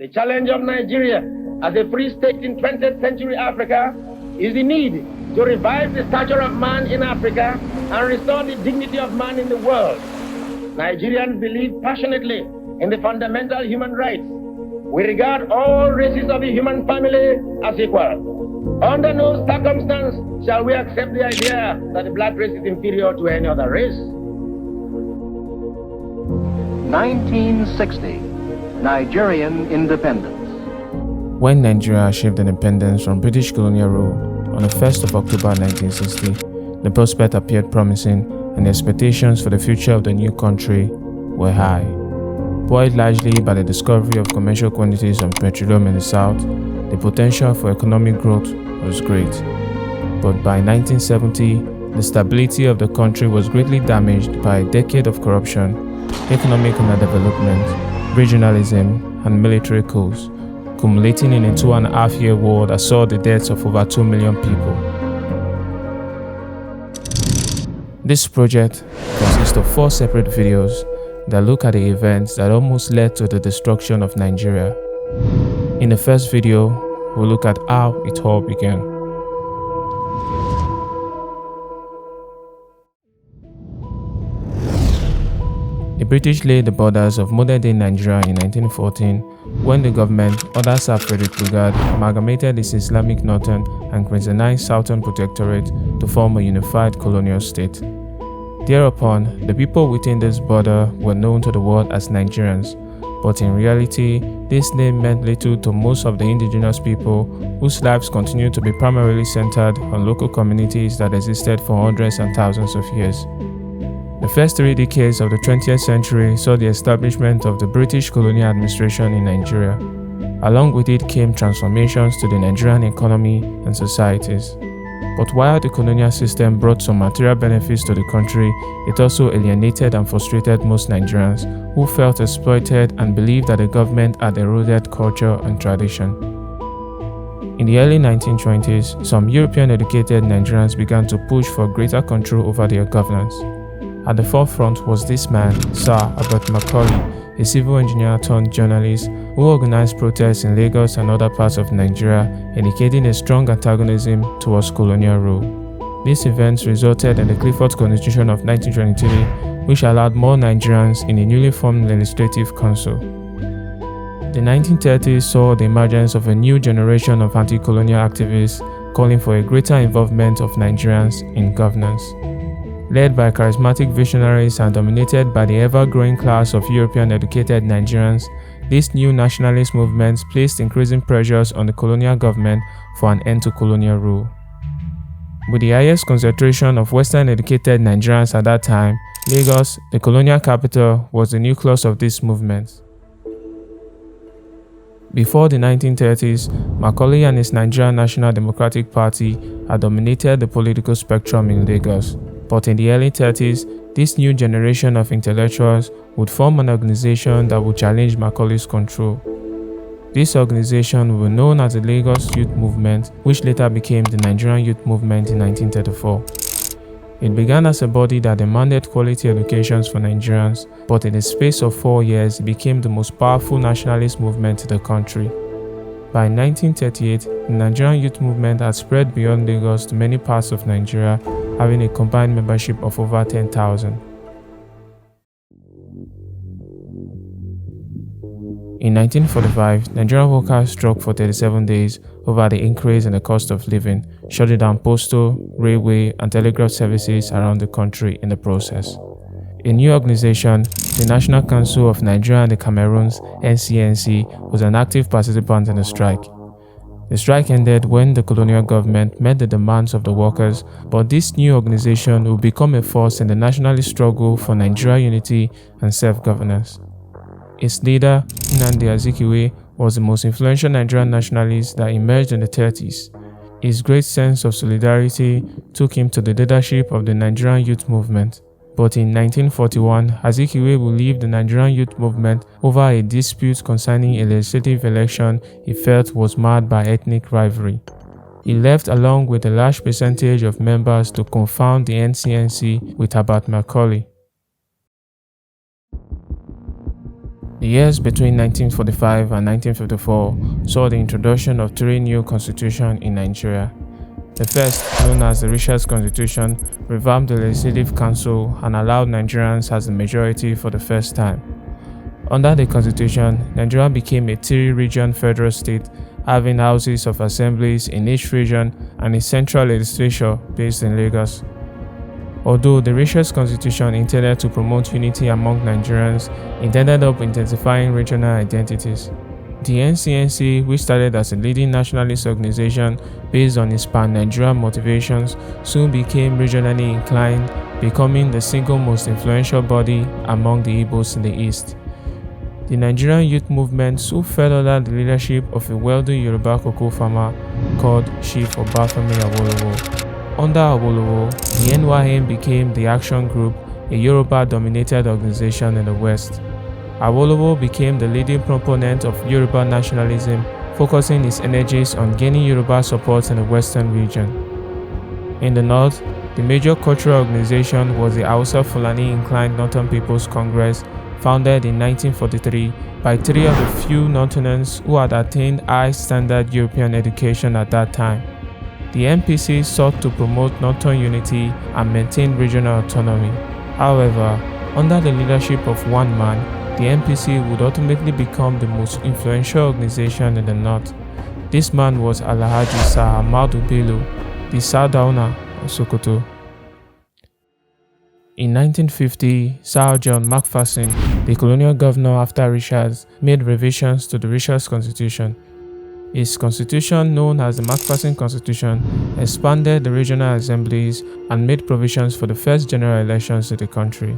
The challenge of Nigeria as a free state in 20th century Africa is the need to revive the stature of man in Africa and restore the dignity of man in the world. Nigerians believe passionately in the fundamental human rights. We regard all races of the human family as equal. Under no circumstance shall we accept the idea that the black race is inferior to any other race. 1960, Nigerian independence. When Nigeria achieved independence from British colonial rule on the 1st of October 1960, the prospect appeared promising and the expectations for the future of the new country were high. Buoyed largely by the discovery of commercial quantities of petroleum in the south, the potential for economic growth was great. But by 1970, the stability of the country was greatly damaged by a decade of corruption, economic underdevelopment, regionalism, and military coups, culminating in a 2.5-year war that saw the deaths of over 2 million people. This project consists of 4 separate videos that look at the events that almost led to the destruction of Nigeria. In the first video, we'll look at how it all began. The British laid the borders of modern-day Nigeria in 1914 when the government, under Sir Frederick Lugard, amalgamated its Islamic Northern and Christianized Southern Protectorate to form a unified colonial state. Thereupon, the people within this border were known to the world as Nigerians, but in reality, this name meant little to most of the indigenous people whose lives continued to be primarily centered on local communities that existed for hundreds and thousands of years. The first 3 decades of the 20th century saw the establishment of the British colonial administration in Nigeria. Along with it came transformations to the Nigerian economy and societies. But while the colonial system brought some material benefits to the country, it also alienated and frustrated most Nigerians who felt exploited and believed that the government had eroded culture and tradition. In the early 1920s, some European-educated Nigerians began to push for greater control over their governance. At the forefront was this man, Sir Albert Macaulay, a civil engineer turned journalist who organized protests in Lagos and other parts of Nigeria, indicating a strong antagonism towards colonial rule. These events resulted in the Clifford Constitution of 1923, which allowed more Nigerians in a newly formed legislative council. The 1930s saw the emergence of a new generation of anti-colonial activists calling for a greater involvement of Nigerians in governance. Led by charismatic visionaries and dominated by the ever-growing class of European-educated Nigerians, these new nationalist movements placed increasing pressures on the colonial government for an end to colonial rule. With the highest concentration of Western-educated Nigerians at that time, Lagos, the colonial capital, was the nucleus of these movements. Before the 1930s, Macaulay and his Nigerian National Democratic Party had dominated the political spectrum in Lagos. But in the early 30s, this new generation of intellectuals would form an organization that would challenge Macaulay's control. This organization was known as the Lagos Youth Movement, which later became the Nigerian Youth Movement in 1934. It began as a body that demanded quality educations for Nigerians, but in the space of 4 years, it became the most powerful nationalist movement in the country. By 1938, the Nigerian Youth Movement had spread beyond Lagos to many parts of Nigeria, having a combined membership of over 10,000. In 1945, Nigerian workers struck for 37 days over the increase in the cost of living, shutting down postal, railway, and telegraph services around the country in the process. A new organization, the National Council of Nigeria and the Cameroons (NCNC), was an active participant in the strike. The strike ended when the colonial government met the demands of the workers, but this new organization would become a force in the nationalist struggle for Nigeria unity and self-governance. Its leader, Nnamdi Azikiwe, was the most influential Nigerian nationalist that emerged in the 30s. His great sense of solidarity took him to the leadership of the Nigerian Youth Movement. But in 1941, Azikiwe would leave the Nigerian Youth Movement over a dispute concerning a legislative election he felt was marred by ethnic rivalry. He left along with a large percentage of members to confound the NCNC with Albert Macaulay. The years between 1945 and 1954 saw the introduction of three new constitutions in Nigeria. The first, known as the Richard's Constitution, revamped the Legislative Council and allowed Nigerians as the majority for the first time. Under the Constitution, Nigeria became a three-region federal state, having houses of assemblies in each region and a central legislature based in Lagos. Although the Richard's Constitution intended to promote unity among Nigerians, it ended up intensifying regional identities. The NCNC, which started as a leading nationalist organization based on its pan-Nigerian motivations, soon became regionally inclined, becoming the single most influential body among the Igbos in the East. The Nigerian youth movement soon fell under the leadership of a wealthy Yoruba cocoa farmer called Chief Obafemi Awolowo. Under Awolowo, the NYM became the Action Group, a Yoruba-dominated organization in the West. Awolowo became the leading proponent of Yoruba nationalism, focusing his energies on gaining Yoruba support in the Western region. In the North, the major cultural organization was the Hausa Fulani-inclined Northern People's Congress, founded in 1943 by three of the few Northerners who had attained high-standard European education at that time. The NPC sought to promote Northern unity and maintain regional autonomy. However, under the leadership of one man, the NPC would ultimately become the most influential organization in the North. This man was Alhaji Sir Ahmadu Bello, the Sardauna of Sokoto. In 1950, Sir John Macpherson, the colonial governor after Richards, made revisions to the Richards Constitution. His constitution, known as the Macpherson Constitution, expanded the regional assemblies and made provisions for the first general elections in the country.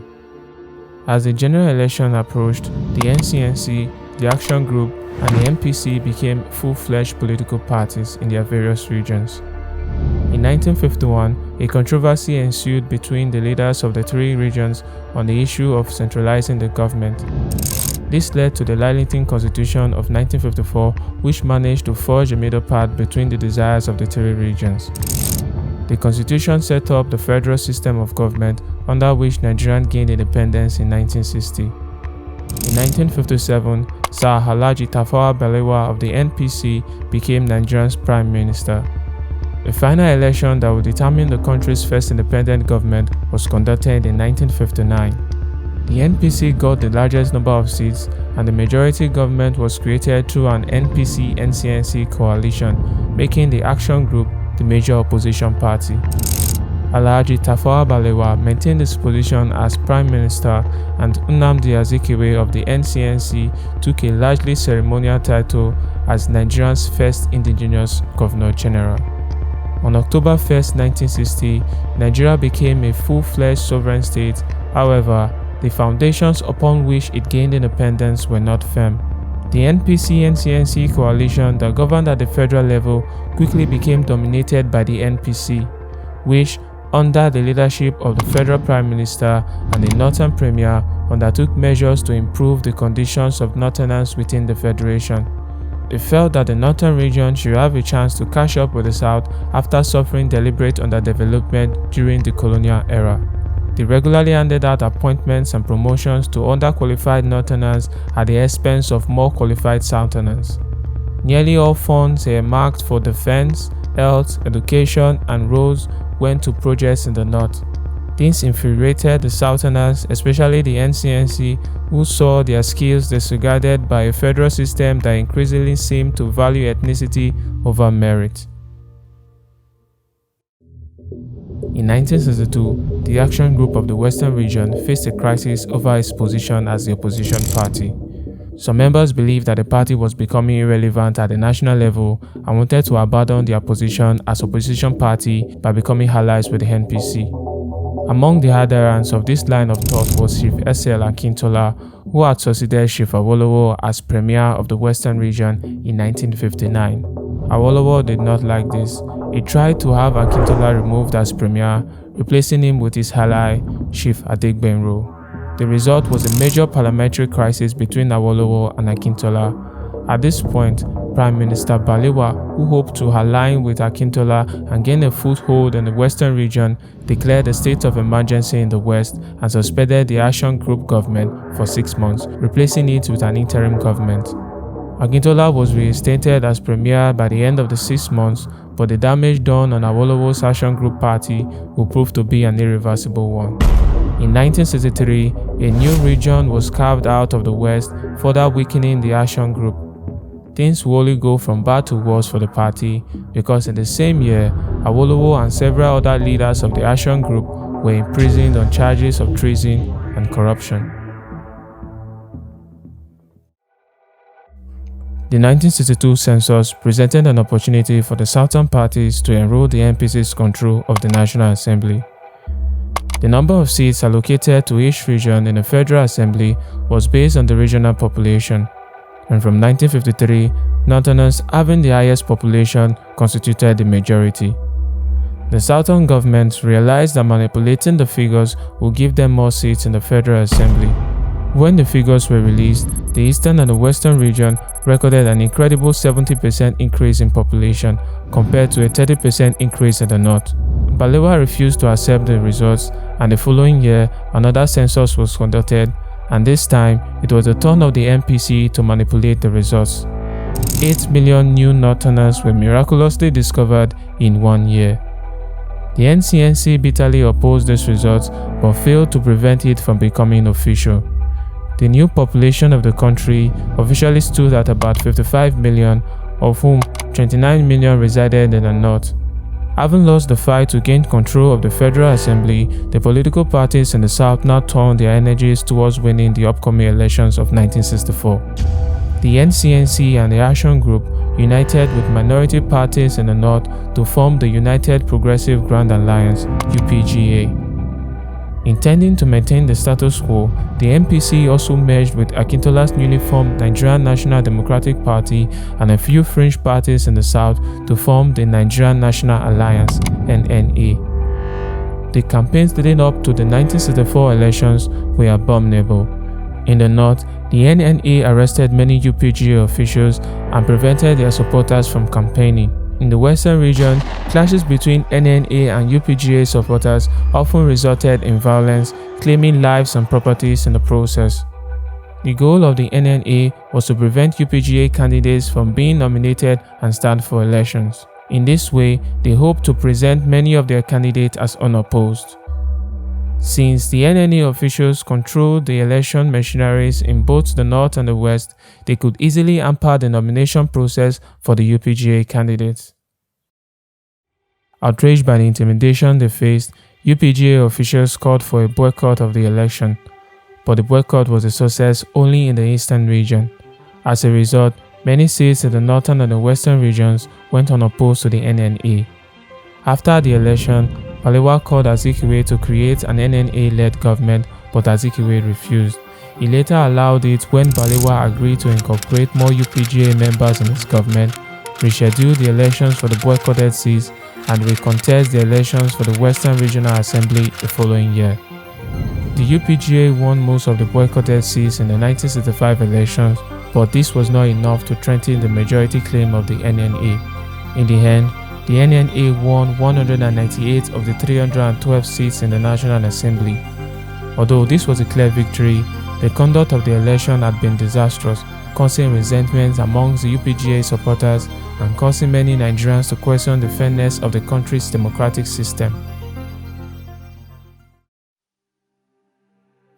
As the general election approached, the NCNC, the Action Group, and the MPC became full-fledged political parties in their various regions. In 1951, a controversy ensued between the leaders of the three regions on the issue of centralizing the government. This led to the Lillington Constitution of 1954, which managed to forge a middle path between the desires of the three regions. The constitution set up the federal system of government, under which Nigeria gained independence in 1960. In 1957, Sir Alhaji Tafawa Balewa of the NPC became Nigeria's prime minister. The final election that would determine the country's first independent government was conducted in 1959. The NPC got the largest number of seats, and the majority government was created through an NPC-NCNC coalition, making the Action Group the major opposition party. Alhaji Tafawa Balewa maintained his position as Prime Minister, and Nnamdi Azikiwe of the NCNC took a largely ceremonial title as Nigeria's first indigenous Governor General. On October 1, 1960, Nigeria became a full-fledged sovereign state. However, the foundations upon which it gained independence were not firm. The NPC-NCNC coalition that governed at the federal level quickly became dominated by the NPC, which, under the leadership of the federal prime minister and the northern premier, undertook measures to improve the conditions of northerners within the federation. They felt that the northern region should have a chance to catch up with the south after suffering deliberate underdevelopment during the colonial era. They regularly handed out appointments and promotions to underqualified northerners at the expense of more qualified southerners. Nearly all funds earmarked for defense, health, education, and roads went to projects in the north. This infuriated the southerners, especially the NCNC, who saw their skills disregarded by a federal system that increasingly seemed to value ethnicity over merit. In 1962, the Action Group of the Western region faced a crisis over its position as the opposition party. Some members believed that the party was becoming irrelevant at the national level and wanted to abandon their position as opposition party by becoming allies with the NPC. Among the adherents of this line of thought was Chief S.L. Akintola, who had succeeded Chief Awolowo as Premier of the Western region in 1959. Awolowo did not like this. He tried to have Akintola removed as Premier, replacing him with his ally, Chief Adegbenro. The result was a major parliamentary crisis between Awolowo and Akintola. At this point, Prime Minister Balewa, who hoped to align with Akintola and gain a foothold in the western region, declared a state of emergency in the west and suspended the Action Group government for 6 months, replacing it with an interim government. Akintola was reinstated as premier by the end of the 6 months, but the damage done on Awolowo's Action Group party would prove to be an irreversible one. In 1963, a new region was carved out of the west, further weakening the Action Group. Things will only go from bad to worse for the party because in the same year, Awolowo and several other leaders of the Action Group were imprisoned on charges of treason and corruption. The 1962 census presented an opportunity for the southern parties to enroll the MPC's control of the National Assembly. The number of seats allocated to each region in the Federal Assembly was based on the regional population, and from 1953, Northerners having the highest population constituted the majority. The Southern government realized that manipulating the figures would give them more seats in the Federal Assembly. When the figures were released, the Eastern and the Western region recorded an incredible 70% increase in population compared to a 30% increase in the North. Balewa refused to accept the results, and the following year, another census was conducted, and this time, it was the turn of the MPC to manipulate the results. 8 million new Northerners were miraculously discovered in 1 year. The NCNC bitterly opposed this result, but failed to prevent it from becoming official. The new population of the country officially stood at about 55 million, of whom 29 million resided in the North. Having lost the fight to gain control of the Federal Assembly, the political parties in the South now turned their energies towards winning the upcoming elections of 1964. The NCNC and the Action Group united with minority parties in the North to form the United Progressive Grand Alliance (UPGA). Intending to maintain the status quo, the MPC also merged with Akintola's newly formed Nigerian National Democratic Party and a few fringe parties in the South to form the Nigerian National Alliance (NNA). The campaigns leading up to the 1964 elections were abominable. In the North, the NNA arrested many UPGA officials and prevented their supporters from campaigning. In the Western region, clashes between NNA and UPGA supporters often resulted in violence, claiming lives and properties in the process. The goal of the NNA was to prevent UPGA candidates from being nominated and stand for elections. In this way, they hoped to present many of their candidates as unopposed. Since the NNA officials controlled the election machineries in both the North and the West, they could easily hamper the nomination process for the UPGA candidates. Outraged by the intimidation they faced, UPGA officials called for a boycott of the election, but the boycott was a success only in the Eastern region. As a result, many seats in the Northern and the Western regions went unopposed to the NNA. After the election, Balewa called Azikiwe to create an NNA-led government, but Azikiwe refused. He later allowed it when Balewa agreed to incorporate more UPGA members in his government, rescheduled the elections for the boycotted seats, and recontest the elections for the Western Regional Assembly the following year. The UPGA won most of the boycotted seats in the 1965 elections, but this was not enough to strengthen the majority claim of the NNA. In the end, the NNA won 198 of the 312 seats in the National Assembly. Although this was a clear victory, the conduct of the election had been disastrous, causing resentment amongst the UPGA supporters and causing many Nigerians to question the fairness of the country's democratic system.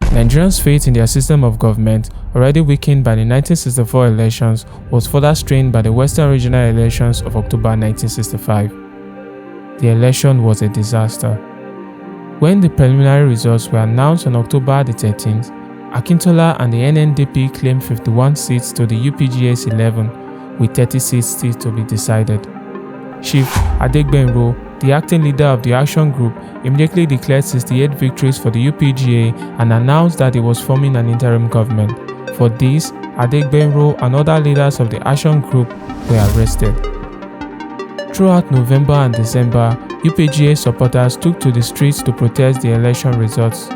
Nigerians' faith in their system of government, already weakened by the 1964 elections, was further strained by the Western Regional elections of October 1965. The election was a disaster. When the preliminary results were announced on October the 13th, Akintola and the NNDP claimed 51 seats to the UPGA's 11, with 30 seats still to be decided. Chief Adegbenro, the acting leader of the Action Group, immediately declared 68 victories for the UPGA and announced that he was forming an interim government. For this, Adegbenro and other leaders of the Action Group were arrested. Throughout November and December, UPGA supporters took to the streets to protest the election results.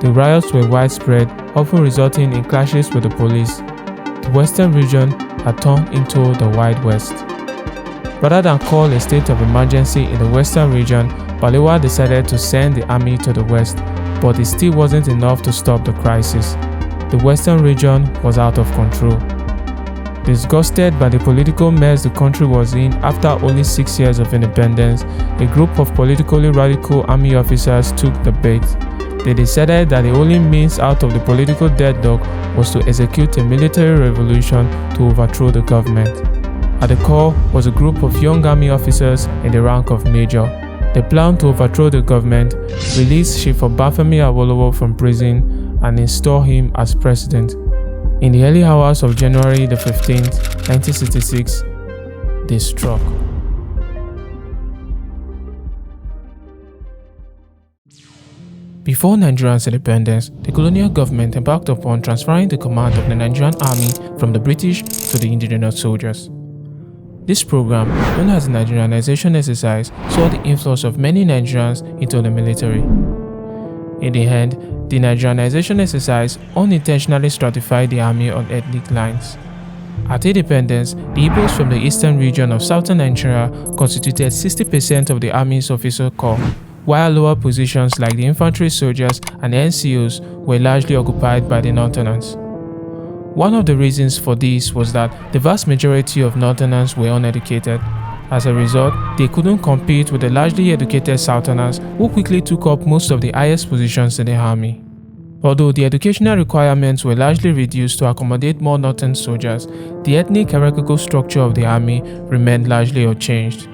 The riots were widespread, often resulting in clashes with the police. the Western region had turned into the Wild West. Rather than call a state of emergency in the Western region, Balewa decided to send the army to the West, but it still wasn't enough to stop the crisis. The Western region was out of control. Disgusted by the political mess the country was in after only 6 years of independence, a group of politically radical army officers took the bait. They decided that the only means out of the political deadlock was to execute a military revolution to overthrow the government. At the core was a group of young army officers in the rank of major. They planned to overthrow the government, release Chief Obafemi Awolowo from prison, and install him as president. In the early hours of January the 15th, 1966, they struck. Before Nigeria's independence, the colonial government embarked upon transferring the command of the Nigerian army from the British to the indigenous soldiers. This program, known as the Nigerianization exercise, saw the influx of many Nigerians into the military. In the end, the Nigerianization exercise unintentionally stratified the army on ethnic lines. At independence, the Igbos from the eastern region of southern Nigeria constituted 60% of the army's officer corps, while lower positions like the infantry soldiers and NCOs were largely occupied by the northerners. One of the reasons for this was that the vast majority of northerners were uneducated. As a result, they couldn't compete with the largely educated southerners who quickly took up most of the highest positions in the army. Although the educational requirements were largely reduced to accommodate more northern soldiers, the ethnic hierarchical structure of the army remained largely unchanged.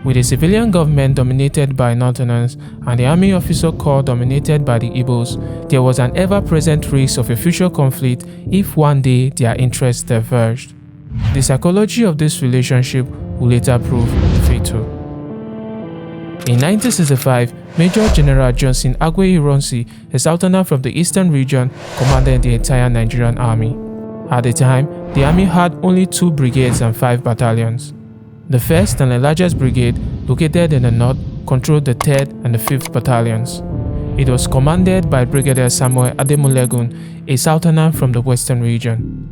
With a civilian government dominated by northerners and the army officer corps dominated by the Igbos, there was an ever-present risk of a future conflict if one day their interests diverged. The psychology of this relationship would later prove fatal. In 1965, Major General Johnson Agwe Ironsi, a southerner from the eastern region, commanded the entire Nigerian army. At the time, the army had only 2 brigades and 5 battalions. The 1st and the largest brigade, located in the north, controlled the 3rd and the 5th battalions. It was commanded by Brigadier Samuel Ademulegun, a southerner from the western region.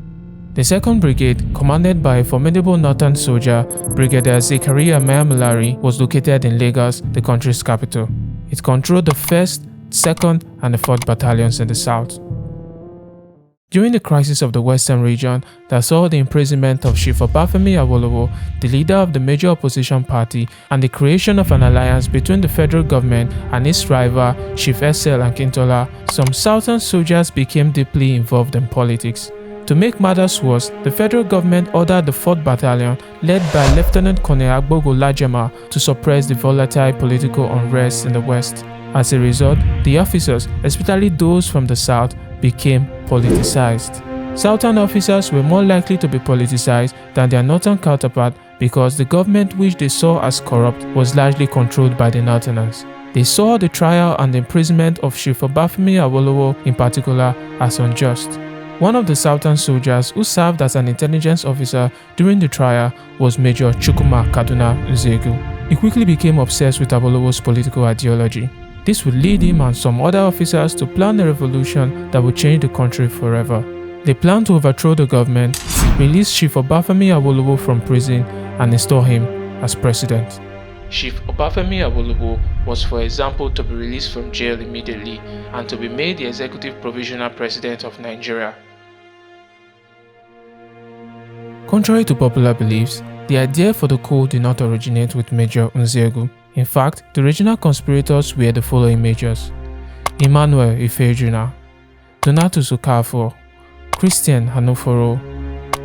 The 2nd Brigade, commanded by a formidable northern soldier, Brigadier Zechariah Mayamulari, was located in Lagos, the country's capital. It controlled the 1st, 2nd, and the 4th battalions in the south. During the crisis of the western region that saw the imprisonment of Chief Obafemi Awolowo, the leader of the major opposition party, and the creation of an alliance between the federal government and its rival, Chief SL Akintola, some southern soldiers became deeply involved in politics. To make matters worse, the federal government ordered the 4th Battalion, led by Lieutenant Colonel Agbogo Lajema, to suppress the volatile political unrest in the west. As a result, the officers, especially those from the south, became politicized. Southern officers were more likely to be politicized than their northern counterpart because the government which they saw as corrupt was largely controlled by the northerners. They saw the trial and the imprisonment of Chief Obafemi Awolowo in particular as unjust. One of the southern soldiers who served as an intelligence officer during the trial was Major Chukwuma Kaduna Nzegu. He quickly became obsessed with Awolowo's political ideology. This would lead him and some other officers to plan a revolution that would change the country forever. They planned to overthrow the government, release Chief Obafemi Awolowo from prison, and install him as president. Chief Obafemi Awolowo was, for example, to be released from jail immediately and to be made the executive provisional president of Nigeria. Contrary to popular beliefs, the idea for the coup did not originate with Major Nzegu. In fact, the original conspirators were the following majors: Emmanuel Ifejuna, Donatus Okafor, Christian Hanuforo,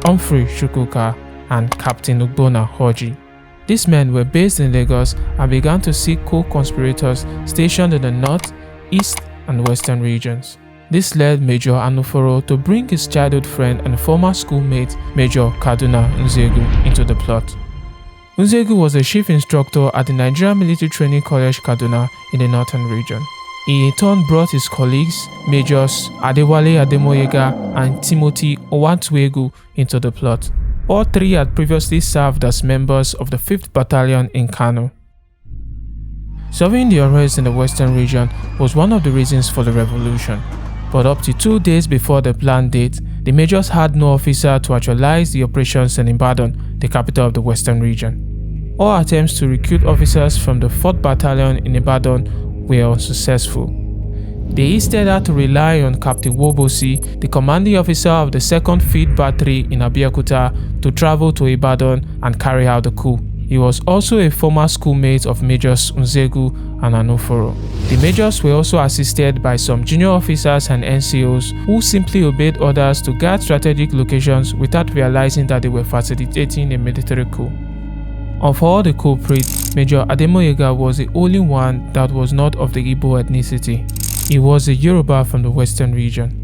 Humphrey Chukwuka, and Captain Ugbona Hoji. These men were based in Lagos and began to seek co-conspirators stationed in the north, east, and western regions. This led Major Hanuforo to bring his childhood friend and former schoolmate Major Kaduna Nzegu into the plot. Nzegu was a chief instructor at the Nigerian Military Training College Kaduna in the northern region. He in turn brought his colleagues, Majors Adewale Ademoyega and Timothy Owantuegu, into the plot. All 3 had previously served as members of the 5th Battalion in Kano. Solving the unrest in the western region was one of the reasons for the revolution, But up to 2 days before the planned date, the majors had no officer to actualize the operations in Ibadan, the capital of the Western region. All attempts to recruit officers from the 4th Battalion in Ibadan were unsuccessful. They instead had to rely on Captain Bisi, the commanding officer of the 2nd Field Battery in Abeokuta, to travel to Ibadan and carry out the coup. He was also a former schoolmate of Majors Nzegu and Anuforo. The majors were also assisted by some junior officers and NCOs who simply obeyed orders to guard strategic locations without realizing that they were facilitating a military coup. Of all the culprits, Major Ademoyega was the only one that was not of the Igbo ethnicity. He was a Yoruba from the Western region.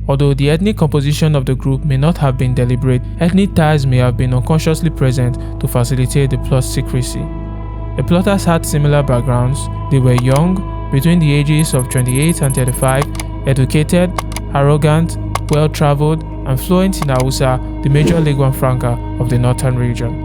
Although the ethnic composition of the group may not have been deliberate, ethnic ties may have been unconsciously present to facilitate the plot's secrecy. The plotters had similar backgrounds. They were young, between the ages of 28 and 35, educated, arrogant, well-traveled, and fluent in Hausa, the major lingua franca of the northern region.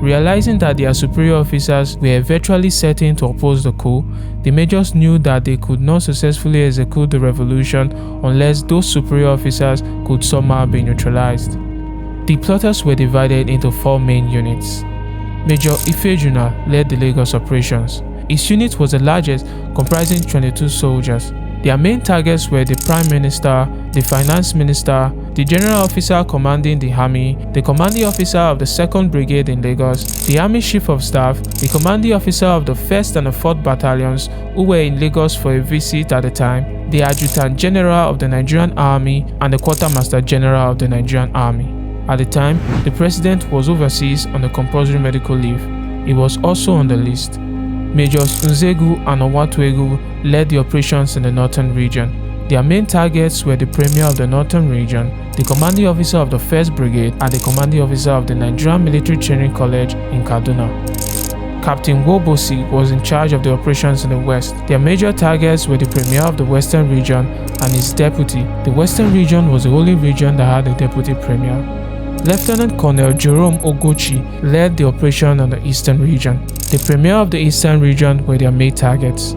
Realizing that their superior officers were virtually certain to oppose the coup, the majors knew that they could not successfully execute the revolution unless those superior officers could somehow be neutralized. The plotters were divided into 4 main units. Major Ifejuna led the Lagos operations. His unit was the largest, comprising 22 soldiers. Their main targets were the Prime Minister, the Finance Minister, the General Officer commanding the Army, the Commanding Officer of the 2nd Brigade in Lagos, the Army Chief of Staff, the Commanding Officer of the 1st and the 4th Battalions who were in Lagos for a visit at the time, the Adjutant General of the Nigerian Army, and the Quartermaster General of the Nigerian Army. At the time, the President was overseas on a compulsory medical leave. He was also on the list. Majors Nzegu and Owatuegu led the operations in the northern region. Their main targets were the Premier of the Northern Region, the Commanding Officer of the 1st Brigade, and the Commanding Officer of the Nigerian Military Training College in Kaduna. Captain Bisi was in charge of the operations in the west. Their major targets were the Premier of the Western Region and his deputy. The Western Region was the only region that had a deputy Premier. Lieutenant Colonel Jerome Ogochi led the operation on the Eastern Region. The Premier of the Eastern Region were their main targets.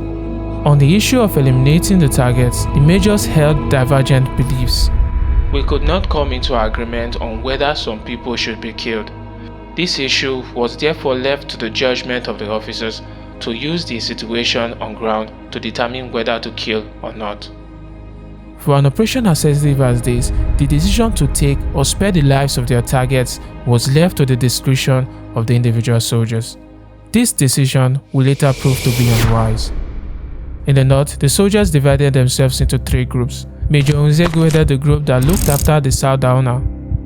On the issue of eliminating the targets, the majors held divergent beliefs. We could not come into agreement on whether some people should be killed. This issue was therefore left to the judgment of the officers to use the situation on ground to determine whether to kill or not. For an operation as sensitive as this, the decision to take or spare the lives of their targets was left to the discretion of the individual soldiers. This decision would later prove to be unwise. In the north, the soldiers divided themselves into 3 groups. Major Nzegu headed the group that looked after the Sardauna.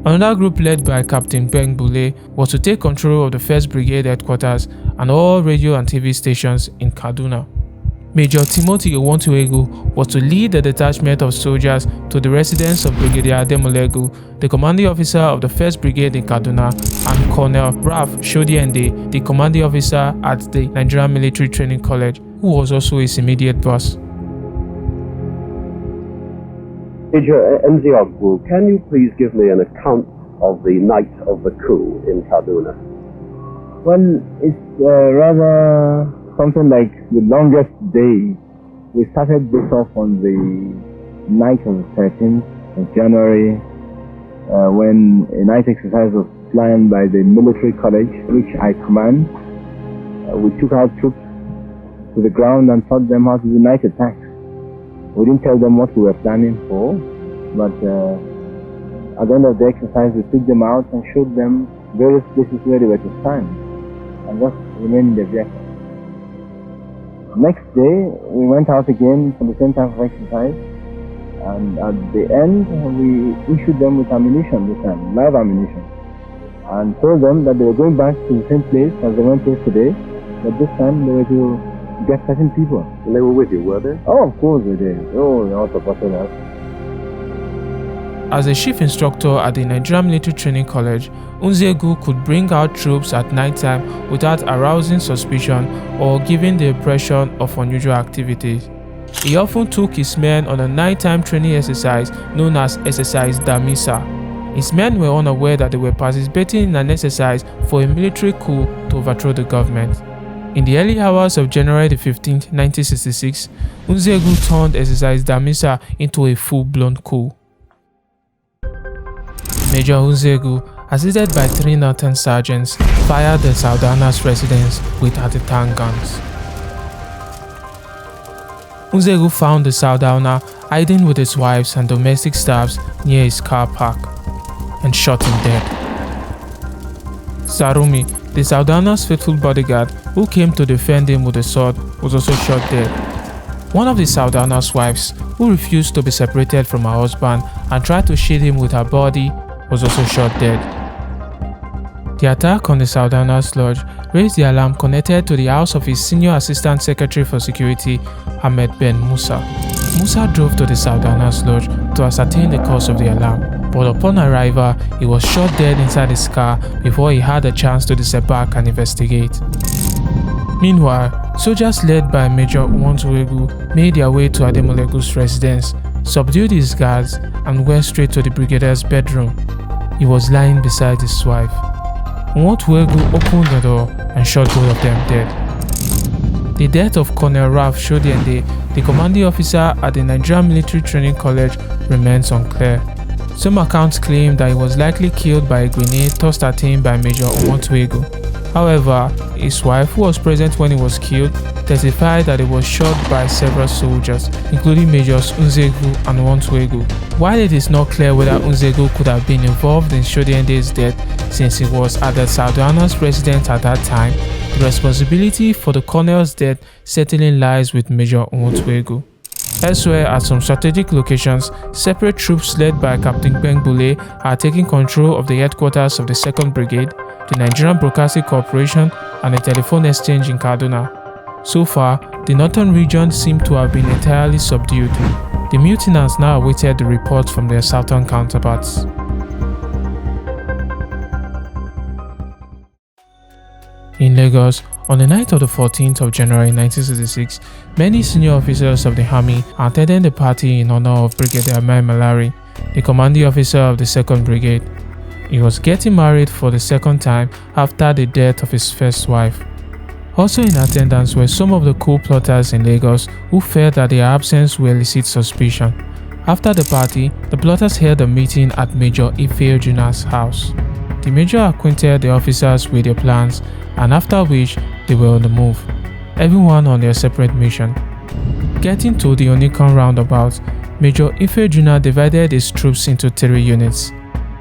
Another group led by Captain Ben Bule was to take control of the 1st Brigade headquarters and all radio and TV stations in Kaduna. Major Timothy Owatuegu was to lead the detachment of soldiers to the residence of Brigadier Ademolegu, the commanding officer of the 1st Brigade in Kaduna, and Colonel Ralph Shodiende, the commanding officer at the Nigerian Military Training College, who was also his immediate boss. Major Nziogbu, can you please give me an account of the night of the coup in Kaduna? Well, it's rather something like the longest day. We started this off on the night of the 13th of January when a night exercise was planned by the military college, which I command. We took our troops to the ground and taught them how to do night attacks. We didn't tell them what we were planning for, but at the end of the exercise we took them out and showed them various places where they were to stand and just remain in the vehicle. Next day we went out again for the same type of exercise, and at the end we issued them with ammunition this time, live ammunition, and told them that they were going back to the same place as they went yesterday, but this time they were to get certain people. And they were with you, were they? Oh, of course they did. Oh, they all supported us. As a chief instructor at the Nigerian Military Training College, Nzegu could bring out troops at night time without arousing suspicion or giving the impression of unusual activities. He often took his men on a nighttime training exercise known as Exercise Damisa. His men were unaware that they were participating in an exercise for a military coup to overthrow the government. In the early hours of January 15, 1966, Nzegu turned Exercise Damisa into a full-blown coup. Major Nzegu, assisted by 3 Northern sergeants, fired the Saldana's residence with anti-tank guns. Nzegu found the Saldana hiding with his wives and domestic staffs near his car park and shot him dead. Sarumi, the Saldana's faithful bodyguard who came to defend him with a sword, was also shot dead. One of the Saldana's wives, who refused to be separated from her husband and tried to shield him with her body, was also shot dead. The attack on the Saldana's lodge raised the alarm connected to the house of his senior assistant secretary for security, Ahmed Ben Musa. Musa drove to the Saldana's lodge to ascertain the cause of the alarm, but upon arrival, he was shot dead inside his car before he had a chance to disembark and investigate. Meanwhile, soldiers led by Major Nwontwegu made their way to Ademolegu's residence, subdued his guards, and went straight to the brigadier's bedroom. He was lying beside his wife. Nwontwegu opened the door and shot both of them dead. The death of Colonel Ralph Shodiende, the commanding officer at the Nigerian Military Training College, remains unclear. Some accounts claim that he was likely killed by a grenade tossed at him by Major Nwontwegu. However, his wife, who was present when he was killed, testified that he was shot by several soldiers, including Majors Nzegu and Nwontwegu. While it is not clear whether Nzegu could have been involved in Shodiende's death since he was at the Saldana's residence at that time, the responsibility for the colonel's death certainly lies with Major Nwontwegu. Elsewhere, at some strategic locations, separate troops led by Captain Bengbule are taking control of the headquarters of the 2nd Brigade, the Nigerian Broadcasting Corporation, and a telephone exchange in Kaduna. So far, the northern region seemed to have been entirely subdued. The mutinants now awaited the reports from their southern counterparts. In Lagos, on the night of the 14th of January 1966, many senior officers of the army attended the party in honor of Brigadier Mai Malari, the commanding officer of the 2nd Brigade. He was getting married for the 2nd time after the death of his first wife. Also in attendance were some of the coup plotters in Lagos who felt that their absence will elicit suspicion. After the party, the plotters held a meeting at Major Ife Ojuna's house. The major acquainted the officers with their plans, and after which they were on the move, everyone on their separate mission. Getting to the Onikan roundabout, Major Ife Ojuna divided his troops into 3 units.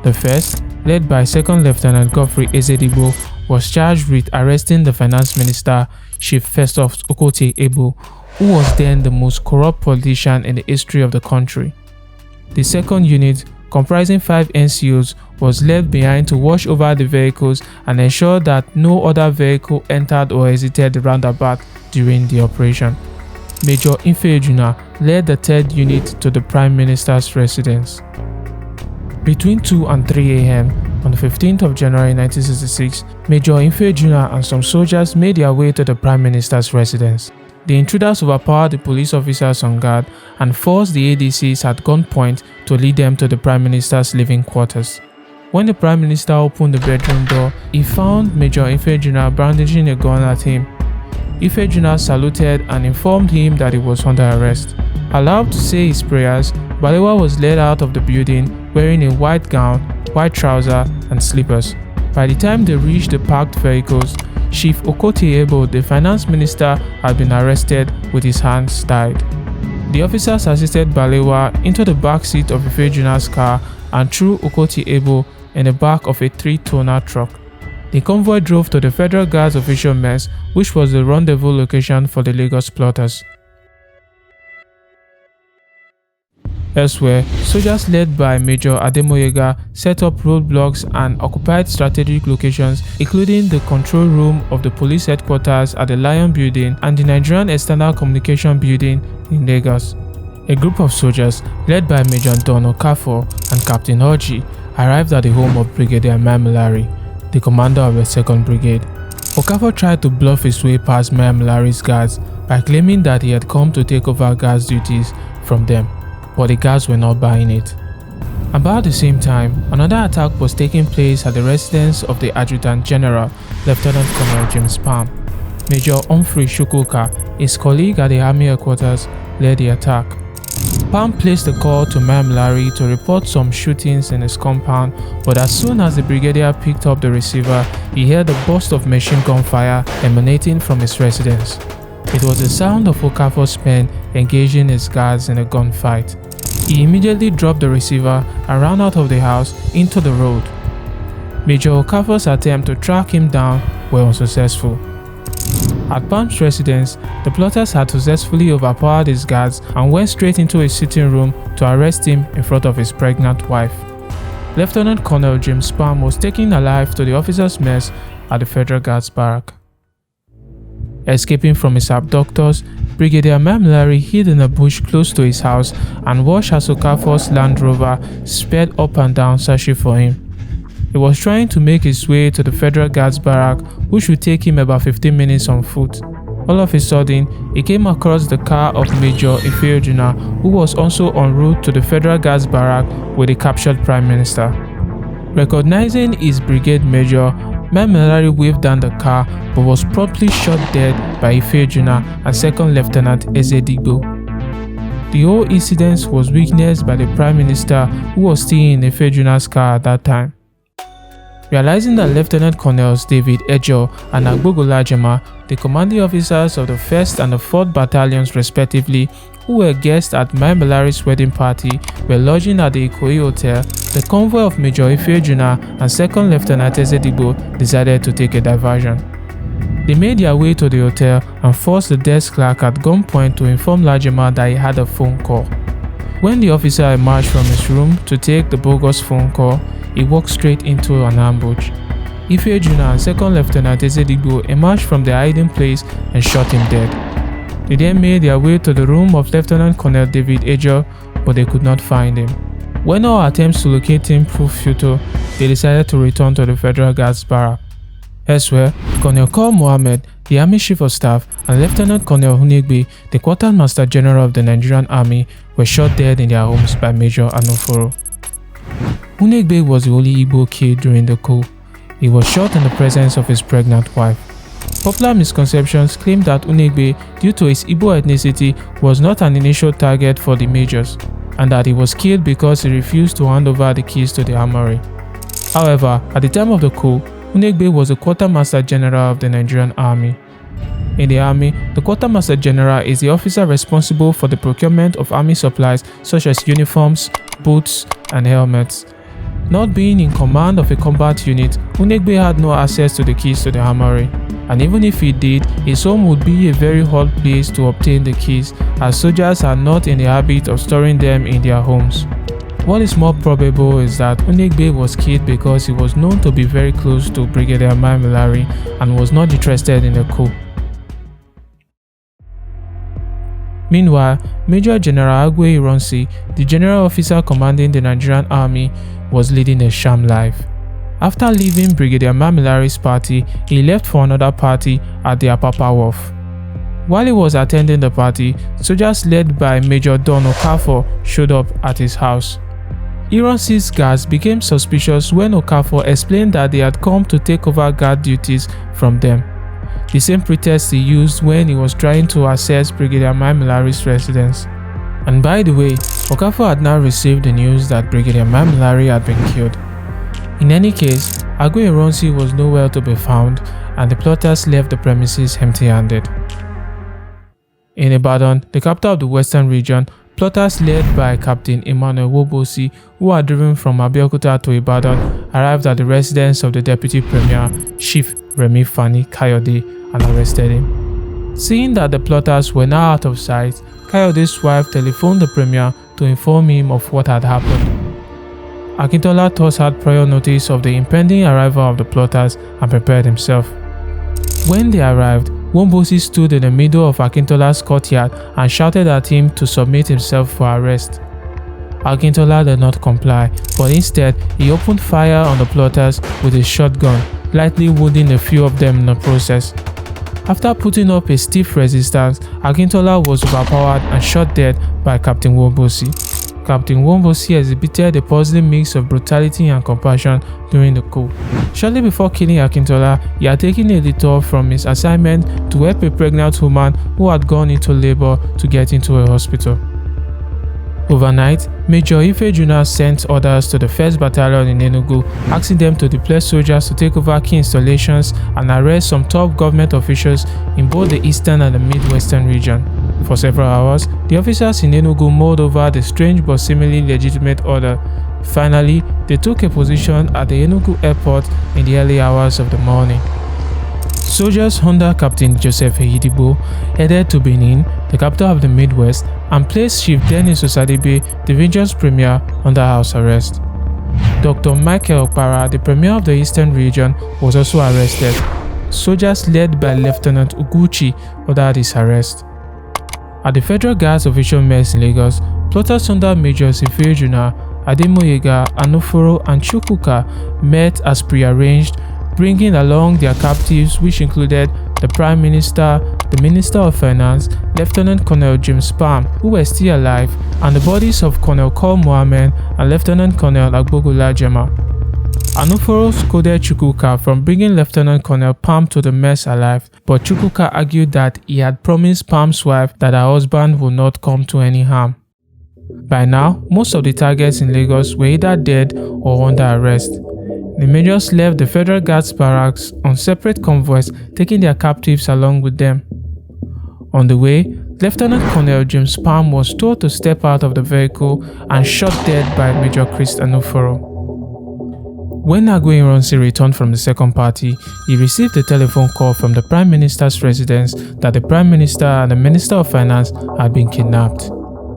The first, led by 2nd Lieutenant Godfrey Ezedibo, was charged with arresting the finance minister, Chief Festus Okotie Ebo, who was then the most corrupt politician in the history of the country. The 2nd unit, comprising 5 NCOs, was left behind to watch over the vehicles and ensure that no other vehicle entered or exited the roundabout during the operation. Major Ife Ojuna led the 3rd unit to the Prime Minister's residence. Between 2 and 3 a.m. on the 15th of January 1966, Major Ife Ojuna and some soldiers made their way to the Prime Minister's residence. The intruders overpowered the police officers on guard and forced the ADCs at gunpoint to lead them to the Prime Minister's living quarters. When the Prime Minister opened the bedroom door, he found Major Ife Ojuna brandishing a gun at him. Ife Ojuna saluted and informed him that he was under arrest. Allowed to say his prayers, Balewa was led out of the building wearing a white gown, white trousers, and slippers. By the time they reached the parked vehicles, Chief Okotie Ebo, the finance minister, had been arrested with his hands tied. The officers assisted Balewa into the back seat of Ife Ojuna's car and threw Okotie Ebo in the back of a 3-tonner truck. The convoy drove to the Federal Guards official mess, which was the rendezvous location for the Lagos plotters. Elsewhere, soldiers led by Major Ademoyega set up roadblocks and occupied strategic locations, including the control room of the police headquarters at the Lion Building and the Nigerian External Communication Building in Lagos. A group of soldiers, led by Major Don Okafor and Captain Orji, arrived at the home of Brigadier Mai Malari, the commander of the 2nd Brigade. Okafor tried to bluff his way past Mai Malari's guards by claiming that he had come to take over guards' duties from them, but the guards were not buying it. About the same time, another attack was taking place at the residence of the Adjutant General, Lieutenant Colonel James Palm. Major Humphrey Chukwuka, his colleague at the army headquarters, led the attack. Pam placed a call to Ma'am Larry to report some shootings in his compound, but as soon as the brigadier picked up the receiver, he heard a burst of machine gun fire emanating from his residence. It was the sound of Okafor's men engaging his guards in a gunfight. He immediately dropped the receiver and ran out of the house into the road. Major Okafor's attempt to track him down were unsuccessful. At Pam's residence, the plotters had successfully overpowered his guards and went straight into his sitting room to arrest him in front of his pregnant wife. Lieutenant Colonel James Pam was taken alive to the officers' mess at the Federal Guards Barrack. Escaping from his abductors, Brigadier Ma'am Larry hid in a bush close to his house and watched as Okafor's Land Rover sped up and down searching for him. He was trying to make his way to the Federal Guards Barrack, which would take him about 15 minutes on foot. All of a sudden, he came across the car of Major Ifeojuna, who was also en route to the Federal Guards Barrack with the captured Prime Minister. Recognizing his brigade major, Ma'am Larry waved down the car but was promptly shot dead by Ifeojuna and Second Lieutenant Ezedigbo. The whole incident was witnessed by the Prime Minister, who was still in Ifeojuna's car at that time. Realizing that Lieutenant Colonels David Ejo and Agbogolajema, the commanding officers of the 1st and the 4th Battalions respectively, who were guests at Ma'am Larry's wedding party, were lodging at the Ikoyi Hotel, the convoy of Major Ifeojuna and Second Lieutenant Ezedigbo decided to take a diversion. They made their way to the hotel and forced the desk clerk at gunpoint to inform Lajema that he had a phone call. When the officer emerged from his room to take the bogus phone call, he walked straight into an ambush. Ifeojuna and Second Lieutenant Ezedigbo emerged from their hiding place and shot him dead. They then made their way to the room of Lieutenant Colonel David Ejo, but they could not find him. When all attempts to locate him proved futile, they decided to return to the Federal Guards Barrack. Elsewhere, Colonel Kol Mohammed, the Army Chief of Staff, and Lieutenant Colonel Hunegbe, the Quartermaster General of the Nigerian Army, were shot dead in their homes by Major Anoforo. Hunegbe was the only Igbo kid during the coup. He was shot in the presence of his pregnant wife. Popular misconceptions claim that Hunegbe, due to his Igbo ethnicity, was not an initial target for the majors, and that he was killed because he refused to hand over the keys to the armory. However, at the time of the coup, Hunegbe was the Quartermaster General of the Nigerian Army. In the army, the Quartermaster General is the officer responsible for the procurement of army supplies such as uniforms, boots, and helmets. Not being in command of a combat unit, Hunegbe had no access to the keys to the armory, and even if he did, his home would be a very hard place to obtain the keys, as soldiers are not in the habit of storing them in their homes. What is more probable is that Hunegbe was killed because he was known to be very close to Brigadier Ma'am Larry and was not interested in the coup. Meanwhile, Major General Agwe Ironsi, the general officer commanding the Nigerian Army, was leading a sham life. After leaving Brigadier Ma'am Larry's party, he left for another party at the Apapa Wharf. While he was attending the party, soldiers led by Major Don Okafor showed up at his house. Ironsi's guards became suspicious when Okafor explained that they had come to take over guard duties from them, the same pretext he used when he was trying to access Brigadier Ma'am Larry's residence. And by the way, Okafor had now received the news that Brigadier Ma'am Larry had been killed. In any case, Agwe Ironsi was nowhere to be found, and the plotters left the premises empty-handed. In Ibadan, the capital of the Western region, plotters led by Captain Emmanuel Wobosi, who had driven from Abeokuta to Ibadan, arrived at the residence of the Deputy Premier, Chief Remi Fani Kayode, and arrested him. Seeing that the plotters were now out of sight, Kayode's wife telephoned the Premier to inform him of what had happened. Akintola thus had prior notice of the impending arrival of the plotters and prepared himself. When they arrived, Wombosi stood in the middle of Akintola's courtyard and shouted at him to submit himself for arrest. Akintola did not comply, but instead he opened fire on the plotters with his shotgun, lightly wounding a few of them in the process. After putting up a stiff resistance, Akintola was overpowered and shot dead by Captain Wombosi. Captain Wombosi exhibited a puzzling mix of brutality and compassion during the coup. Shortly before killing Akintola, he had taken a detour from his assignment to help a pregnant woman who had gone into labor to get into a hospital. Overnight, Major Ifejuna sent orders to the 1st Battalion in Enugu, asking them to deploy soldiers to take over key installations and arrest some top government officials in both the eastern and the midwestern region. For several hours, the officers in Enugu mulled over the strange but seemingly legitimate order. Finally, they took a position at the Enugu airport in the early hours of the morning. Soldiers under Captain Joseph Eyidigbo headed to Benin, the capital of the Midwest, and placed Chief Dennis Osadebe, the region's premier, under house arrest. Dr. Michael Okpara, the premier of the eastern region, was also arrested. Soldiers led by Lieutenant Uguchi ordered his arrest. At the Federal Guards official mess in Lagos, plotters under Major Ifejuna, Ademoyega, Anuforo, and Chukwuka met as prearranged, bringing along their captives, which included the Prime Minister, the Minister of Finance, Lieutenant Colonel James Palm, who were still alive, and the bodies of Colonel Col Mohammed and Lieutenant Colonel Agbogola Jema. Anuforo scolded Chukwuka from bringing Lieutenant Colonel Palm to the mess alive, but Chukwuka argued that he had promised Palm's wife that her husband would not come to any harm. By now, most of the targets in Lagos were either dead or under arrest. The majors left the Federal Guards barracks on separate convoys, taking their captives along with them. On the way, Lieutenant Colonel James Palm was told to step out of the vehicle and shot dead by Major Chris Anuforo. When Agwe Ironsi returned from the second party, he received a telephone call from the Prime Minister's residence that the Prime Minister and the Minister of Finance had been kidnapped.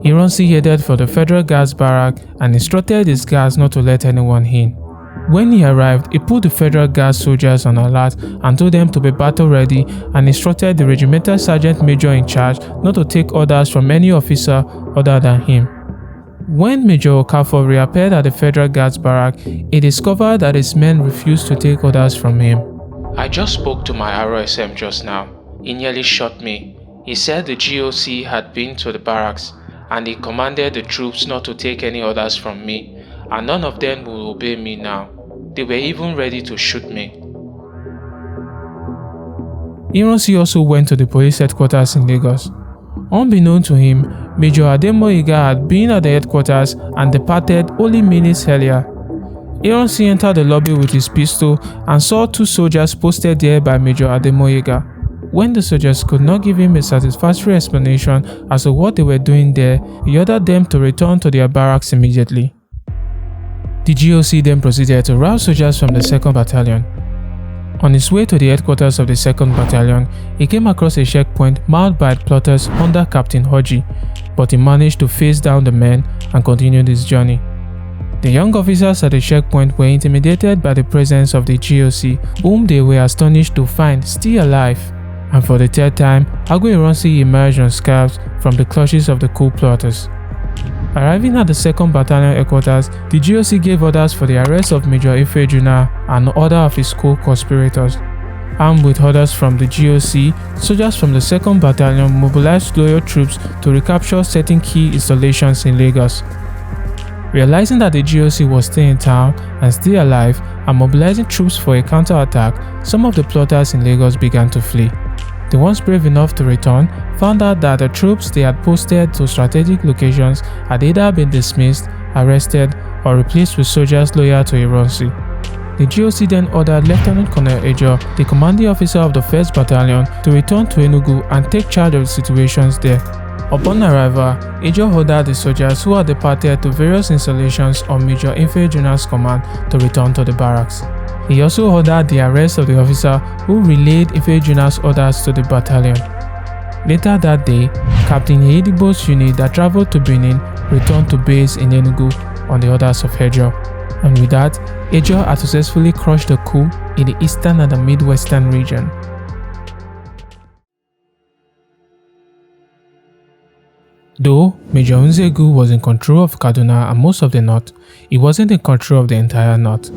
Ironsi headed for the Federal Guards barrack and instructed his guards not to let anyone in. When he arrived, he put the Federal Guard soldiers on alert and told them to be battle ready, and instructed the regimental sergeant major in charge not to take orders from any officer other than him. When Major Okafor reappeared at the Federal Guards barrack, he discovered that his men refused to take orders from him. "I just spoke to my RSM just now. He nearly shot me. He said the GOC had been to the barracks, and he commanded the troops not to take any orders from me, and none of them will obey me now. They were even ready to shoot me." Ironsi also went to the police headquarters in Lagos. Unbeknown to him, Major Ademoyega had been at the headquarters and departed only minutes earlier. Ironsi entered the lobby with his pistol and saw two soldiers posted there by Major Ademoyega. When the soldiers could not give him a satisfactory explanation as to what they were doing there, he ordered them to return to their barracks immediately. The GOC then proceeded to rout soldiers from the 2nd Battalion. On his way to the headquarters of the 2nd Battalion, he came across a checkpoint manned by plotters under Captain Hodgie, but he managed to face down the men and continued his journey. The young officers at the checkpoint were intimidated by the presence of the GOC, whom they were astonished to find still alive. And for the 3rd time, Agwe Ironsi emerged unscathed from the clutches of the coup plotters. Arriving at the 2nd Battalion headquarters, the GOC gave orders for the arrest of Major Ifejuna and other of his co-conspirators. Armed with orders from the GOC, soldiers from the 2nd Battalion mobilized loyal troops to recapture certain key installations in Lagos. Realizing that the GOC was still in town and still alive and mobilizing troops for a counterattack, some of the plotters in Lagos began to flee. The ones brave enough to return found out that the troops they had posted to strategic locations had either been dismissed, arrested, or replaced with soldiers loyal to Ironsi. The GOC then ordered Lieutenant Colonel Ejo, the commanding officer of the 1st Battalion, to return to Enugu and take charge of the situations there. Upon arrival, Ejo ordered the soldiers who had departed to various installations on Major Ifejuna's command to return to the barracks. He also ordered the arrest of the officer who relayed Ifejuna's orders to the battalion. Later that day, Captain Eyidigbo's unit that traveled to Benin returned to base in Enugu on the orders of Ejo. And with that, Ejo had successfully crushed the coup in the eastern and the midwestern region. Though Major Nzegu was in control of Kaduna and most of the north, he wasn't in control of the entire north.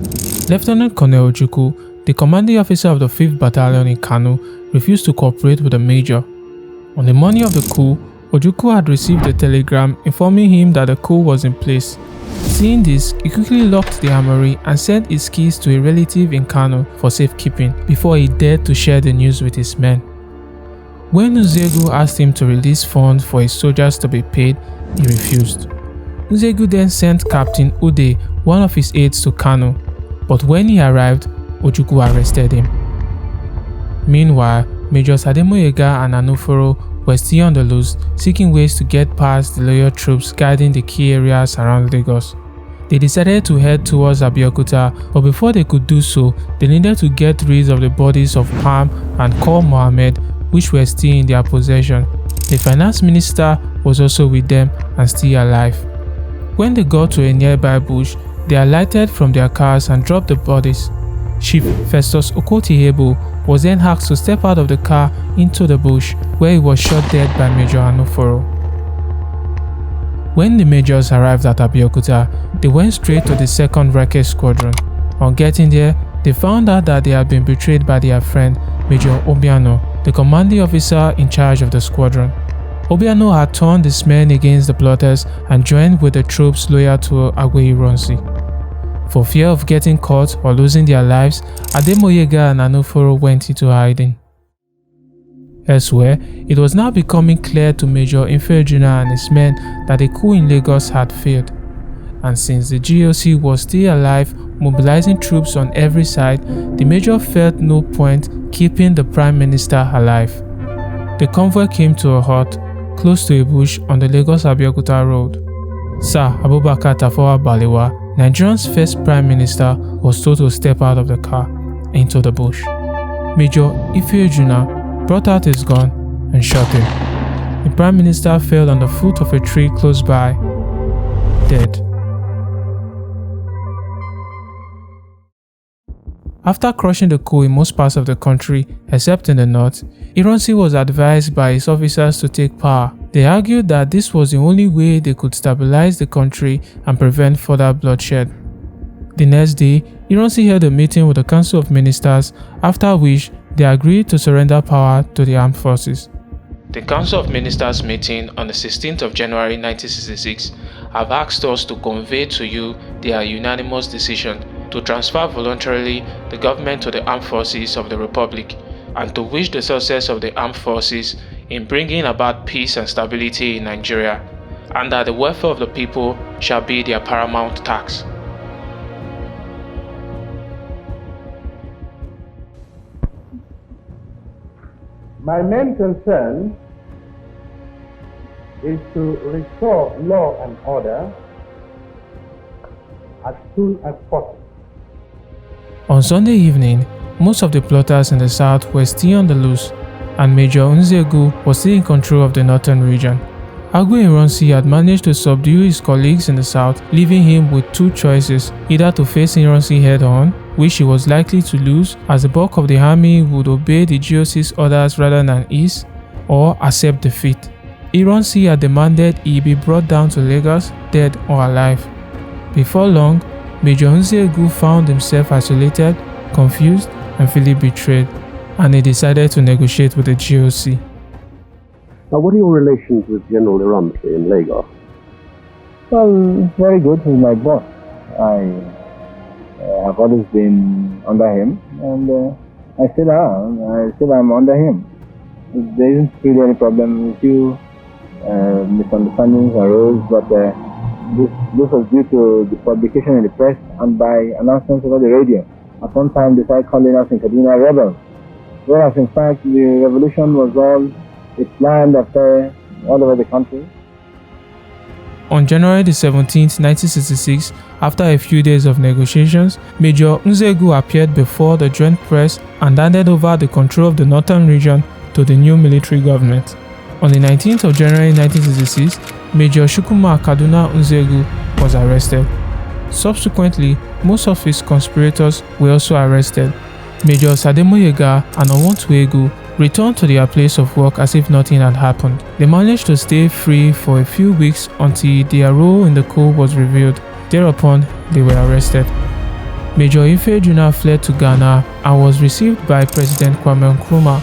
Lieutenant Colonel Ojukwu, the commanding officer of the 5th Battalion in Kano, refused to cooperate with the major. On the morning of the coup, Ojukwu had received a telegram informing him that the coup was in place. Seeing this, he quickly locked the armory and sent his keys to a relative in Kano for safekeeping before he dared to share the news with his men. When Nzegu asked him to release funds for his soldiers to be paid, he refused. Nzegu then sent Captain Ude, one of his aides, to Kano, but when he arrived, Ojukwu arrested him. Meanwhile, Majors Ademoyega and Anuforo were still on the loose, seeking ways to get past the loyal troops guarding the key areas around Lagos. They decided to head towards Abeokuta, but before they could do so, they needed to get rid of the bodies of Pam and Kor Mohammed, which were still in their possession. The finance minister was also with them and still alive. When they got to a nearby bush, they alighted from their cars and dropped the bodies. Chief Festus Okotihebo was then asked to step out of the car into the bush, where he was shot dead by Major Anuforo. When the majors arrived at Abeokuta, they went straight to the 2nd Wreckage Squadron. On getting there, they found out that they had been betrayed by their friend, Major Obiano, the commanding officer in charge of the squadron. Obiano had turned his men against the plotters and joined with the troops loyal to Agwe Ironsi. For fear of getting caught or losing their lives, Ademoyega and Anuforo went into hiding. Elsewhere, it was now becoming clear to Major Ifejuna and his men that the coup in Lagos had failed. And since the GOC was still alive, mobilizing troops on every side, the major felt no point keeping the Prime Minister alive. The convoy came to a halt close to a bush on the Lagos-Abeokuta road. Sir Abubakar Tafawa Balewa, Nigeria's first Prime Minister, was told to step out of the car into the bush. Major Ifejuna brought out his gun and shot him. The Prime Minister fell on the foot of a tree close by, dead. After crushing the coup in most parts of the country, except in the north, Ironsi was advised by his officers to take power. They argued that this was the only way they could stabilize the country and prevent further bloodshed. The next day, Ironsi held a meeting with the Council of Ministers, after which they agreed to surrender power to the armed forces. The Council of Ministers meeting on the 16th of January 1966 have asked us to convey to you their unanimous decision to transfer voluntarily the government to the armed forces of the Republic, and to wish the success of the armed forces in bringing about peace and stability in Nigeria, and that the welfare of the people shall be their paramount task. My main concern is to restore law and order as soon as possible. On Sunday evening, most of the plotters in the south were still on the loose, and Major Nzegu was still in control of the northern region. Agwe Ironsi had managed to subdue his colleagues in the south, leaving him with two choices: either to face Ironsi head-on, which he was likely to lose as the bulk of the army would obey the GOC's orders rather than his, or accept defeat. Ironsi had demanded he be brought down to Lagos, dead or alive. Before long, Major Nzegu found himself isolated, confused, and feeling betrayed, and he decided to negotiate with the GOC. Now, what are your relations with General Ironsi in Lagos? Well, very good. He's my boss. I have always been under him, and I still am under him. There isn't really any problem. A few misunderstandings arose, but this was due to the publication in the press and by announcements over the radio. At one time, they started calling us in Kaduna rebels, whereas in fact the revolution was all a planned affair all over the country. On January 17, 1966, after a few days of negotiations, Major Nzegu appeared before the joint press and handed over the control of the northern region to the new military government. On the 19th of January 1966, Major Chukwuma Kaduna Nzegu was arrested. Subsequently, most of his conspirators were also arrested. Major Ademoyega and Owontuegu returned to their place of work as if nothing had happened. They managed to stay free for a few weeks until their role in the coup was revealed. Thereupon, they were arrested. Major Ifejuna fled to Ghana and was received by President Kwame Nkrumah.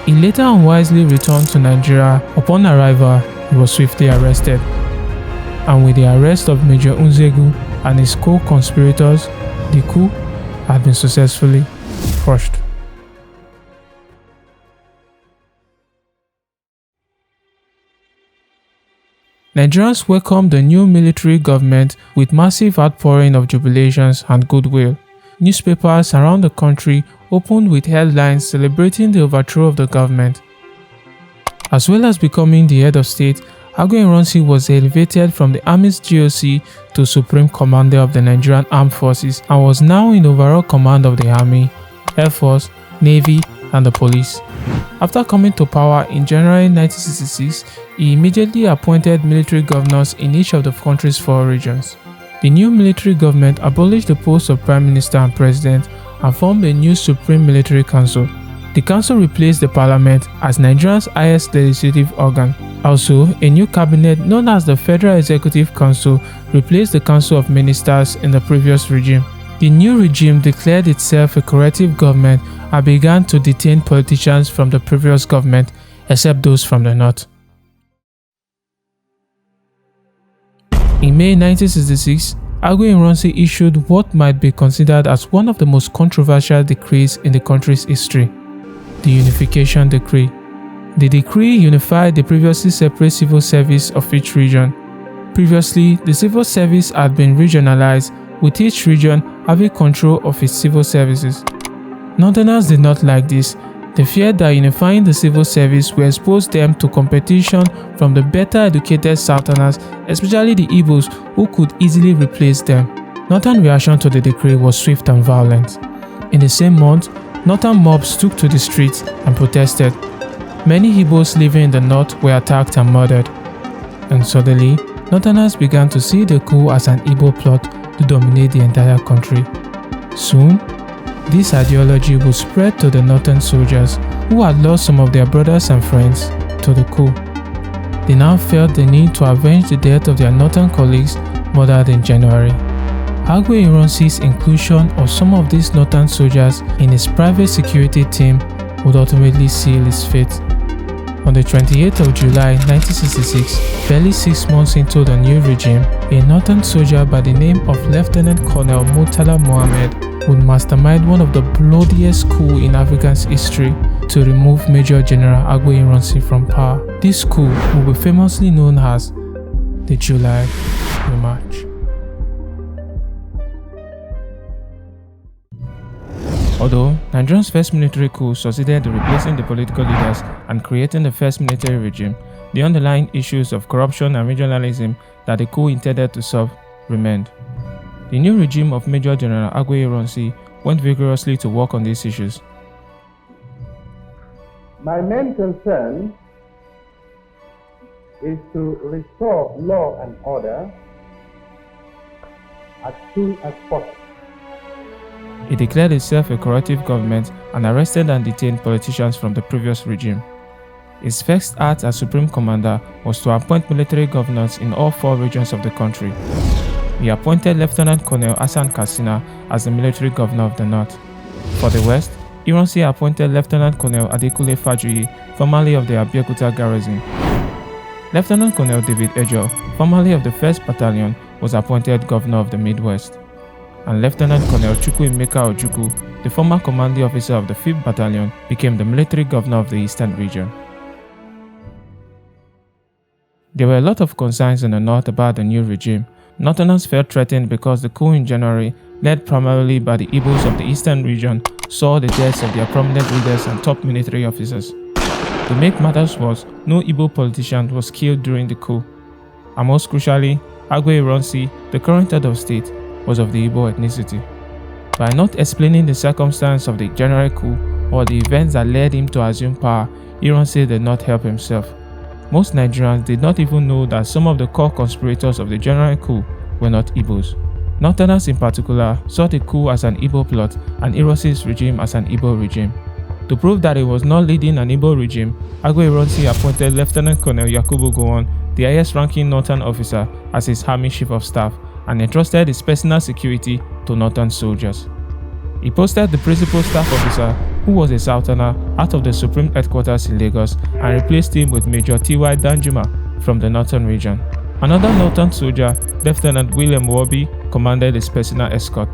He later unwisely returned to Nigeria. Upon arrival, he was swiftly arrested. And with the arrest of Major Nzegu and his co-conspirators, the coup had been successfully crushed. Nigerians welcomed the new military government with massive outpouring of jubilations and goodwill. Newspapers around the country opened with headlines celebrating the overthrow of the government. As well as becoming the head of state, Agbo Ironsi was elevated from the Army's GOC to Supreme Commander of the Nigerian Armed Forces and was now in overall command of the Army, Air Force, Navy, and the police. After coming to power in January 1966, he immediately appointed military governors in each of the country's 4 regions. The new military government abolished the posts of Prime Minister and President and formed a new Supreme Military Council. The council replaced the parliament as Nigeria's highest legislative organ. Also, a new cabinet known as the Federal Executive Council replaced the Council of Ministers in the previous regime. The new regime declared itself a corrective government and began to detain politicians from the previous government, except those from the north. In May 1966, Agbo Ironsi issued what might be considered as one of the most controversial decrees in the country's history, the Unification Decree. The decree unified the previously separate civil service of each region. Previously, the civil service had been regionalized, with each region having control of its civil services. Northerners did not like this. They feared that unifying the civil service would expose them to competition from the better educated Southerners, especially the Igbos, who could easily replace them. Northern reaction to the decree was swift and violent. In the same month, Northern mobs took to the streets and protested. Many Igbos living in the north were attacked and murdered. And suddenly, Northerners began to see the coup as an Igbo plot to dominate the entire country. Soon, this ideology would spread to the northern soldiers who had lost some of their brothers and friends to the coup. They now felt the need to avenge the death of their northern colleagues murdered in January. Agbo Ironsi's inclusion of some of these northern soldiers in his private security team would ultimately seal his fate. On the 28th of July 1966, barely 6 months into the new regime, a northern soldier by the name of Lieutenant Colonel Murtala Mohammed would mastermind one of the bloodiest coups in Africa's history to remove Major General Agbo Ironsi from power. This coup will be famously known as the July Remarch. Although Nigeria's first military coup succeeded in replacing the political leaders and creating the first military regime, the underlying issues of corruption and regionalism that the coup intended to solve remained. The new regime of Major General Agbo Ironsi went vigorously to work on these issues. My main concern is to restore law and order as soon as possible. He declared himself a corrective government and arrested and detained politicians from the previous regime. His first act as Supreme Commander was to appoint military governors in all 4 regions of the country. He appointed Lieutenant Colonel Hassan Katsina as the military governor of the north. For the west, Ironsi appointed Lieutenant Colonel Adekunle Fajuyi, formerly of the Abeokuta garrison. Lieutenant Colonel David Ejo, formerly of the 1st Battalion, was appointed governor of the Midwest. And Lieutenant Colonel Chukwuemeka Ojukwu, the former commanding officer of the 5th Battalion, became the military governor of the Eastern region. There were a lot of concerns in the north about the new regime. Northerners felt threatened because the coup in January, led primarily by the Igbos of the Eastern region, saw the deaths of their prominent leaders and top military officers. To make matters worse, no Igbo politician was killed during the coup. And most crucially, Agbo Ironsi, the current head of state, was of the Igbo ethnicity. By not explaining the circumstance of the January coup or the events that led him to assume power, Ironsi did not help himself. Most Nigerians did not even know that some of the core conspirators of the January coup were not Igbos. Northerners in particular saw the coup as an Igbo plot and Ironsi's regime as an Igbo regime. To prove that he was not leading an Igbo regime, Agbo Ironsi appointed Lieutenant Colonel Yakubu Gowon, the highest-ranking northern officer, as his army chief of staff, and entrusted his personal security to northern soldiers. He posted the principal staff officer, who was a Southerner, out of the Supreme Headquarters in Lagos and replaced him with Major T.Y. Danjuma, from the northern region. Another northern soldier, Lieutenant William Warby, commanded his personal escort.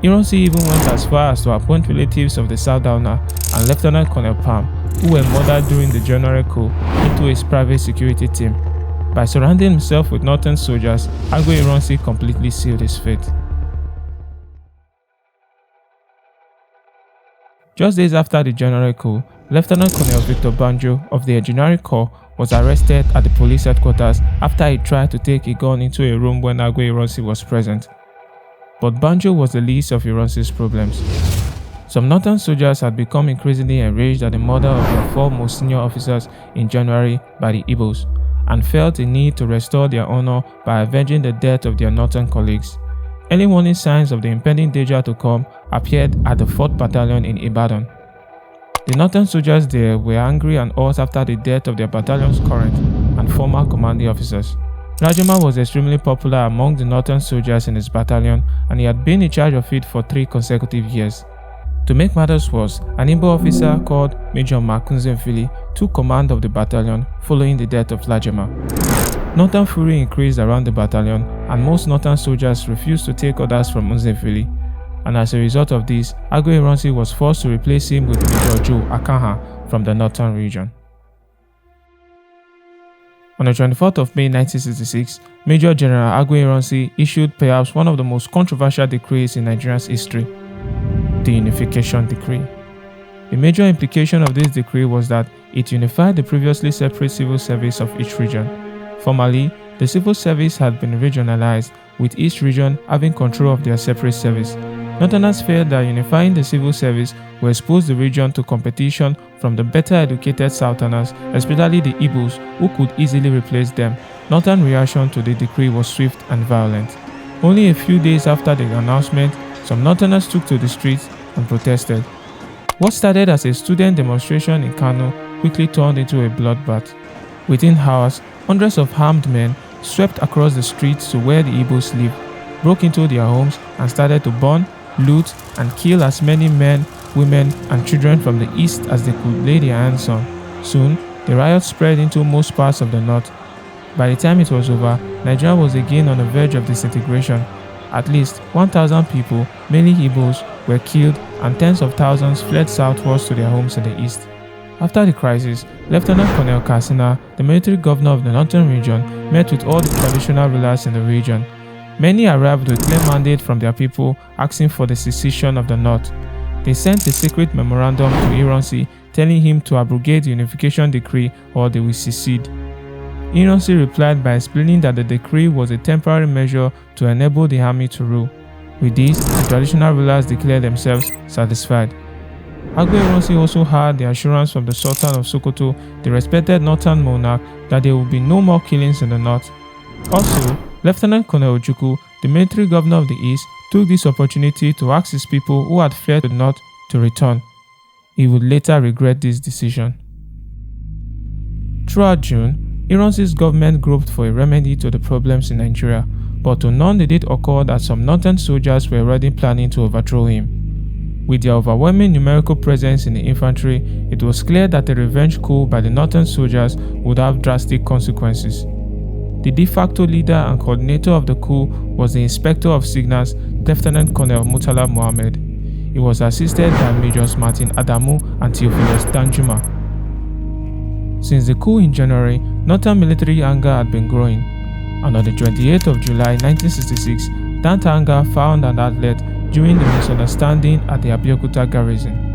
Ironsi even went as far as to appoint relatives of the Saldowner and Lieutenant Colonel Palm, who were murdered during the January coup, into his private security team. By surrounding himself with northern soldiers, Agbo Ironsi completely sealed his fate. Just days after the January coup, Lieutenant Colonel Victor Banjo of the Engineering Corps was arrested at the police headquarters after he tried to take a gun into a room when Agbo Ironsi was present. But Banjo was the least of Ironsi's problems. Some northern soldiers had become increasingly enraged at the murder of their 4 most senior officers in January by the Igbos, and felt a need to restore their honor by avenging the death of their northern colleagues. Early warning signs of the impending danger to come appeared at the 4th Battalion in Ibadan. The northern soldiers there were angry and hot after the death of their battalion's current and former commanding officers. Rajama was extremely popular among the northern soldiers in his battalion, and he had been in charge of it for 3 consecutive years. To make matters worse, an Igbo officer called Major Makunzemfili took command of the battalion following the death of Rajama. Northern fury increased around the battalion, and most northern soldiers refused to take orders from Nzemfili, and as a result of this, Agbo Ironsi was forced to replace him with Major Joe Akanha from the northern region. On the 24th of May 1966, Major General Agbo Ironsi issued perhaps one of the most controversial decrees in Nigeria's history, the Unification Decree. The major implication of this decree was that it unified the previously separate civil service of each region. Formerly, the civil service had been regionalized, with each region having control of their separate service. Northerners feared that unifying the civil service would expose the region to competition from the better educated Southerners, especially the Igbos, who could easily replace them. Northern reaction to the decree was swift and violent. Only a few days after the announcement, some Northerners took to the streets and protested. What started as a student demonstration in Kano quickly turned into a bloodbath. Within hours, hundreds of armed men swept across the streets to where the Igbos lived, broke into their homes and started to burn, loot, and kill as many men, women, and children from the east as they could lay their hands on. Soon, the riot spread into most parts of the north. By the time it was over, Nigeria was again on the verge of disintegration. At least 1,000 people, mainly Igbos, were killed and tens of thousands fled southwards to their homes in the east. After the crisis, Lieutenant Colonel Katsina, the military governor of the northern region, met with all the traditional rulers in the region. Many arrived with clear mandate from their people asking for the secession of the north. They sent a secret memorandum to Ironsi telling him to abrogate the unification decree or they will secede. Ironsi replied by explaining that the decree was a temporary measure to enable the army to rule. With this, the traditional rulers declared themselves satisfied. Agbo Ironsi also had the assurance from the Sultan of Sokoto, the respected northern monarch, that there would be no more killings in the north. Also, Lieutenant Colonel Ojukwu, the military governor of the east, took this opportunity to ask his people who had fled to the north to return. He would later regret this decision. Throughout June, Ironsi's government groped for a remedy to the problems in Nigeria, but to none did it occur that some northern soldiers were already planning to overthrow him. With their overwhelming numerical presence in the infantry, it was clear that a revenge coup by the northern soldiers would have drastic consequences. The de facto leader and coordinator of the coup was the Inspector of Signals, Lieutenant Colonel Murtala Mohammed. He was assisted by Majors Martin Adamu and Theophilus Danjuma. Since the coup in January, northern military anger had been growing, and on the 28th of July 1966, that anger found an outlet during the misunderstanding at the Abeokuta garrison.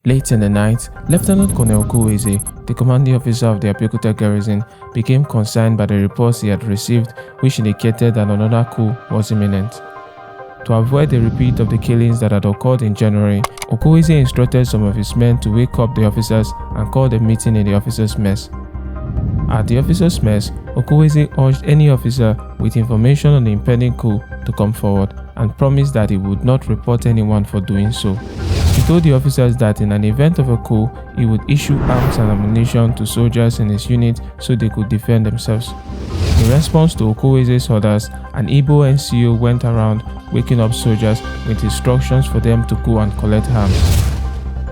Late in the night, Lieutenant Colonel Okuweze, the commanding officer of the Abeokuta garrison, became concerned by the reports he had received which indicated that another coup was imminent. To avoid a repeat of the killings that had occurred in January, Okuweze instructed some of his men to wake up the officers and called a meeting in the officers' mess. At the officers' mess, Okuweze urged any officer with information on the impending coup to come forward and promised that he would not report anyone for doing so. He told the officers that in an event of a coup, he would issue arms and ammunition to soldiers in his unit so they could defend themselves. In response to Okuweze's orders, an Igbo NCO went around waking up soldiers with instructions for them to go and collect arms.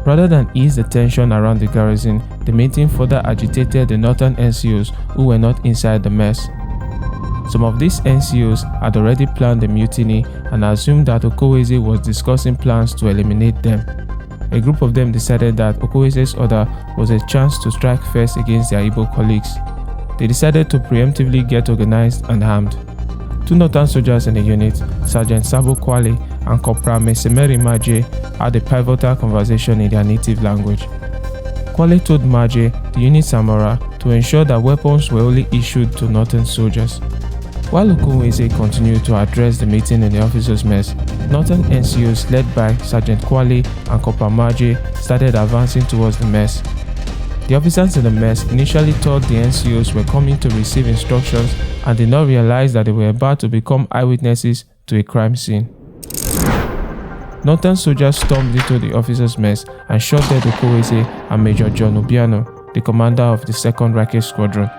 Rather than ease the tension around the garrison, the meeting further agitated the northern NCOs who were not inside the mess. Some of these NCOs had already planned the mutiny and assumed that Okowaeze was discussing plans to eliminate them. A group of them decided that Okowaeze's order was a chance to strike first against their Igbo colleagues. They decided to preemptively get organized and armed. Two northern soldiers in the unit, Sergeant Sabo Kwale and Corporal Mesemeri Maje, had a pivotal conversation in their native language. Kwale told Maje, the unit Samora, to ensure that weapons were only issued to northern soldiers. While Okowaeze continued to address the meeting in the officers' mess, northern NCOs led by Sergeant Kwale and Corporal Maje started advancing towards the mess. The officers in the mess initially thought the NCOs were coming to receive instructions and did not realize that they were about to become eyewitnesses to a crime scene. Northern soldiers stormed into the officers' mess and shot dead Okowaeze and Major John Obiano, the commander of the 2nd Racket Squadron.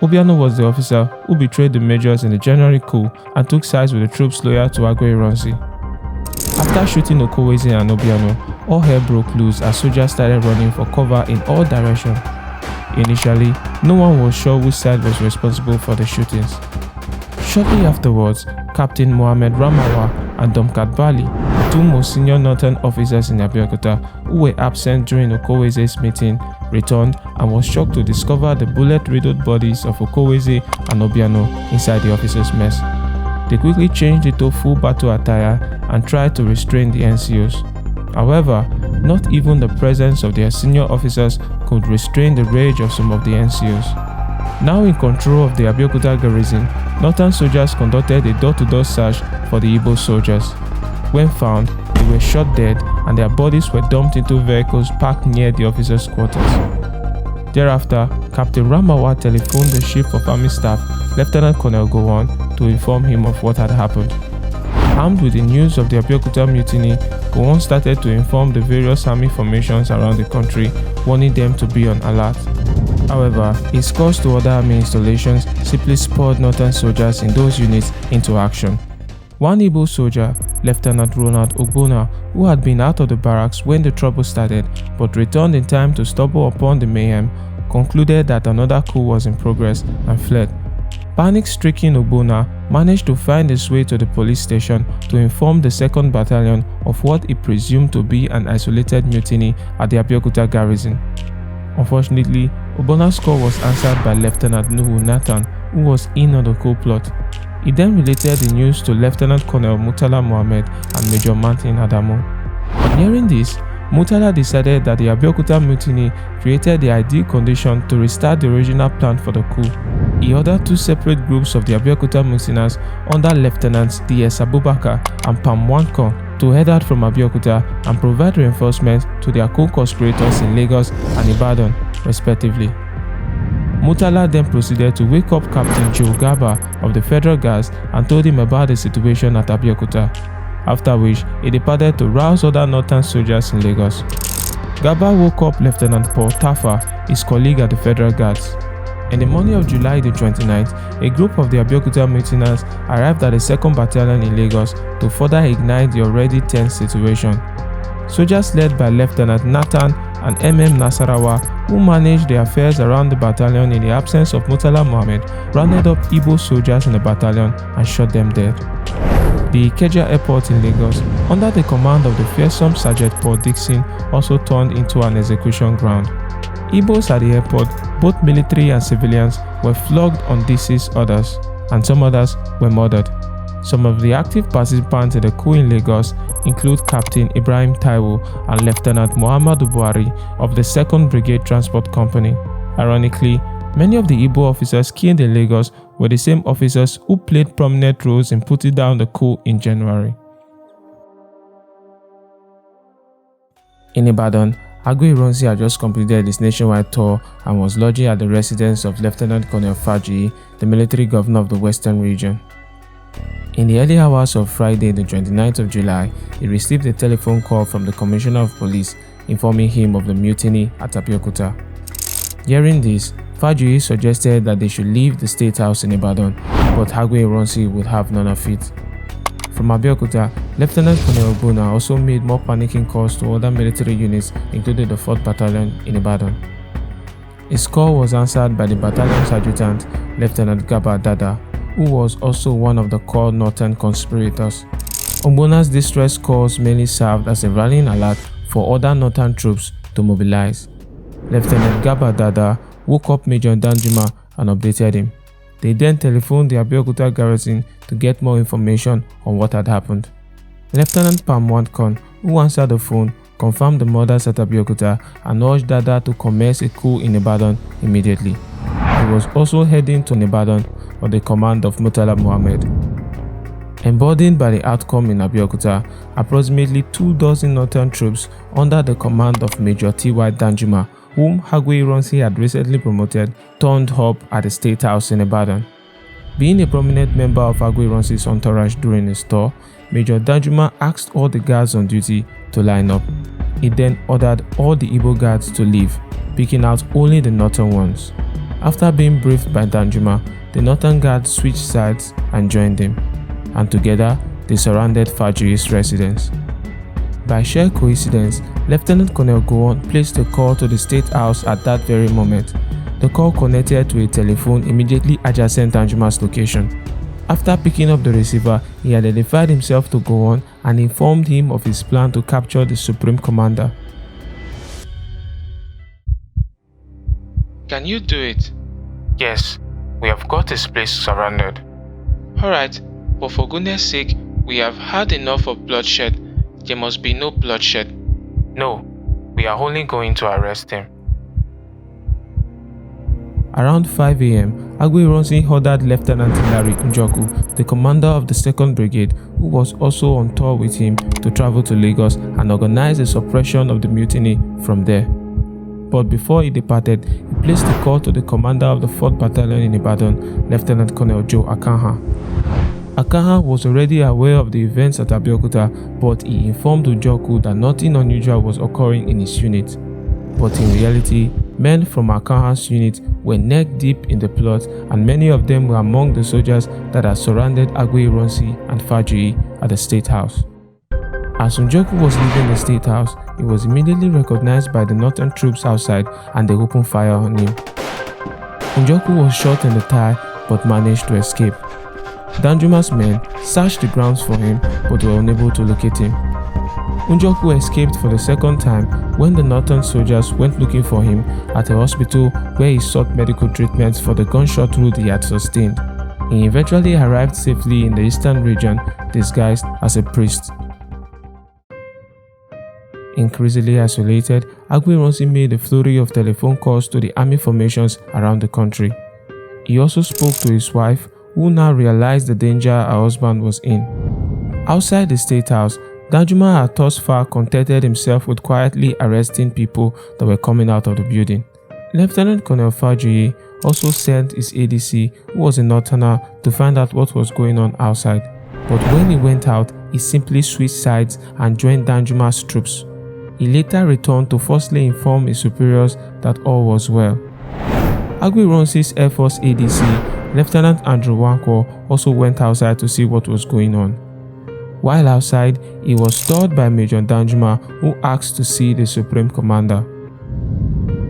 Obiano was the officer who betrayed the majors in the January coup and took sides with the troops loyal to Agwe Ironsi. After shooting Okowaeze and Obiano, all hell broke loose as soldiers started running for cover in all directions. Initially, no one was sure which side was responsible for the shootings. Shortly afterwards, Captain Mohammed Ramawa and Domkat Bali, the two most senior northern officers in Abeokuta who were absent during Okowaeze's meeting, returned and was shocked to discover the bullet-riddled bodies of Okowaeze and Obiano inside the officers' mess. They quickly changed into full battle attire and tried to restrain the NCOs. However, not even the presence of their senior officers could restrain the rage of some of the NCOs. Now in control of the Abeokuta garrison, northern soldiers conducted a door-to-door search for the Igbo soldiers. When found, they were shot dead and their bodies were dumped into vehicles parked near the officers' quarters. Thereafter, Captain Ramawa telephoned the Chief of Army Staff, Lieutenant Colonel Gowon, to inform him of what had happened. Armed with the news of the Abeokuta mutiny, Gowon started to inform the various army formations around the country, warning them to be on alert. However, his calls to other army installations simply spurred northern soldiers in those units into action. One Igbo soldier, Lieutenant Ronald Ogbonna, who had been out of the barracks when the trouble started but returned in time to stumble upon the mayhem, concluded that another coup was in progress and fled. Panic-stricken Ogbonna managed to find his way to the police station to inform the 2nd Battalion of what he presumed to be an isolated mutiny at the Abeokuta garrison. Unfortunately, Ogbonna's call was answered by Lieutenant Nuhu Nathan, who was in on the coup plot. He then related the news to Lieutenant Colonel Murtala Mohammed and Major Martin Adamu. On hearing this, Murtala decided that the Abeokuta mutiny created the ideal condition to restart the original plan for the coup. He ordered two separate groups of the Abeokuta mutineers under Lieutenants D.S. Abubakar and Pam Wankon to head out from Abeokuta and provide reinforcements to their co-conspirators in Lagos and Ibadan, respectively. Murtala then proceeded to wake up Captain Joe Garba of the Federal Guards and told him about the situation at Abeokuta, after which he departed to rouse other northern soldiers in Lagos. Garba woke up Lieutenant Paul Taffa, his colleague at the Federal Guards. In the morning of July the 29th, a group of the Abeokuta mutineers arrived at the 2nd Battalion in Lagos to further ignite the already tense situation. Soldiers led by Lieutenant Nathan and MM Nasarawa, who managed the affairs around the battalion in the absence of Murtala Mohammed, rounded up Igbo soldiers in the battalion and shot them dead. The Ikeja Airport in Lagos, under the command of the fearsome Sergeant Paul Dixon, also turned into an execution ground. Igbos at the airport, both military and civilians, were flogged on DC's orders, and some others were murdered. Some of the active participants in the coup in Lagos include Captain Ibrahim Taiwo and Lieutenant Muhammadu Buhari of the 2nd Brigade Transport Company. Ironically, many of the Igbo officers killed in Lagos were the same officers who played prominent roles in putting down the coup in January. In Ibadan, Agwe Ironsi had just completed his nationwide tour and was lodging at the residence of Lieutenant Colonel Faji, the military governor of the Western region. In the early hours of Friday, the 29th of July, he received a telephone call from the Commissioner of Police informing him of the mutiny at Abeokuta. Hearing this, Faji suggested that they should leave the State House in Ibadan, but Agwe Ironsi would have none of it. From Abeokuta, Lieutenant Colonel Ogbonna also made more panicking calls to other military units, including the 4th Battalion in Ibadan. His call was answered by the battalion's adjutant, Lieutenant Gaba Dada, who was also one of the core northern conspirators. Ogbonna's distress calls mainly served as a rallying alert for other northern troops to mobilize. Lieutenant Gaba Dada woke up Major Danjuma and updated him. They then telephoned the Abeokuta garrison to get more information on what had happened. Lieutenant Pam Wankon, who answered the phone, confirmed the murders at Abeokuta and urged Dada to commence a coup in Ibadan immediately. He was also heading to Ibadan under the command of Murtala Muhammad. Emboldened by the outcome in Abeokuta, approximately 24 northern troops under the command of Major T.Y. Danjuma, whom Agui Ironsi had recently promoted, turned up at the State House in Ibadan. Being a prominent member of Agui Ironsi's entourage during his tour, Major Danjuma asked all the guards on duty to line up. He then ordered all the Igbo guards to leave, picking out only the northern ones. After being briefed by Danjuma, the northern guards switched sides and joined him, and together they surrounded Fajuyi's residence. By sheer coincidence, Lieutenant Colonel Gowon placed a call to the State House at that very moment. The call connected to a telephone immediately adjacent Danjuma's location. After picking up the receiver, he identified himself to Gowon and informed him of his plan to capture the Supreme Commander. Can you do it? Yes, we have got this place surrounded. Alright, but for goodness sake, we have had enough of bloodshed. There must be no bloodshed. No, we are only going to arrest him. Around 5 a.m., Agui Ironsi ordered Lieutenant Hilary Njoku, the commander of the 2nd Brigade, who was also on tour with him, to travel to Lagos and organize the suppression of the mutiny from there. But before he departed, he placed a call to the commander of the 4th Battalion in Ibadan, Lieutenant Colonel Joe Akanha. Akanha was already aware of the events at Abeokuta, but he informed Njoku that nothing unusual was occurring in his unit. But in reality, men from Akanha's unit were neck-deep in the plot, and many of them were among the soldiers that had surrounded Agui Ironsi and Fajuyi at the State House. As Njoku was leaving the State House, he was immediately recognized by the northern troops outside and they opened fire on him. Njoku was shot in the thigh but managed to escape. Danjuma's men searched the grounds for him but were unable to locate him. Njoku escaped for the 2nd time when the northern soldiers went looking for him at a hospital where he sought medical treatment for the gunshot wound he had sustained. He eventually arrived safely in the eastern region disguised as a priest. Increasingly isolated, Agui Ironsi made a flurry of telephone calls to the army formations around the country. He also spoke to his wife, who now realized the danger her husband was in. Outside the State House, Danjuma had thus far contented himself with quietly arresting people that were coming out of the building. Lieutenant Colonel Fajuyi also sent his ADC, who was a northerner, to find out what was going on outside. But when he went out, he simply switched sides and joined Danjuma's troops. He later returned to firstly inform his superiors that all was well. Agui Ironsi's Air Force ADC, Lieutenant Andrew Wankwo, also went outside to see what was going on. While outside, he was stopped by Major Danjuma, who asked to see the Supreme Commander.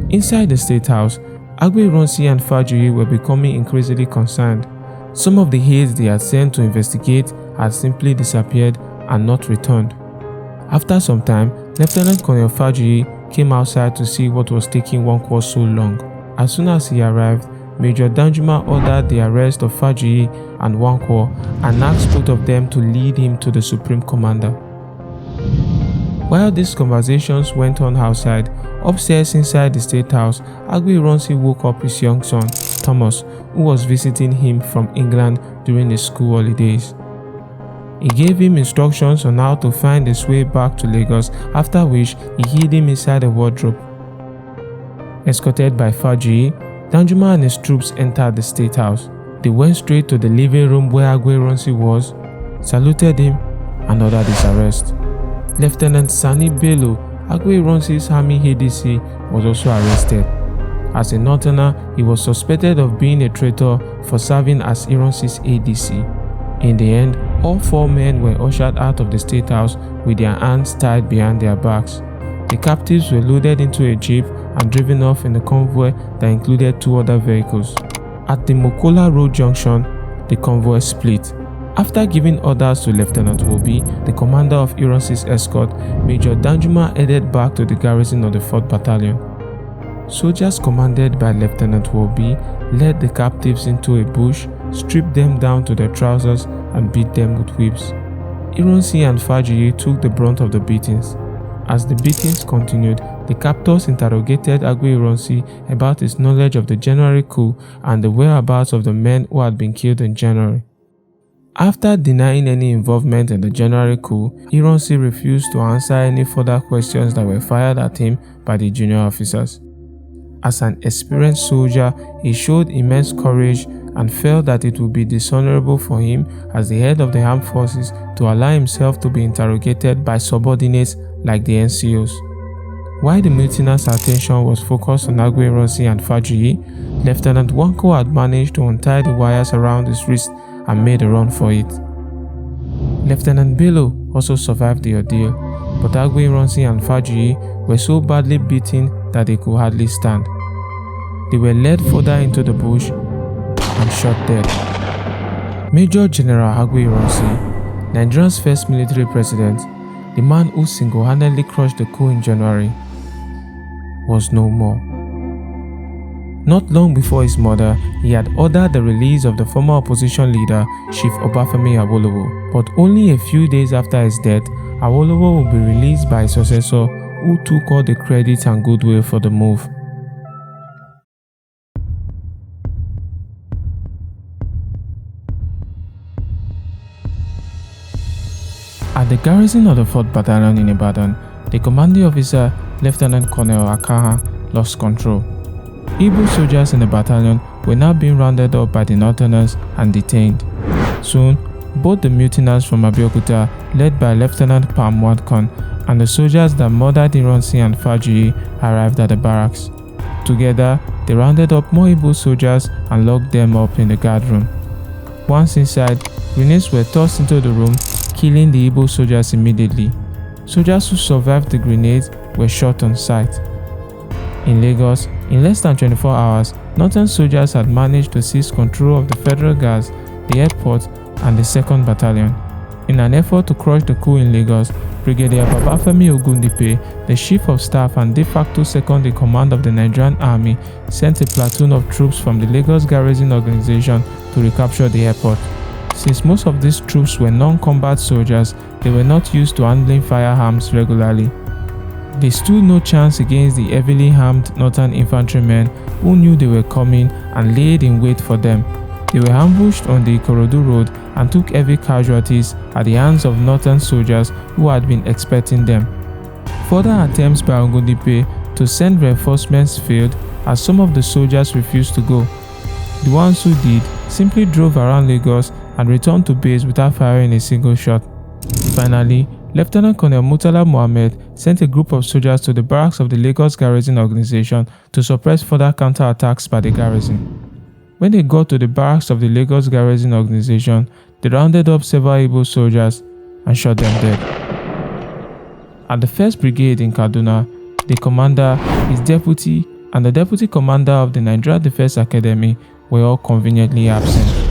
Inside the State House, Agui Ironsi and Fajuyi were becoming increasingly concerned. Some of the aides they had sent to investigate had simply disappeared and not returned. After some time, Lieutenant Colonel Fajuyi came outside to see what was taking Wankwo so long. As soon as he arrived, Major Danjuma ordered the arrest of Fajuyi and Wankwo and asked both of them to lead him to the Supreme Commander. While these conversations went on outside, upstairs inside the State House, Agui Ironsi woke up his young son, Thomas, who was visiting him from England during his school holidays. He gave him instructions on how to find his way back to Lagos, after which he hid him inside a wardrobe. Escorted by Fajuyi, Danjuma and his troops entered the State House. They went straight to the living room where Agui Ironsi was, saluted him, and ordered his arrest. Lieutenant Sani Bello, Agui Ironsi's army ADC, was also arrested. As a northerner, he was suspected of being a traitor for serving as Ironsi's ADC. In the end, All 4 men were ushered out of the State House with their hands tied behind their backs. The captives were loaded into a jeep and driven off in a convoy that included 2 other vehicles. At the Mokola Road junction, the convoy split. After giving orders to Lieutenant Wobi, the commander of Ironsi's escort, Major Danjuma headed back to the garrison of the 4th Battalion. Soldiers commanded by Lieutenant Wobi led the captives into a bush, stripped them down to their trousers and beat them with whips. Ironsi and Fajiyi took the brunt of the beatings. As the beatings continued, the captors interrogated Agui Ironsi about his knowledge of the January coup and the whereabouts of the men who had been killed in January. After denying any involvement in the January coup, Ironsi refused to answer any further questions that were fired at him by the junior officers. As an experienced soldier, he showed immense courage and felt that it would be dishonorable for him as the head of the armed forces to allow himself to be interrogated by subordinates like the NCOs. While the mutinous attention was focused on Agui Ironsi and Fajiyi, Lieutenant Wanko had managed to untie the wires around his wrist and made a run for it. Lieutenant Bello also survived the ordeal, but Agui Ironsi and Fajiyi were so badly beaten that they could hardly stand. They were led further into the bush and shot dead. Major General Agui Ironsi, Nigeria's first military president, the man who single-handedly crushed the coup in January, was no more. Not long before his murder, he had ordered the release of the former opposition leader, Chief Obafemi Awolowo. But only a few days after his death, Awolowo would be released by his successor, who took all the credit and goodwill for the move. At the garrison of the 4th Battalion in Ibadan, the commanding officer, Lieutenant Colonel Akaha, lost control. Igbo soldiers in the battalion were now being rounded up by the Northerners and detained. Soon, both the mutineers from Abeokuta, led by Lieutenant Pam Wadkon, and the soldiers that murdered Ironsi and Fajiyi arrived at the barracks. Together, they rounded up more Igbo soldiers and locked them up in the guard room. Once inside, grenades were tossed into the room, killing the Igbo soldiers immediately. Soldiers who survived the grenades were shot on sight. In Lagos, in less than 24 hours, Northern soldiers had managed to seize control of the Federal Guards, the airport, and the 2nd Battalion. In an effort to crush the coup in Lagos, Brigadier Babafemi Ogundipe, the Chief of Staff and de facto second in command of the Nigerian Army, sent a platoon of troops from the Lagos Garrison Organization to recapture the airport. Since most of these troops were non-combat soldiers, they were not used to handling firearms regularly. They stood no chance against the heavily armed Northern infantrymen who knew they were coming and laid in wait for them. They were ambushed on the Ikorodu road and took heavy casualties at the hands of Northern soldiers who had been expecting them. Further attempts by Ogundipe to send reinforcements failed as some of the soldiers refused to go. The ones who did simply drove around Lagos and returned to base without firing a single shot. Finally, Lieutenant Colonel Murtala Mohammed sent a group of soldiers to the barracks of the Lagos Garrison Organization to suppress further counterattacks by the garrison. When they got to the barracks of the Lagos Garrison Organization, they rounded up several Igbo soldiers and shot them dead. At the 1st Brigade in Kaduna, the commander, his deputy, and the deputy commander of the Nigeria Defense Academy were all conveniently absent.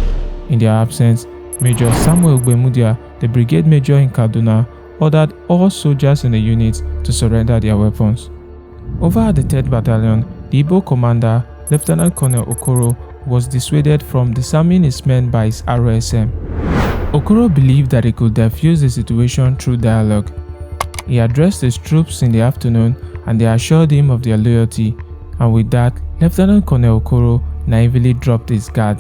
In their absence, Major Samuel Gbemudia, the brigade major in Kaduna, ordered all soldiers in the unit to surrender their weapons. Over at the 3rd Battalion, the Igbo commander, Lieutenant Colonel Okoro, was dissuaded from disarming his men by his ROSM. Okoro believed that he could defuse the situation through dialogue. He addressed his troops in the afternoon and they assured him of their loyalty, and with that, Lieutenant Colonel Okoro naively dropped his guard.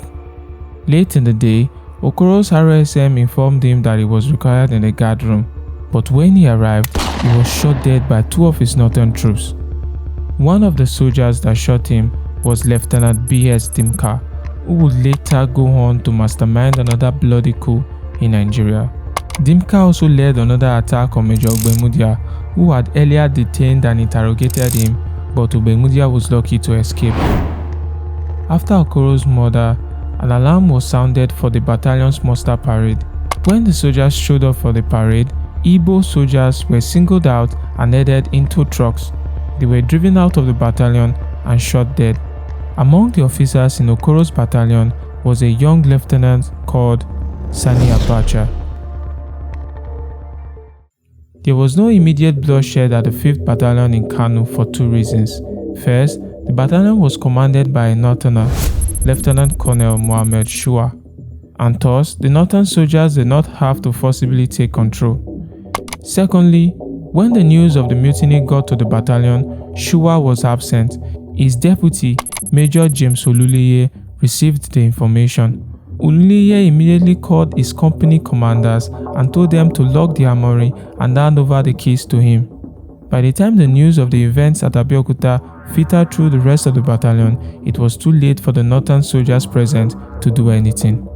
Late in the day, Okoro's RSM informed him that he was required in the guard room, but when he arrived, he was shot dead by 2 of his Northern troops. One of the soldiers that shot him was Lieutenant B.S. Dimka, who would later go on to mastermind another bloody coup in Nigeria. Dimka also led another attack on Major Gbemudia, who had earlier detained and interrogated him, but Gbemudia was lucky to escape. After Okoro's murder, an alarm was sounded for the battalion's muster parade. When the soldiers showed up for the parade, Igbo soldiers were singled out and headed into trucks. They were driven out of the battalion and shot dead. Among the officers in Okoro's battalion was a young lieutenant called Sani Abacha. There was no immediate bloodshed at the 5th Battalion in Kano for two reasons. First, the battalion was commanded by a Northerner, Lieutenant Colonel Mohammed Shua, and thus the Northern soldiers did not have to forcibly take control. Secondly, when the news of the mutiny got to the battalion, Shua was absent. His deputy, Major James Oluleye, received the information. Oluleye immediately called his company commanders and told them to lock the armory and hand over the keys to him. By the time the news of the events at Abeokuta filtered through the rest of the battalion, it was too late for the northern soldiers present to do anything.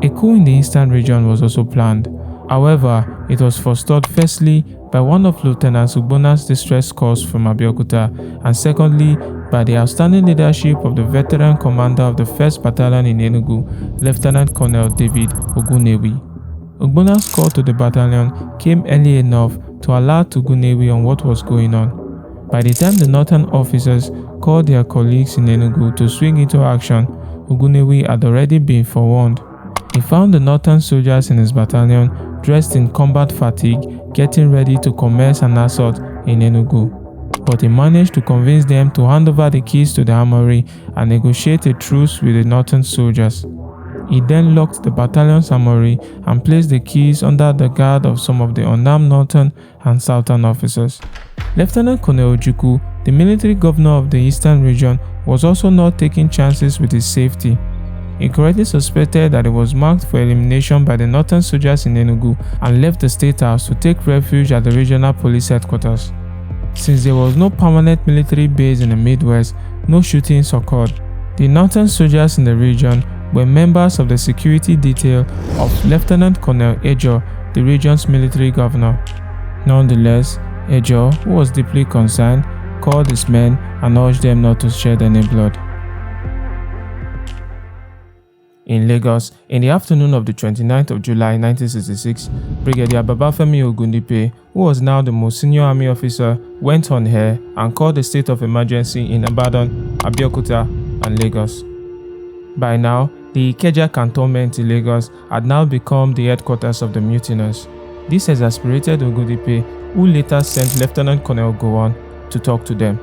A coup in the eastern region was also planned. However, it was forestalled firstly by one of Lieutenant Ugbona's distress calls from Abeokuta, and secondly by the outstanding leadership of the veteran commander of the 1st Battalion in Enugu, Lieutenant Colonel David Ogunewi. Ugbona's call to the battalion came early enough to alert Ogunewi on what was going on. By the time the northern officers called their colleagues in Enugu to swing into action, Ogunewi had already been forewarned. He found the northern soldiers in his battalion dressed in combat fatigue, getting ready to commence an assault in Enugu. But he managed to convince them to hand over the keys to the armory and negotiate a truce with the northern soldiers. He then locked the battalion's armory and placed the keys under the guard of some of the unarmed northern and southern officers. Lieutenant Colonel Ojukwu, the military governor of the eastern region, was also not taking chances with his safety. He correctly suspected that he was marked for elimination by the northern soldiers in Enugu and left the State House to take refuge at the regional police headquarters. Since there was no permanent military base in the Midwest, no shootings occurred. The northern soldiers in the region were members of the security detail of Lieutenant Colonel Ejo, the region's military governor. Nonetheless, Ejo, who was deeply concerned, called his men and urged them not to shed any blood. In Lagos, in the afternoon of the 29th of July 1966, Brigadier Babafemi Ogundipe, who was now the most senior army officer, went on air and called a state of emergency in Ibadan, Abeokuta, and Lagos. By now, the Ikeja cantonment in Lagos had now become the headquarters of the mutineers. This exasperated Ogundipe, who later sent Lieutenant Colonel Gowon to talk to them.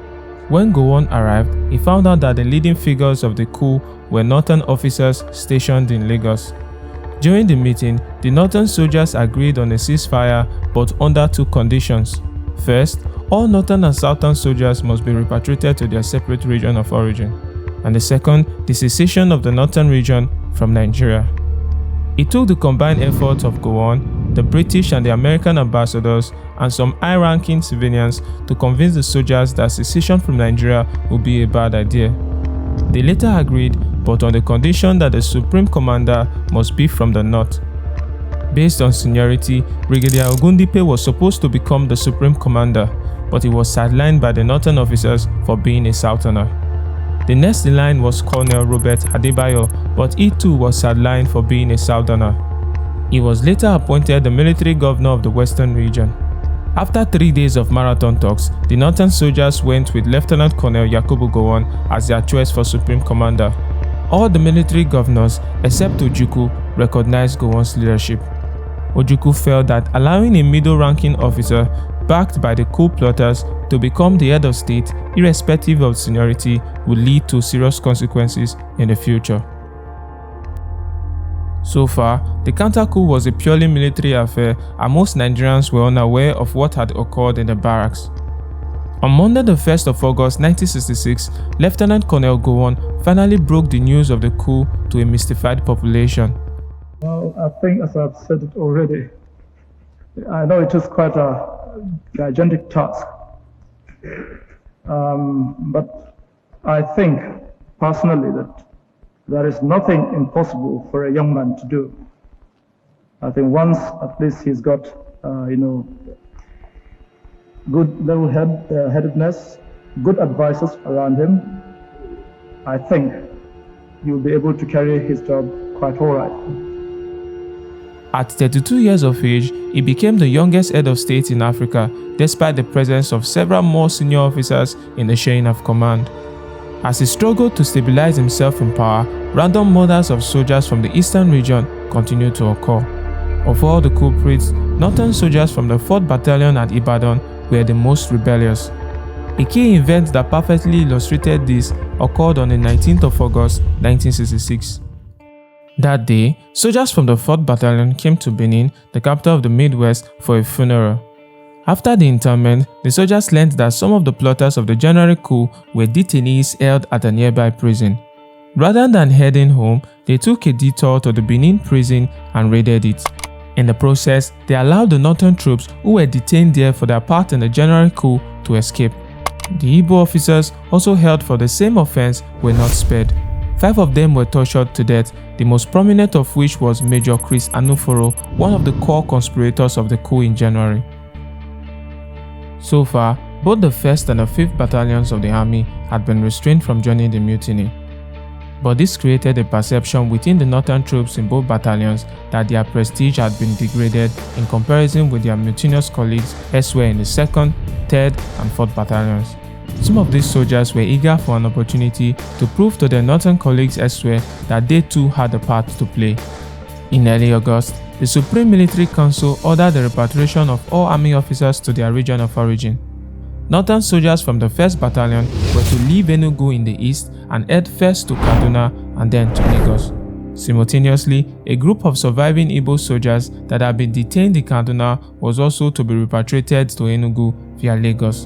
When Gowon arrived, he found out that the leading figures of the coup were northern officers stationed in Lagos. During the meeting, the northern soldiers agreed on a ceasefire but under two conditions. First, all northern and southern soldiers must be repatriated to their separate region of origin. And the second, the secession of the northern region from Nigeria. It took the combined efforts of Gowon, the British and the American ambassadors, and some high-ranking civilians to convince the soldiers that secession from Nigeria would be a bad idea. They later agreed, but on the condition that the supreme commander must be from the north. Based on seniority, Brigadier Ogundipe was supposed to become the supreme commander, but he was sidelined by the northern officers for being a southerner. The next in line was Colonel Robert Adebayo, but he too was sidelined for being a southerner. He was later appointed the military governor of the western region. After 3 days of marathon talks, the northern soldiers went with Lieutenant Colonel Yakubu Gowon as their choice for supreme commander. All the military governors, except Ojukwu, recognized Gowon's leadership. Ojukwu felt that allowing a middle-ranking officer, backed by the coup plotters, to become the head of state, irrespective of seniority, would lead to serious consequences in the future. So far, the counter-coup was a purely military affair, and most Nigerians were unaware of what had occurred in the barracks. On Monday the 1st of August 1966, Lieutenant Colonel Gowon finally broke the news of the coup to a mystified population. Well, I think, as I've said it already, I know it is quite a gigantic task, but I think personally that there is nothing impossible for a young man to do. I think once at least he's got, good level-headedness, good advisors around him, I think he will be able to carry his job quite all right. At 32 years of age, he became the youngest head of state in Africa, despite the presence of several more senior officers in the chain of command. As he struggled to stabilize himself in power, random murders of soldiers from the eastern region continued to occur. Of all the culprits, northern soldiers from the 4th Battalion at Ibadan were the most rebellious. A key event that perfectly illustrated this occurred on the 19th of August 1966. That day, soldiers from the 4th Battalion came to Benin, the capital of the Midwest, for a funeral. After the interment, the soldiers learned that some of the plotters of the January coup were detainees held at a nearby prison. Rather than heading home, they took a detour to the Benin prison and raided it. In the process, they allowed the northern troops who were detained there for their part in the January coup to escape. The Igbo officers, also held for the same offense, were not spared. 5 of them were tortured to death, the most prominent of which was Major Chris Anuforo, one of the core conspirators of the coup in January. So far, both the 1st and the 5th battalions of the army had been restrained from joining the mutiny. But this created a perception within the northern troops in both battalions that their prestige had been degraded in comparison with their mutinous colleagues elsewhere in the 2nd, 3rd, and 4th battalions. Some of these soldiers were eager for an opportunity to prove to their northern colleagues elsewhere that they too had a part to play. In early August, the Supreme Military Council ordered the repatriation of all army officers to their region of origin. Northern soldiers from the 1st Battalion were to leave Enugu in the east and head first to Kaduna and then to Lagos. Simultaneously, a group of surviving Igbo soldiers that had been detained in Kaduna was also to be repatriated to Enugu via Lagos.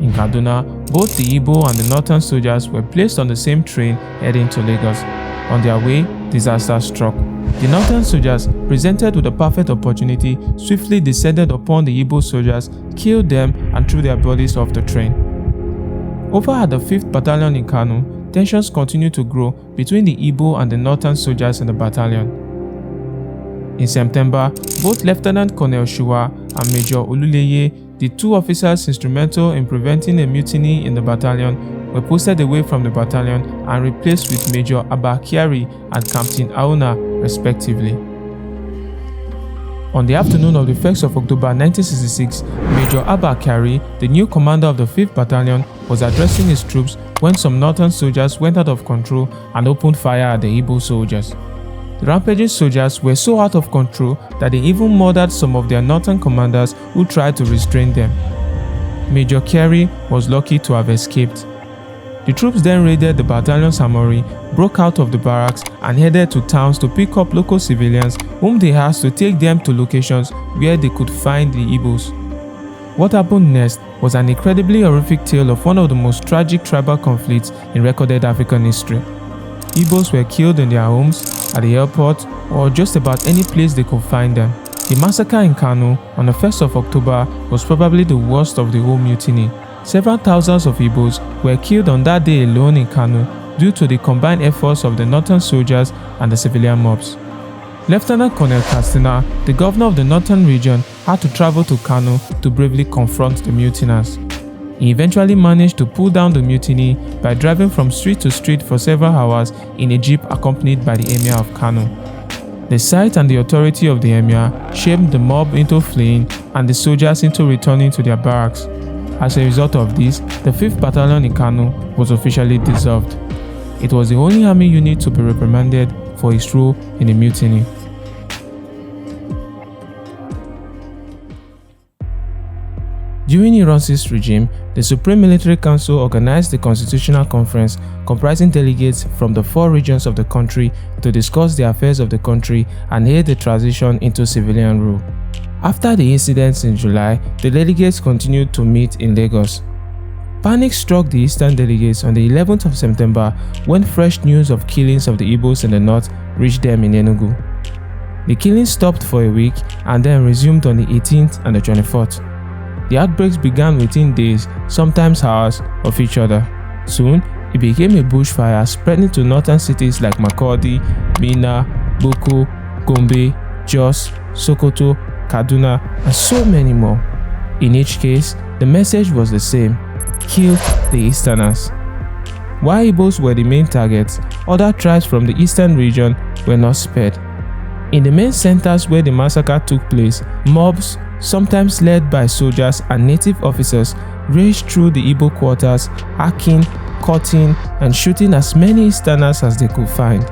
In Kaduna, both the Igbo and the northern soldiers were placed on the same train heading to Lagos. On their way, disaster struck. The northern soldiers, presented with a perfect opportunity, swiftly descended upon the Igbo soldiers, killed them, and threw their bodies off the train. Over at the 5th Battalion in Kano, tensions continued to grow between the Igbo and the northern soldiers in the battalion. In September, both Lieutenant Colonel Shua and Major Oluleye, the 2 officers instrumental in preventing a mutiny in the battalion, were posted away from the battalion and replaced with Major Abba Kyari and Captain Auna, respectively. On the afternoon of the 1st of October 1966, Major Abba Kyari, the new commander of the 5th Battalion, was addressing his troops when some northern soldiers went out of control and opened fire at the Igbo soldiers. The rampaging soldiers were so out of control that they even murdered some of their northern commanders who tried to restrain them. Major Kyari was lucky to have escaped. The troops then raided the battalion's armory, broke out of the barracks, and headed to towns to pick up local civilians whom they asked to take them to locations where they could find the Igbos. What happened next was an incredibly horrific tale of one of the most tragic tribal conflicts in recorded African history. Igbos were killed in their homes, at the airport, or just about any place they could find them. The massacre in Kano on the 1st of October was probably the worst of the whole mutiny. Several thousands of Igbos were killed on that day alone in Kano due to the combined efforts of the northern soldiers and the civilian mobs. Lieutenant Colonel Katsina, the governor of the northern region, had to travel to Kano to bravely confront the mutineers. He eventually managed to pull down the mutiny by driving from street to street for several hours in a jeep accompanied by the Emir of Kano. The sight and the authority of the Emir shamed the mob into fleeing and the soldiers into returning to their barracks. As a result of this, the 5th Battalion in Kano was officially dissolved. It was the only army unit to be reprimanded for its role in the mutiny. During Ironsi's regime, the Supreme Military Council organized the Constitutional Conference comprising delegates from the 4 regions of the country to discuss the affairs of the country and aid the transition into civilian rule. After the incidents in July, the delegates continued to meet in Lagos. Panic struck the eastern delegates on the 11th of September when fresh news of killings of the Igbos in the north reached them in Enugu. The killings stopped for a week and then resumed on the 18th and the 24th. The outbreaks began within days, sometimes hours, of each other. Soon, it became a bushfire spreading to northern cities like Makurdi, Minna, Boko, Gombe, Jos, Sokoto, Kaduna, and so many more. In each case, the message was the same: kill the Easterners. While Igbos were the main targets, other tribes from the eastern region were not spared. In the main centers where the massacre took place, mobs, sometimes led by soldiers and native officers, raged through the Igbo quarters, hacking, cutting, and shooting as many Easterners as they could find.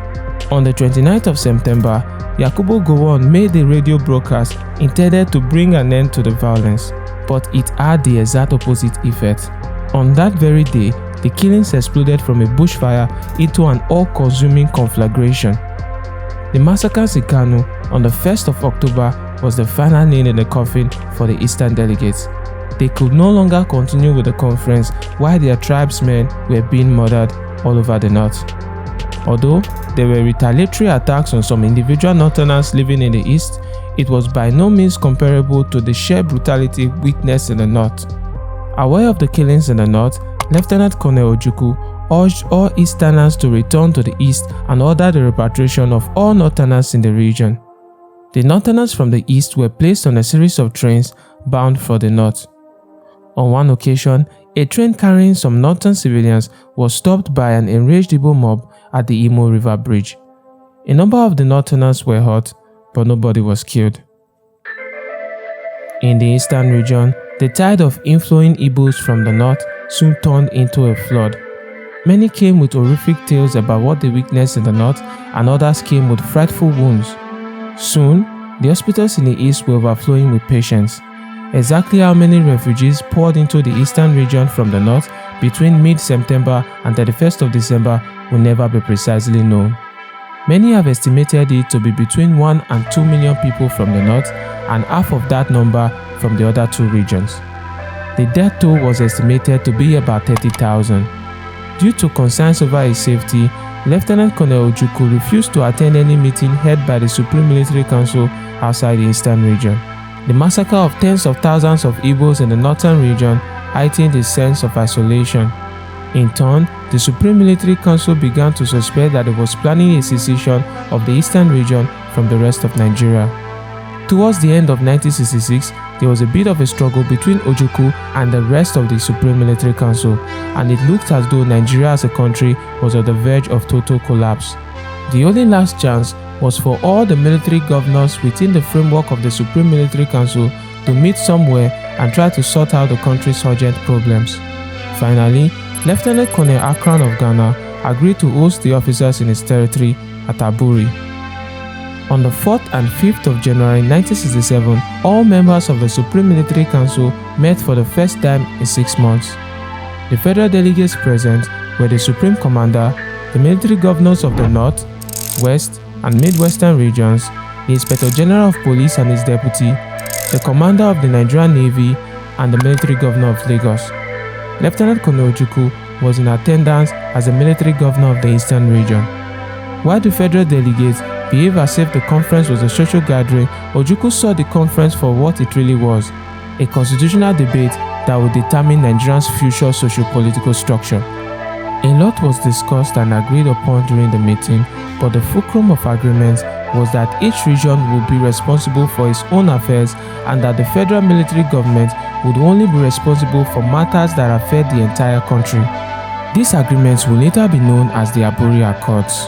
On the 29th of September, Yakubu Gowon made a radio broadcast intended to bring an end to the violence, but it had the exact opposite effect. On that very day, the killings exploded from a bushfire into an all-consuming conflagration. The massacres in Kano on the 1st of October was the final nail in the coffin for the Eastern delegates. They could no longer continue with the conference while their tribesmen were being murdered all over the north. Although there were retaliatory attacks on some individual Northerners living in the east, it was by no means comparable to the sheer brutality witnessed in the north. Aware of the killings in the north, Lieutenant Colonel Ojukwu urged all Easterners to return to the east and ordered the repatriation of all Northerners in the region. The Northerners from the east were placed on a series of trains bound for the north. On one occasion, a train carrying some northern civilians was stopped by an enraged Igbo mob at the Imo River Bridge. A number of the Northerners were hurt, but nobody was killed. In the eastern region, the tide of inflowing Igbos from the north soon turned into a flood. Many came with horrific tales about what they witnessed in the north, and others came with frightful wounds. Soon, the hospitals in the east were overflowing with patients. Exactly how many refugees poured into the eastern region from the north between mid-September and 31st of December will never be precisely known. Many have estimated it to be between 1 and 2 million people from the north and half of that number from the other two regions. The death toll was estimated to be about 30,000. Due to concerns over his safety, Lieutenant Colonel Ojukwu refused to attend any meeting held by the Supreme Military Council outside the eastern region. The massacre of tens of thousands of Igbos in the northern region heightened his sense of isolation. In turn, the Supreme Military Council began to suspect that it was planning a secession of the eastern region from the rest of Nigeria. Towards the end of 1966, there was a bit of a struggle between Ojukwu and the rest of the Supreme Military Council, and it looked as though Nigeria as a country was on the verge of total collapse. The only last chance was for all the military governors within the framework of the Supreme Military Council to meet somewhere and try to sort out the country's urgent problems. Finally, Lieutenant Colonel Akran of Ghana agreed to host the officers in his territory at Aburi. On the 4th and 5th of January 1967, all members of the Supreme Military Council met for the first time in 6 months. The federal delegates present were the Supreme Commander, the military governors of the North, West, and Midwestern regions, the Inspector General of Police and his deputy, the Commander of the Nigerian Navy, and the military governor of Lagos. Lieutenant Colonel Ojukwu was in attendance as the military governor of the Eastern region. While the federal delegates behaved as if the conference was a social gathering, Ojukwu saw the conference for what it really was, a constitutional debate that would determine Nigeria's future socio-political structure. A lot was discussed and agreed upon during the meeting, but the fulcrum of agreements was that each region would be responsible for its own affairs and that the federal military government would only be responsible for matters that affect the entire country. These agreements will later be known as the Aburi Accords.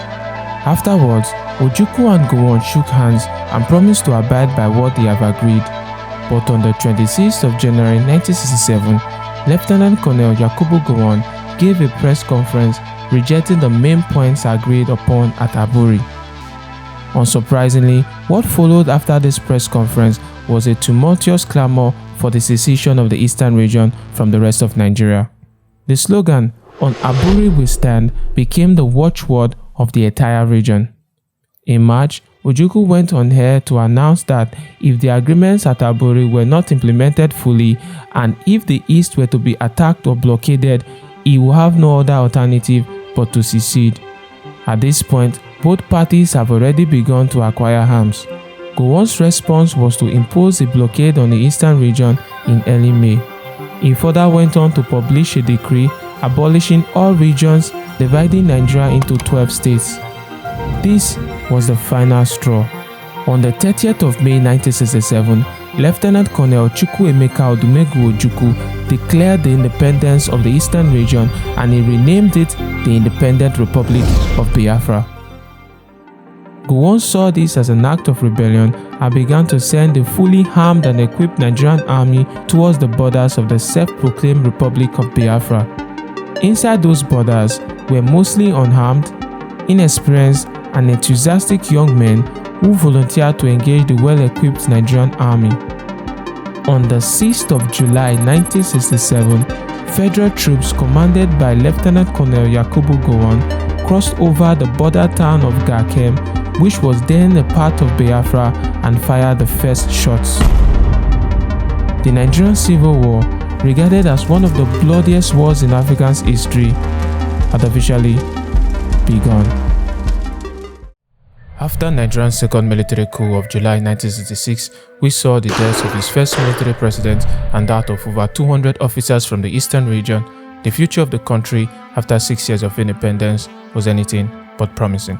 Afterwards, Ojukwu and Gowon shook hands and promised to abide by what they have agreed. But on the 26th of January 1967, Lieutenant Colonel Yakubu Gowon gave a press conference rejecting the main points agreed upon at Aburi. Unsurprisingly, what followed after this press conference was a tumultuous clamor for the secession of the eastern region from the rest of Nigeria. The slogan, "On Aburi we stand," became the watchword of the entire region. In March, Ojukwu went on air to announce that if the agreements at Aburi were not implemented fully and if the East were to be attacked or blockaded, he would have no other alternative but to secede. At this point, both parties have already begun to acquire arms. Gowon's response was to impose a blockade on the eastern region in early May. He further went on to publish a decree abolishing all regions, dividing Nigeria into 12 states. This was the final straw. On the 30th of May 1967, Lieutenant Colonel Chukwuemeka Odumegwu Ojukwu declared the independence of the eastern region and he renamed it the Independent Republic of Biafra. Gowon saw this as an act of rebellion and began to send a fully armed and equipped Nigerian army towards the borders of the self-proclaimed Republic of Biafra. Inside those borders were mostly unarmed, inexperienced, and enthusiastic young men who volunteered to engage the well-equipped Nigerian army. On the 6th of July 1967, federal troops commanded by Lieutenant Colonel Yakubu Gowon crossed over the border town of Garkem, which was then a part of Biafra, and fired the first shots. The Nigerian Civil War, regarded as one of the bloodiest wars in African history, had officially begun. After Nigeria's second military coup of July 1966, we saw the deaths of its first military president and that of over 200 officers from the eastern region. The future of the country after 6 years of independence was anything but promising.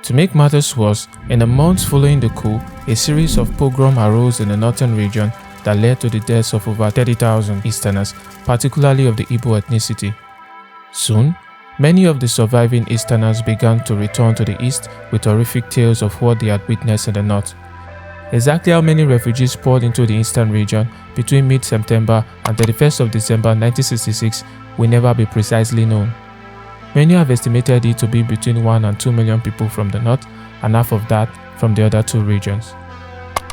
To make matters worse, in the months following the coup, a series of pogroms arose in the northern region that led to the deaths of over 30,000 Easterners, particularly of the Igbo ethnicity. Soon, many of the surviving Easterners began to return to the east with horrific tales of what they had witnessed in the north. Exactly how many refugees poured into the eastern region between mid-September and 31st of December 1966 will never be precisely known. Many have estimated it to be between 1 and 2 million people from the north, and half of that from the other two regions.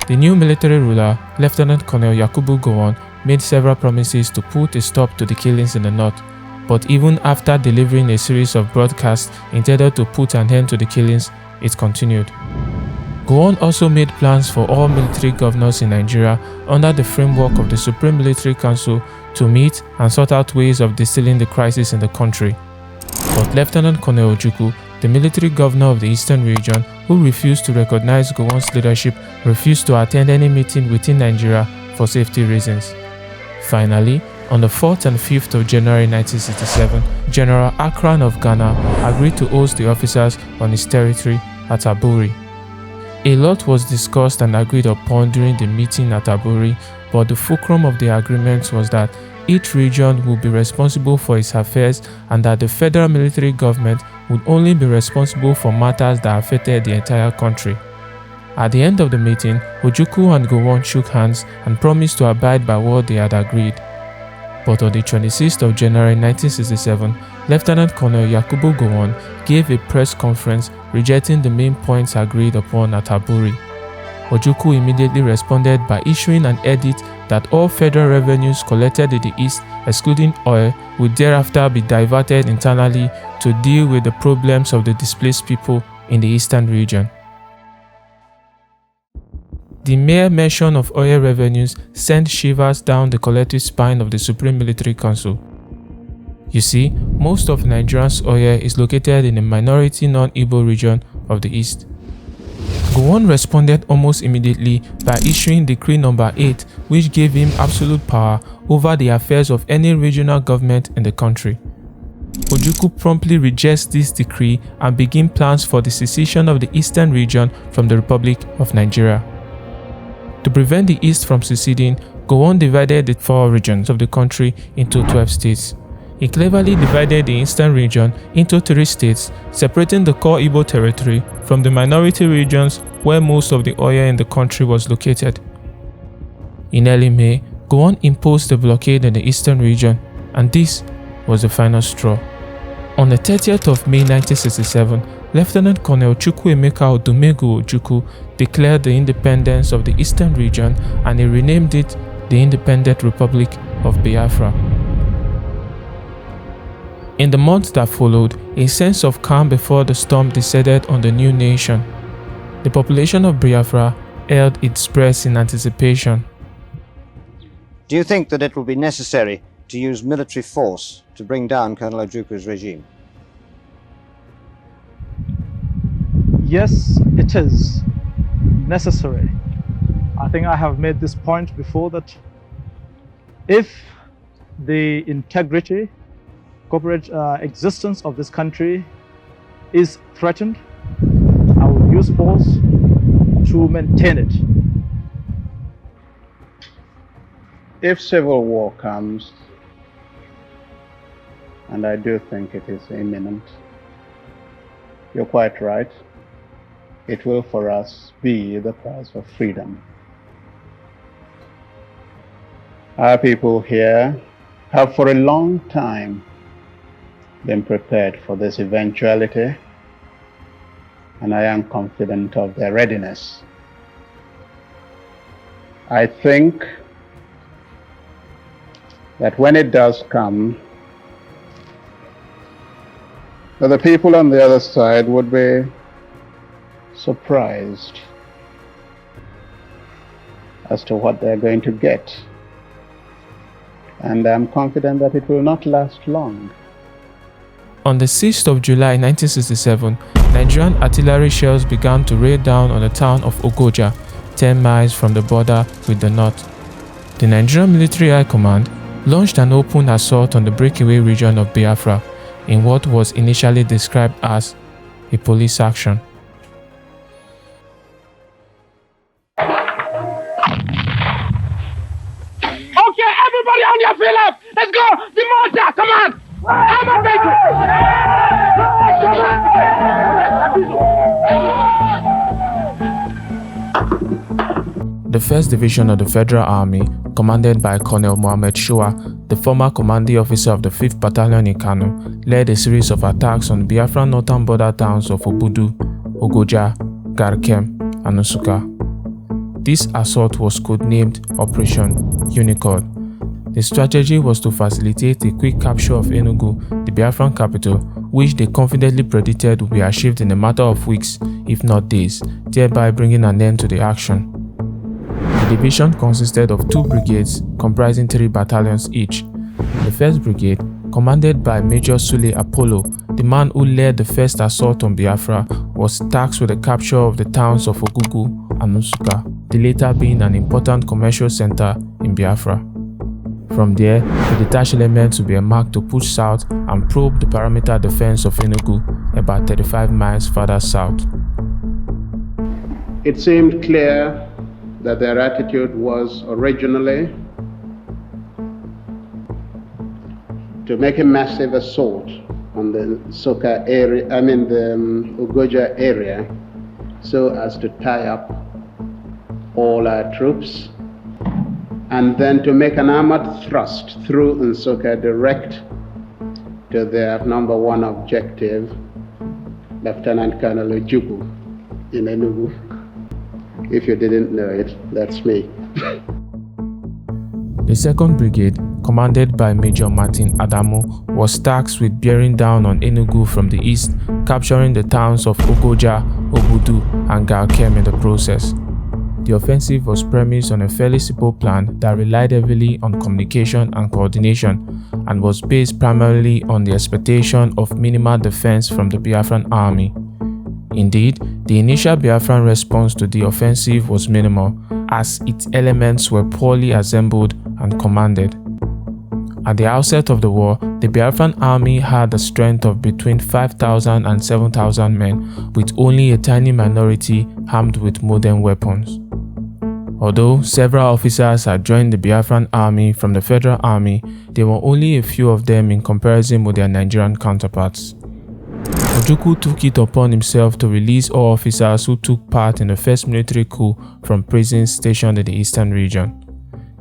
The new military ruler, Lieutenant Colonel Yakubu Gowon, made several promises to put a stop to the killings in the north, but even after delivering a series of broadcasts intended to put an end to the killings, it continued. Gowon also made plans for all military governors in Nigeria under the framework of the Supreme Military Council to meet and sort out ways of distilling the crisis in the country. But Lieutenant Colonel Ojukwu, the military governor of the eastern region, who refused to recognize Gowon's leadership, refused to attend any meeting within Nigeria for safety reasons. Finally, on the 4th and 5th of January 1967, General Akran of Ghana agreed to host the officers on his territory at Aburi. A lot was discussed and agreed upon during the meeting at Aburi, but the fulcrum of the agreement was that each region would be responsible for its affairs and that the federal military government would only be responsible for matters that affected the entire country. At the end of the meeting, Ojukwu and Gowon shook hands and promised to abide by what they had agreed. But on the 26th of January 1967, Lieutenant Colonel Yakubu Gowon gave a press conference rejecting the main points agreed upon at Aburi. Ojukwu immediately responded by issuing an edict that all federal revenues collected in the east, excluding oil, would thereafter be diverted internally to deal with the problems of the displaced people in the eastern region. The mere mention of oil revenues sent shivers down the collective spine of the Supreme Military Council. You see, most of Nigeria's oil is located in the minority non-Igbo region of the east. Gowon responded almost immediately by issuing Decree No. 8, which gave him absolute power over the affairs of any regional government in the country. Ojukwu promptly rejects this decree and begins plans for the secession of the eastern region from the Republic of Nigeria. To prevent the east from seceding, Gowon divided the 4 regions of the country into 12 states. He cleverly divided the eastern region into 3 states, separating the core Igbo territory from the minority regions where most of the oil in the country was located. In early May, Gowon imposed a blockade in the eastern region, and this was the final straw. On the 30th of May 1967, Lieutenant Colonel Chukwuemeka Odumegwu Ojukwu declared the independence of the eastern region, and he renamed it the Independent Republic of Biafra. In the months that followed, a sense of calm before the storm descended on the new nation. The population of Biafra held its breath in anticipation. Do you think that it will be necessary to use military force to bring down Colonel Ojukwu's regime? Yes, it is necessary. I think I have made this point before that if the integrity, corporate existence of this country is threatened, I will use force to maintain it. If civil war comes, and I do think it is imminent, you're quite right, it will for us be the price for freedom. Our people here have for a long time been prepared for this eventuality, and I am confident of their readiness. I think that when it does come, that the people on the other side would be surprised as to what they're going to get. And I'm confident that it will not last long. On the 6th of July 1967, Nigerian artillery shells began to rain down on the town of Ogoja, 10 miles from the border with the north. The Nigerian Military High Command launched an open assault on the breakaway region of Biafra in what was initially described as a police action. Okay, everybody on your field up. Let's go. The mortar, come on. I'm a baby. The 1st Division of the Federal Army, commanded by Colonel Mohammed Shoa, the former commanding officer of the 5th Battalion in Kano, led a series of attacks on the Biafran northern border towns of Obudu, Ogoja, Garkem, and Nsukka. This assault was codenamed Operation Unicorn. The strategy was to facilitate a quick capture of Enugu, the Biafran capital, which they confidently predicted would be achieved in a matter of weeks, if not days, thereby bringing an end to the action. The division consisted of 2 brigades comprising 3 battalions each. The 1st Brigade, commanded by Major Sule Apollo, the man who led the first assault on Biafra, was tasked with the capture of the towns of Ogugu and Nsukka, the latter being an important commercial center in Biafra. From there, the detached elements will be earmarked to push south and probe the perimeter defense of Enugu about 35 miles further south. It seemed clear that their attitude was originally to make a massive assault on the Nsukka area, the Ogoja area, so as to tie up all our troops, and then to make an armored thrust through Nsukka direct to their number 1 objective, Lieutenant Colonel Ojukwu in Enugu. If you didn't know it, that's me. The 2nd Brigade, commanded by Major Martin Adamu, was tasked with bearing down on Enugu from the east, capturing the towns of Ogoja, Obudu, and Garkem in the process. The offensive was premised on a fairly simple plan that relied heavily on communication and coordination, and was based primarily on the expectation of minimal defense from the Biafran army. Indeed, the initial Biafran response to the offensive was minimal, as its elements were poorly assembled and commanded. At the outset of the war, the Biafran army had a strength of between 5,000 and 7,000 men, with only a tiny minority armed with modern weapons. Although several officers had joined the Biafran army from the Federal Army, there were only a few of them in comparison with their Nigerian counterparts. Ojukwu took it upon himself to release all officers who took part in the first military coup from prisons stationed in the eastern region.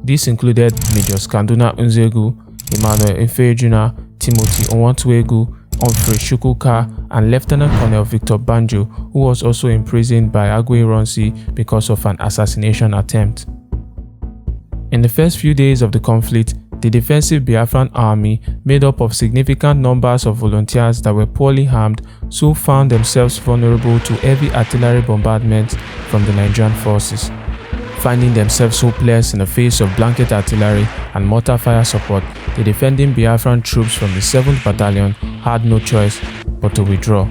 This included Major Skanduna Nzegu, Emmanuel Ifejuna, Timothy Onwatuegu, Humphrey Chukwuka, and Lieutenant Colonel Victor Banjo, who was also imprisoned by Agwe Ronsi because of an assassination attempt. In the first few days of the conflict, the defensive Biafran army, made up of significant numbers of volunteers that were poorly armed, soon found themselves vulnerable to heavy artillery bombardment from the Nigerian forces. Finding themselves hopeless in the face of blanket artillery and mortar fire support, the defending Biafran troops from the 7th Battalion had no choice but to withdraw.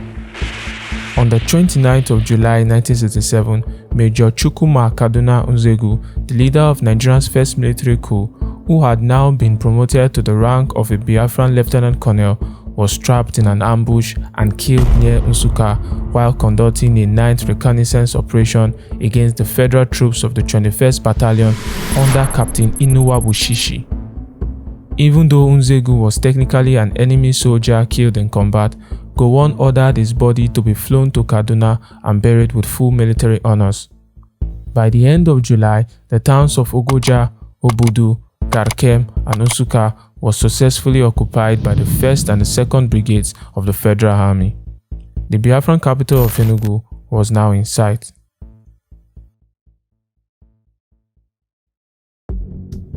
On the 29th of July 1967, Major Chukwuma Kaduna Nzegu, the leader of Nigeria's first military coup, who had now been promoted to the rank of a Biafran lieutenant colonel, was trapped in an ambush and killed near Nsukka while conducting a 9th reconnaissance operation against the federal troops of the 21st Battalion under Captain Inuwa Bushishi. Even though Nzegu was technically an enemy soldier killed in combat, Gowon ordered his body to be flown to Kaduna and buried with full military honors. By the end of July, the towns of Ogoja, Obudu, Garkem, and Nsukka was successfully occupied by the 1st and the 2nd Brigades of the Federal Army. The Biafran capital of Enugu was now in sight.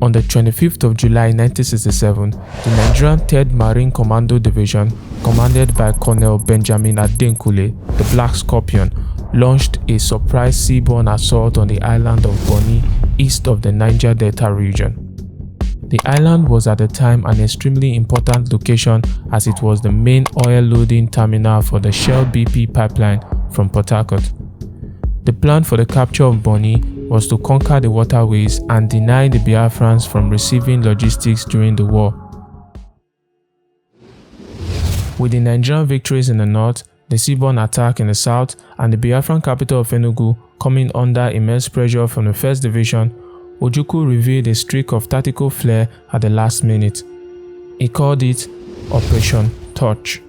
On the 25th of July 1967, the Nigerian 3rd Marine Commando Division, commanded by Colonel Benjamin Adenkule, the Black Scorpion, launched a surprise seaborne assault on the island of Bonny, east of the Niger Delta region. The island was at the time an extremely important location as it was the main oil loading terminal for the Shell BP pipeline from Port Harcourt. The plan for the capture of Bonny was to conquer the waterways and deny the Biafrans from receiving logistics during the war. With the Nigerian victories in the north, the seaborne attack in the south, and the Biafran capital of Enugu coming under immense pressure from the 1st Division, Ojukwu revealed a streak of tactical flair at the last minute. He called it Operation Torch.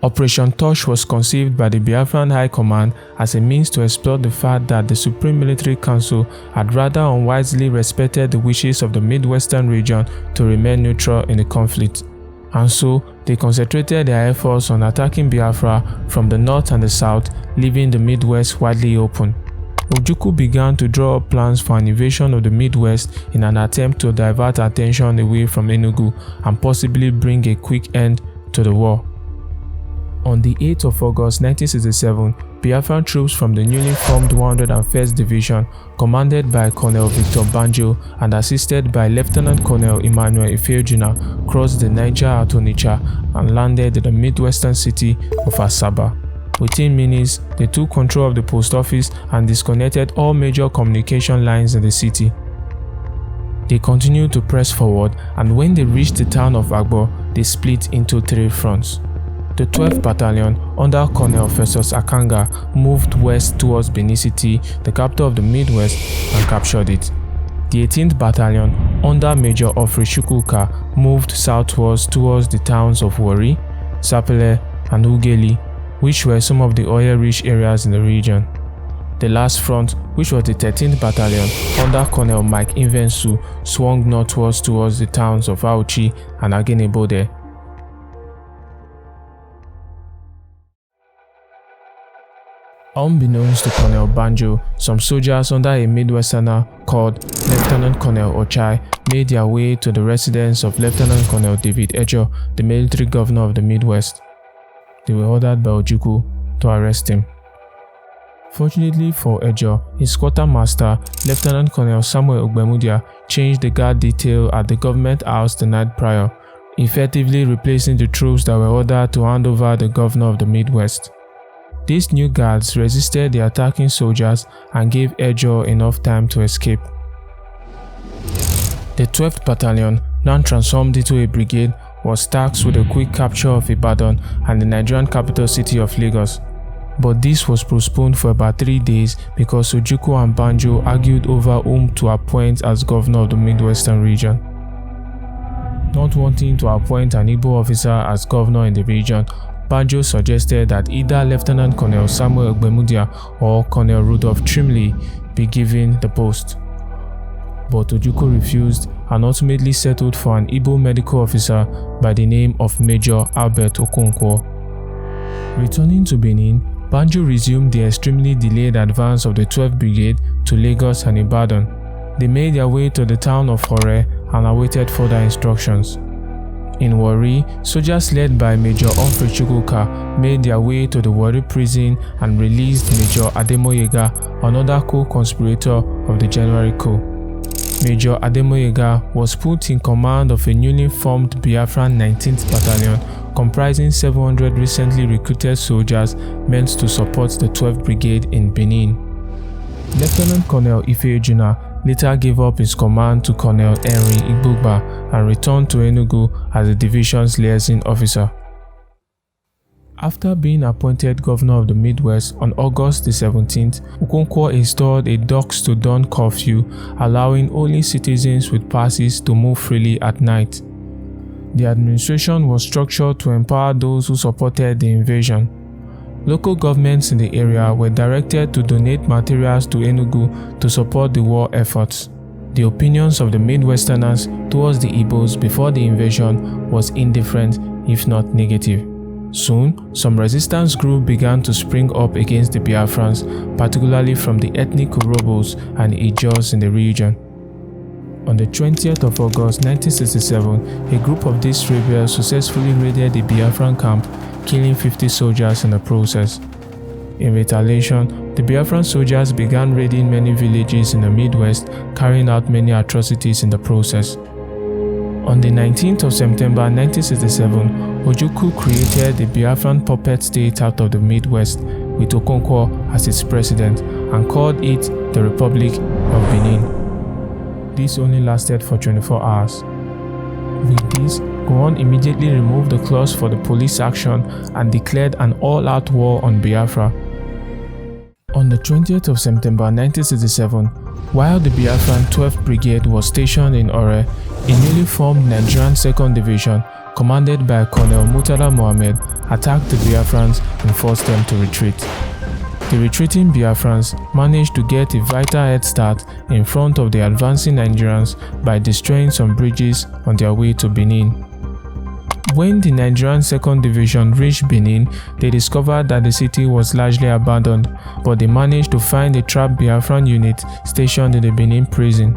Operation Torch was conceived by the Biafran High Command as a means to exploit the fact that the Supreme Military Council had rather unwisely respected the wishes of the Midwestern region to remain neutral in the conflict, and so they concentrated their efforts on attacking Biafra from the north and the south, leaving the Midwest widely open. Ojukwu began to draw up plans for an invasion of the Midwest in an attempt to divert attention away from Enugu and possibly bring a quick end to the war. On the 8th of August 1967, Biafran troops from the newly formed 101st Division, commanded by Colonel Victor Banjo and assisted by Lieutenant Colonel Emmanuel Ifeojuna, crossed the Niger at Onitsha and landed in the midwestern city of Asaba. Within minutes, they took control of the post office and disconnected all major communication lines in the city. They continued to press forward, and when they reached the town of Agbo, they split into 3 fronts. The 12th Battalion, under Colonel Festus Akanga, moved west towards Benin City, the capital of the Midwest, and captured it. The 18th Battalion, under Major Ofri Chukwuka, moved southwards towards the towns of Warri, Sapele, and Ugeli, which were some of the oil-rich areas in the region. The last front, which was the 13th Battalion, under Colonel Mike Invensu, swung northwards towards the towns of Auchi and Agenebode. Unbeknownst to Colonel Banjo, some soldiers under a Midwesterner called Lieutenant Colonel Ochai made their way to the residence of Lieutenant Colonel David Ejo, the military governor of the Midwest. They were ordered by Ojukwu to arrest him. Fortunately for Ejo, his quartermaster, Lieutenant Colonel Samuel Ogbemudia, changed the guard detail at the government house the night prior, effectively replacing the troops that were ordered to hand over the governor of the Midwest. These new guards resisted the attacking soldiers and gave Ejo enough time to escape. The 12th Battalion, now transformed into a brigade, was tasked with the quick capture of Ibadan and the Nigerian capital city of Lagos. But this was postponed for about 3 days because Ojukwu and Banjo argued over whom to appoint as governor of the Midwestern region. Not wanting to appoint an Igbo officer as governor in the region, Banjo suggested that either Lieutenant Colonel Samuel Ogbemudia or Colonel Rudolph Trimley be given the post. But Ojukwu refused and ultimately settled for an Igbo medical officer by the name of Major Albert Okonkwo. Returning to Benin, Banjo resumed the extremely delayed advance of the 12th Brigade to Lagos and Ibadan. They made their way to the town of Hore and awaited further instructions. In Warri, soldiers led by Major Ofri Chukwuka made their way to the Warri prison and released Major Ademoyega, another co-conspirator of the January coup. Major Ademoyega was put in command of a newly formed Biafran 19th Battalion comprising 700 recently recruited soldiers meant to support the 12th Brigade in Benin. Lieutenant Colonel Ifeojuna later gave up his command to Colonel Henry Igbogba and returned to Enugu as the division's liaison officer. After being appointed governor of the Midwest on August the 17th, Okonkwo installed a dusk to dawn curfew, allowing only citizens with passes to move freely at night. The administration was structured to empower those who supported the invasion. Local governments in the area were directed to donate materials to Enugu to support the war efforts. The opinions of the Midwesterners towards the Igbos before the invasion was indifferent, if not negative. Soon, some resistance groups began to spring up against the Biafrans, particularly from the ethnic Urhobos and Ijaws in the region. On the 20th of August 1967, a group of these rebels successfully raided the Biafran camp, killing 50 soldiers in the process. In retaliation, the Biafran soldiers began raiding many villages in the Midwest, carrying out many atrocities in the process. On the 19th of September 1967, Ojukwu created the Biafran puppet state out of the Midwest, with Okonkwo as its president, and called it the Republic of Benin. This only lasted for 24 hours. With this, Gowon immediately removed the clause for the police action and declared an all-out war on Biafra. On the 20th of September 1967, while the Biafran 12th Brigade was stationed in Ore, a newly formed Nigerian 2nd Division, commanded by Colonel Murtala Mohammed, attacked the Biafrans and forced them to retreat. The retreating Biafrans managed to get a vital head start in front of the advancing Nigerians by destroying some bridges on their way to Benin. When the Nigerian 2nd Division reached Benin, they discovered that the city was largely abandoned, but they managed to find a trapped Biafran unit stationed in the Benin prison.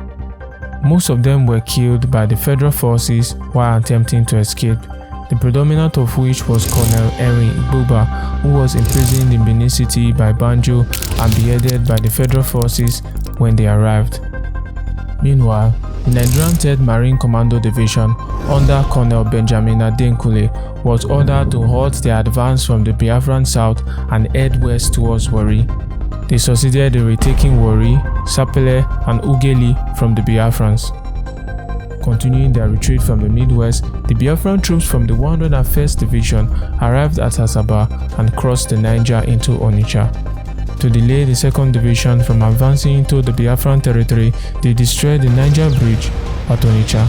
Most of them were killed by the federal forces while attempting to escape, the predominant of which was Colonel Henry Igboba, who was imprisoned in Benin City by Banjo and beheaded by the federal forces when they arrived. Meanwhile, the Nigerian 3rd Marine Commando Division, under Colonel Benjamin Adenkule, was ordered to halt their advance from the Biafran south and head west towards Warri. They succeeded in retaking Warri, Sapele, and Ugeli from the Biafrans. Continuing their retreat from the Midwest, the Biafran troops from the 101st Division arrived at Asaba and crossed the Niger into Onitsha. To delay the 2nd Division from advancing into the Biafran territory, they destroyed the Niger Bridge at Onitsha.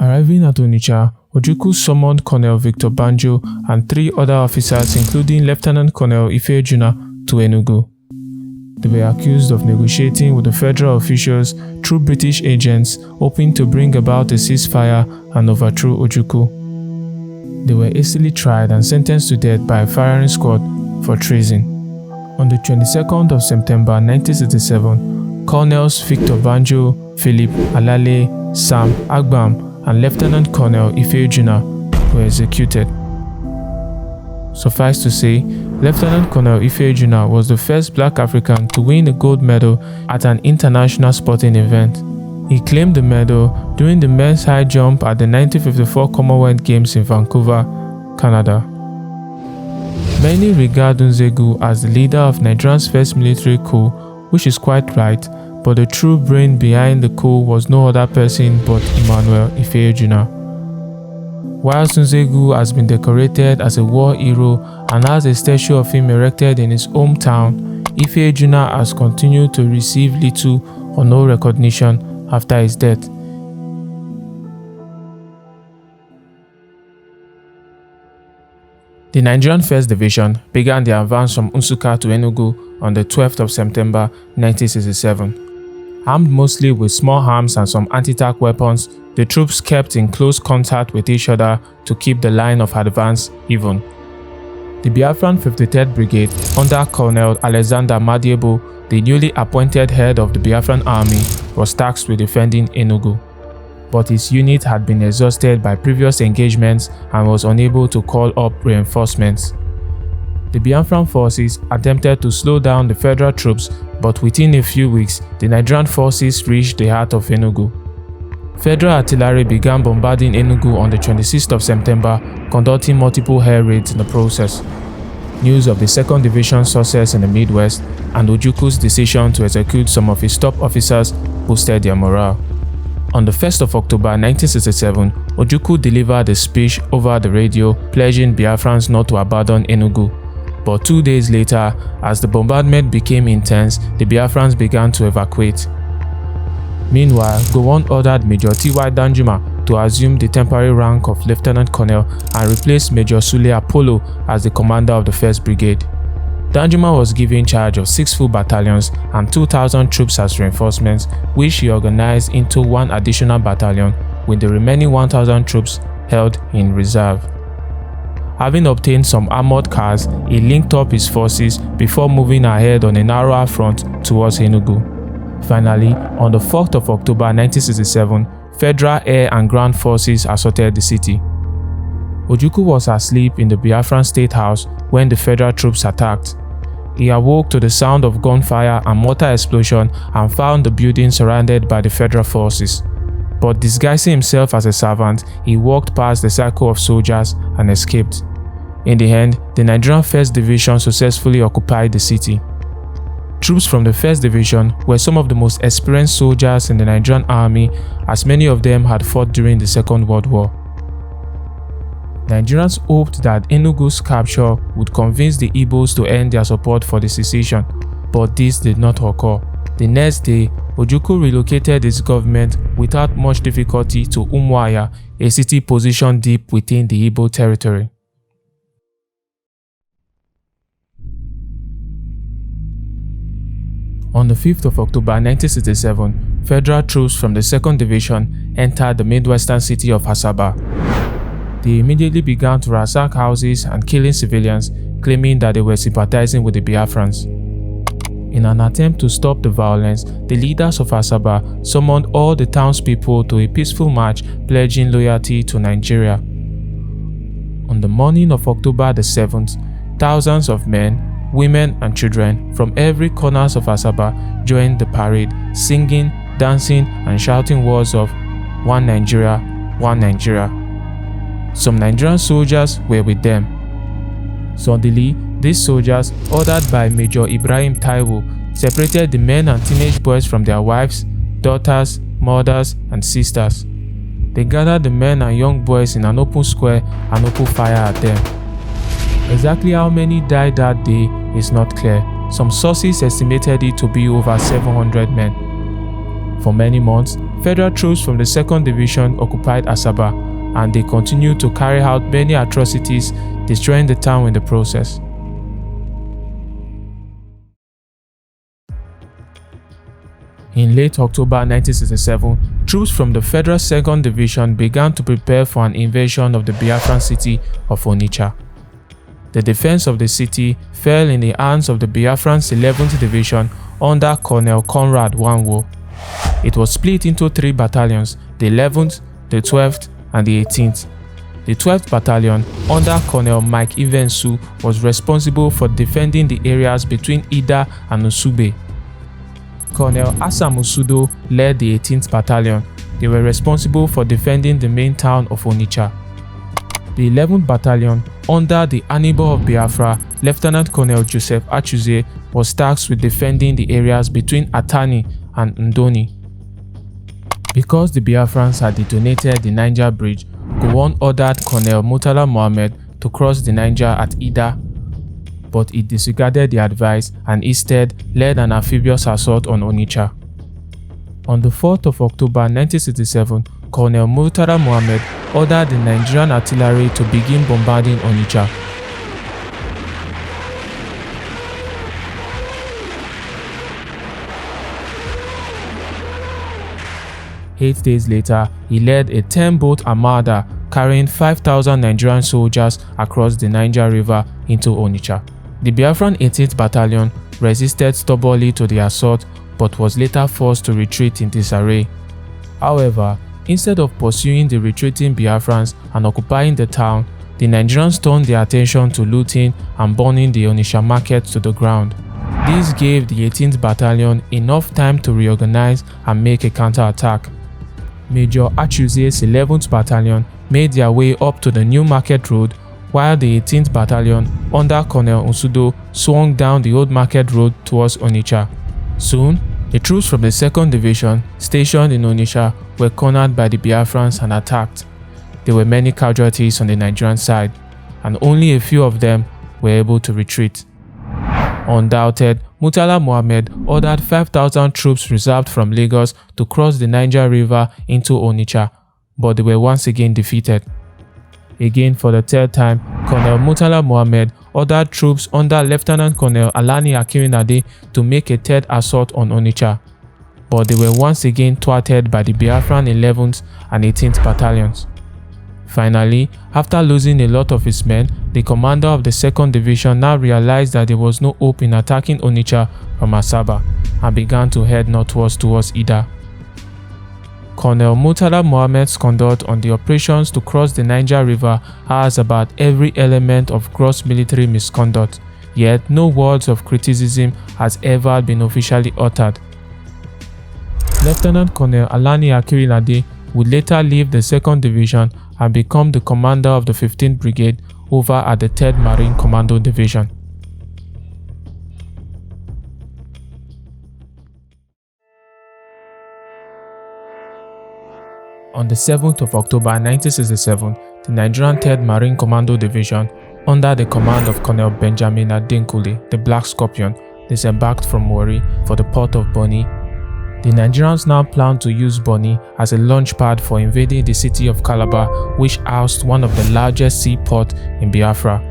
Arriving at Onitsha, Ojukwu summoned Colonel Victor Banjo and 3 other officers, including Lieutenant Colonel Ifejuna, to Enugu. They were accused of negotiating with the federal officials through British agents, hoping to bring about a ceasefire and overthrow Ojukwu. They were hastily tried and sentenced to death by a firing squad for treason. On the 22nd of September 1967, Colonels Victor Banjo, Philip Alale, Sam Agbam, and Lieutenant Colonel Ifejuna were executed. Suffice to say, Lieutenant Colonel Ifejuna was the first black African to win a gold medal at an international sporting event. He claimed the medal during the men's high jump at the 1954 Commonwealth Games in Vancouver, Canada. Many regard Nzegu as the leader of Nigeria's first military coup, which is quite right, but the true brain behind the coup was no other person but Emmanuel Ifejuna. While Nzegu has been decorated as a war hero and has a statue of him erected in his hometown, Ifejuna has continued to receive little or no recognition after his death. The Nigerian 1st Division began their advance from Nsukka to Enugu on the 12th of September 1967. Armed mostly with small arms and some anti-tank weapons, the troops kept in close contact with each other to keep the line of advance even. The Biafran 53rd Brigade, under Colonel Alexander Madiebo, the newly appointed head of the Biafran army, was tasked with defending Enugu. But his unit had been exhausted by previous engagements and was unable to call up reinforcements. The Biafran forces attempted to slow down the federal troops, but within a few weeks, the Nigerian forces reached the heart of Enugu. Federal artillery began bombarding Enugu on the 26th of September, conducting multiple air raids in the process. News of the 2nd Division's success in the Midwest and Ojukwu's decision to execute some of his top officers boosted their morale. On the 1st of October 1967, Ojukwu delivered a speech over the radio pledging Biafrans not to abandon Enugu. But 2 days later, as the bombardment became intense, the Biafrans began to evacuate. Meanwhile, Gowon ordered Major T.Y. Danjuma to assume the temporary rank of Lieutenant Colonel and replace Major Sule Apollo as the commander of the 1st Brigade. Danjuma was given charge of 6 full battalions and 2,000 troops as reinforcements, which he organized into 1 additional battalion, with the remaining 1,000 troops held in reserve. Having obtained some armored cars, he linked up his forces before moving ahead on a narrower front towards Enugu. Finally, on the 4th of October 1967, Federal Air and Ground Forces assaulted the city. Ojukwu was asleep in the Biafran State House when the Federal troops attacked. He awoke to the sound of gunfire and mortar explosion and found the building surrounded by the Federal forces. But disguising himself as a servant, he walked past the circle of soldiers and escaped. In the end, the Nigerian 1st Division successfully occupied the city. Troops from the 1st Division were some of the most experienced soldiers in the Nigerian army, as many of them had fought during the Second World War. Nigerians hoped that Enugu's capture would convince the Igbos to end their support for the secession, but this did not occur. The next day, Ojukwu relocated his government without much difficulty to Umuahia, a city positioned deep within the Igbo territory. On the 5th of October 1967, Federal troops from the 2nd Division entered the midwestern city of Asaba. They immediately began to ransack houses and killing civilians, claiming that they were sympathizing with the Biafrans. In an attempt to stop the violence, the leaders of Asaba summoned all the townspeople to a peaceful march pledging loyalty to Nigeria. On the morning of October the 7th, thousands of men, women and children from every corner of Asaba joined the parade, singing, dancing and shouting words of "One Nigeria, One Nigeria." Some Nigerian soldiers were with them. Suddenly, these soldiers, ordered by Major Ibrahim Taiwo, separated the men and teenage boys from their wives, daughters, mothers and sisters. They gathered the men and young boys in an open square and opened fire at them. Exactly how many died that day is not clear. Some sources estimated it to be over 700 men. For many months, Federal troops from the 2nd Division occupied Asaba, and they continued to carry out many atrocities, destroying the town in the process. In late October 1967, troops from the Federal 2nd Division began to prepare for an invasion of the Biafran city of Onitsha. The defense of the city fell in the hands of the Biafran's 11th Division under Colonel Conrad Nwanwo. It was split into 3 battalions, the 11th, the 12th, and the 18th. The 12th Battalion, under Colonel Mike Ivensu, was responsible for defending the areas between Ida and Nsugbe. Colonel Asam Usudo led the 18th Battalion. They were responsible for defending the main town of Onitsha. The 11th Battalion, under the Hannibal of Biafra, Lieutenant Colonel Joseph Achuze, was tasked with defending the areas between Atani and Ndoni. Because the Biafrans had detonated the Niger Bridge, Gowon ordered Colonel Murtala Mohammed to cross the Niger at Ida, but he disregarded the advice and instead led an amphibious assault on Onitsha. On the 4th of October 1967, Colonel Murtala Mohammed ordered the Nigerian artillery to begin bombarding Onitsha. Eight days later, he led a 10-boat armada carrying 5,000 Nigerian soldiers across the Niger River into Onitsha. The Biafran 18th Battalion resisted stubbornly to the assault but was later forced to retreat in disarray. However, instead of pursuing the retreating Biafrans and occupying the town, the Nigerians turned their attention to looting and burning the Onitsha market to the ground. This gave the 18th Battalion enough time to reorganize and make a counterattack. Major Achuze's 11th Battalion made their way up to the New Market Road, while the 18th Battalion, under Colonel Usudo, swung down the Old Market Road towards Onitsha. Soon, the troops from the 2nd Division, stationed in Onitsha, were cornered by the Biafrans and attacked. There were many casualties on the Nigerian side, and only a few of them were able to retreat. Undoubted, Murtala Muhammed ordered 5,000 troops reserved from Lagos to cross the Niger River into Onitsha, but they were once again defeated. Again, for the third time, Colonel Murtala Muhammed ordered troops under Lieutenant Colonel Alani Akinrinade to make a third assault on Onitsha, but they were once again thwarted by the Biafran 11th and 18th battalions. Finally, after losing a lot of his men, the commander of the 2nd Division now realized that there was no hope in attacking Onitsha from Asaba and began to head northwards towards Ida. Colonel Murtala Muhammad's conduct on the operations to cross the Niger River has about every element of gross military misconduct, yet no words of criticism has ever been officially uttered. Lieutenant Colonel Alani Akinrinade would later leave the 2nd Division and become the commander of the 15th Brigade over at the 3rd Marine Commando Division. On the 7th of October 1967, the Nigerian 3rd Marine Commando Division, under the command of Colonel Benjamin Adenkule, the Black Scorpion, disembarked from Warri for the port of Bonny. The Nigerians now planned to use Bonny as a launch pad for invading the city of Calabar, which housed one of the largest seaports in Biafra.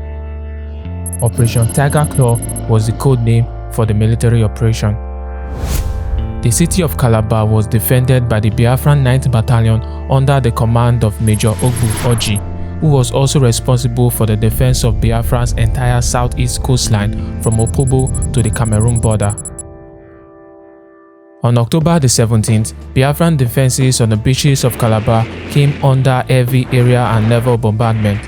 Operation Tiger Claw was the code name for the military operation. The city of Calabar was defended by the Biafran 9th Battalion under the command of Major Ogbu Oji, who was also responsible for the defense of Biafra's entire southeast coastline from Opobo to the Cameroon border. On October the 17th, Biafran defenses on the beaches of Calabar came under heavy area and naval bombardment.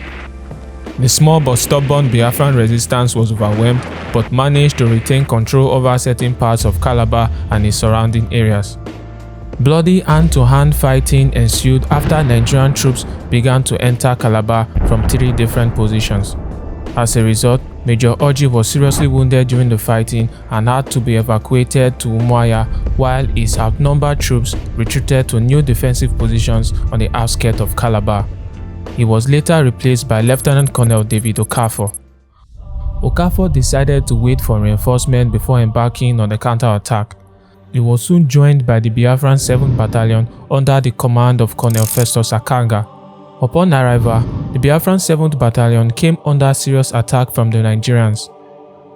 The small but stubborn Biafran resistance was overwhelmed but managed to retain control over certain parts of Calabar and its surrounding areas. Bloody hand-to-hand fighting ensued after Nigerian troops began to enter Calabar from 3 different positions. As a result, Major Oji was seriously wounded during the fighting and had to be evacuated to Umuahia, while his outnumbered troops retreated to new defensive positions on the outskirts of Calabar. He was later replaced by Lieutenant Colonel David Okafor. Okafor decided to wait for reinforcement before embarking on the counterattack. He was soon joined by the Biafran 7th Battalion under the command of Colonel Festus Akanga. Upon arrival, the Biafran 7th Battalion came under serious attack from the Nigerians.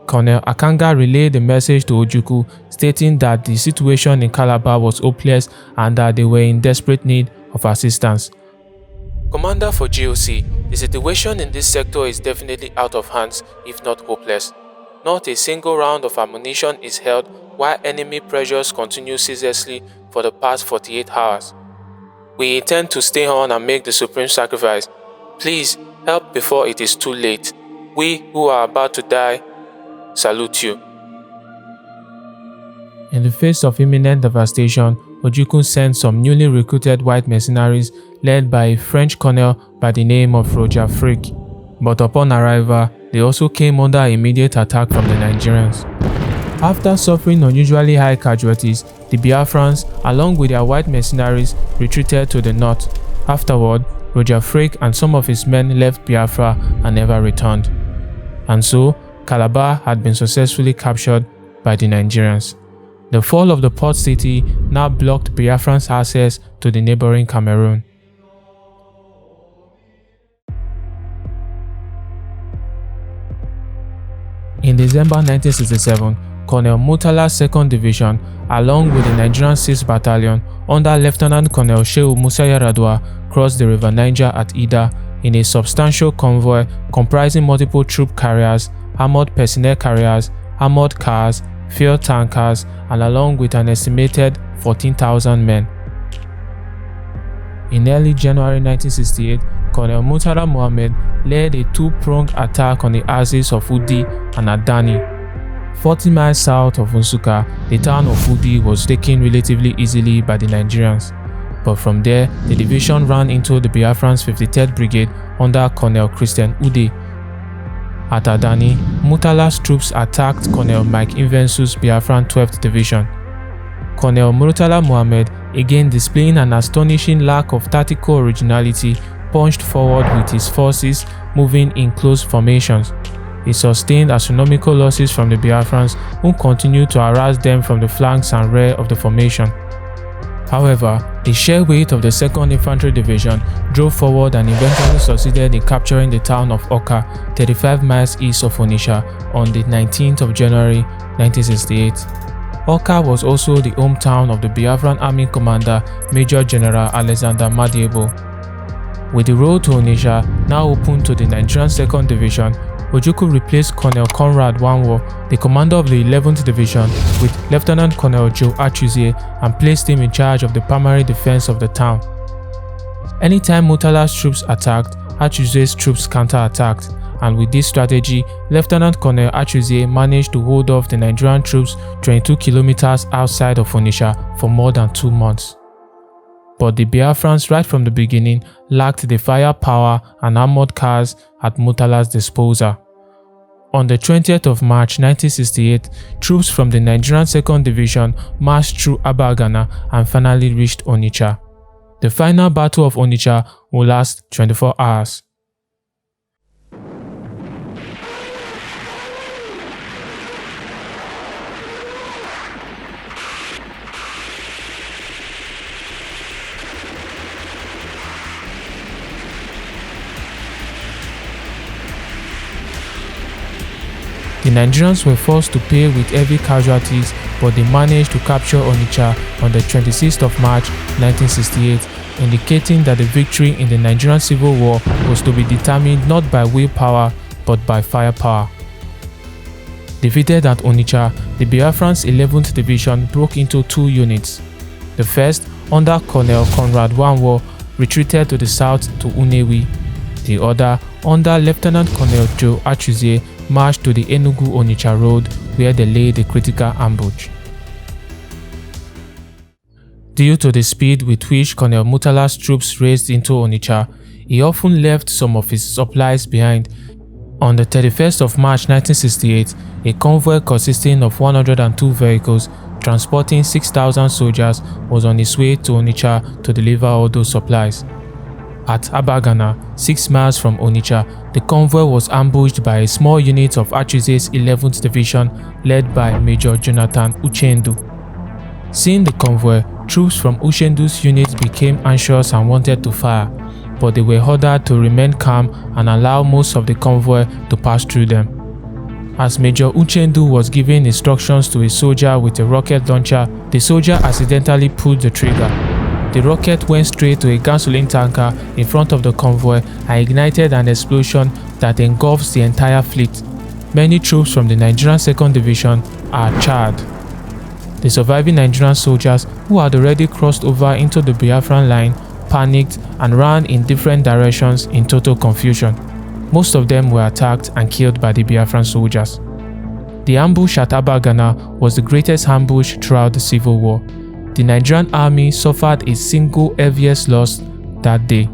Colonel Akanga relayed the message to Ojukwu, stating that the situation in Calabar was hopeless and that they were in desperate need of assistance. Commander for GOC, the situation in this sector is definitely out of hands, if not hopeless. Not a single round of ammunition is held while enemy pressures continue ceaselessly for the past 48 hours. We intend to stay on and make the supreme sacrifice. Please help before it is too late. We who are about to die salute you. In the face of imminent devastation, Ojukwu sent some newly recruited white mercenaries led by a French colonel by the name of Roger Frick. But upon arrival, they also came under immediate attack from the Nigerians. After suffering unusually high casualties, the Biafrans, along with their white mercenaries, retreated to the north. Afterward, Roger Frick and some of his men left Biafra and never returned. And so, Calabar had been successfully captured by the Nigerians. The fall of the port city now blocked Biafran's access to the neighboring Cameroon. In December 1967, Colonel Murtala's 2nd Division, along with the Nigerian 6th Battalion under Lieutenant Colonel Shehu Musa Yaradua, crossed the River Niger at Ida in a substantial convoy comprising multiple troop carriers, armored personnel carriers, armored cars, fuel tankers, and along with an estimated 14,000 men. In early January 1968, Colonel Murtala Muhammed led a 2-pronged attack on the axis of Udi and Adani. 40 miles south of Nsukka, the town of Udi was taken relatively easily by the Nigerians. But from there, the division ran into the Biafran's 53rd Brigade under Colonel Christian Ude. At Adani, Murtala's troops attacked Colonel Mike Invensu's Biafran 12th Division. Colonel Murtala Muhammed, again displaying an astonishing lack of tactical originality, punched forward with his forces moving in close formations. it sustained astronomical losses from the Biafrans, who continued to harass them from the flanks and rear of the formation. However, the sheer weight of the 2nd Infantry Division drove forward and eventually succeeded in capturing the town of Oka, 35 miles east of Onitsha, on the 19th of January 1968. Oka was also the hometown of the Biafran Army Commander Major General Alexander Madiebo. With the road to Onitsha now open to the Nigerian 2nd Division, Ojukwu replaced Colonel Conrad Nwanwo, the commander of the 11th Division, with Lieutenant Colonel Joe Achuzie, and placed him in charge of the primary defense of the town. Anytime Murtala's troops attacked, Achuzie's troops counter-attacked, and with this strategy, Lieutenant Colonel Achuzie managed to hold off the Nigerian troops 22 kilometers outside of Onitsha for more than 2 months. But the Biafrans right from the beginning lacked the firepower and armored cars at Murtala's disposal. On the 20th of March 1968, troops from the Nigerian 2nd Division marched through Abagana and finally reached Onitsha. The final battle of Onitsha will last 24 hours. The Nigerians were forced to pay with heavy casualties, but they managed to capture Onitsha on the 26th of March 1968, indicating that the victory in the Nigerian Civil War was to be determined not by willpower but by firepower. Defeated at Onitsha, the Biafrans' 11th Division broke into 2 units. The first, under Colonel Conrad Nwanwo, retreated to the south to Unewi. The other, under Lieutenant Colonel Joe Achuzie, marched to the Enugu-Onitsha road, where they laid a critical ambush. Due to the speed with which Colonel Murtala's troops raced into Onitsha, he often left some of his supplies behind. On the 31st of March 1968, a convoy consisting of 102 vehicles transporting 6,000 soldiers was on its way to Onitsha to deliver all those supplies. At Abagana, 6 miles from Onitsha, the convoy was ambushed by a small unit of Achuzie's 11th Division led by Major Jonathan Uchendu. Seeing the convoy, troops from Uchendu's unit became anxious and wanted to fire, but they were ordered to remain calm and allow most of the convoy to pass through them. As Major Uchendu was giving instructions to a soldier with a rocket launcher, the soldier accidentally pulled the trigger. The rocket went straight to a gasoline tanker in front of the convoy and ignited an explosion that engulfs the entire fleet. Many troops from the Nigerian 2nd Division are charred. The surviving Nigerian soldiers, who had already crossed over into the Biafran line, panicked and ran in different directions in total confusion. Most of them were attacked and killed by the Biafran soldiers. The ambush at Abagana was the greatest ambush throughout the Civil War. The Nigerian army suffered its single heaviest loss that day.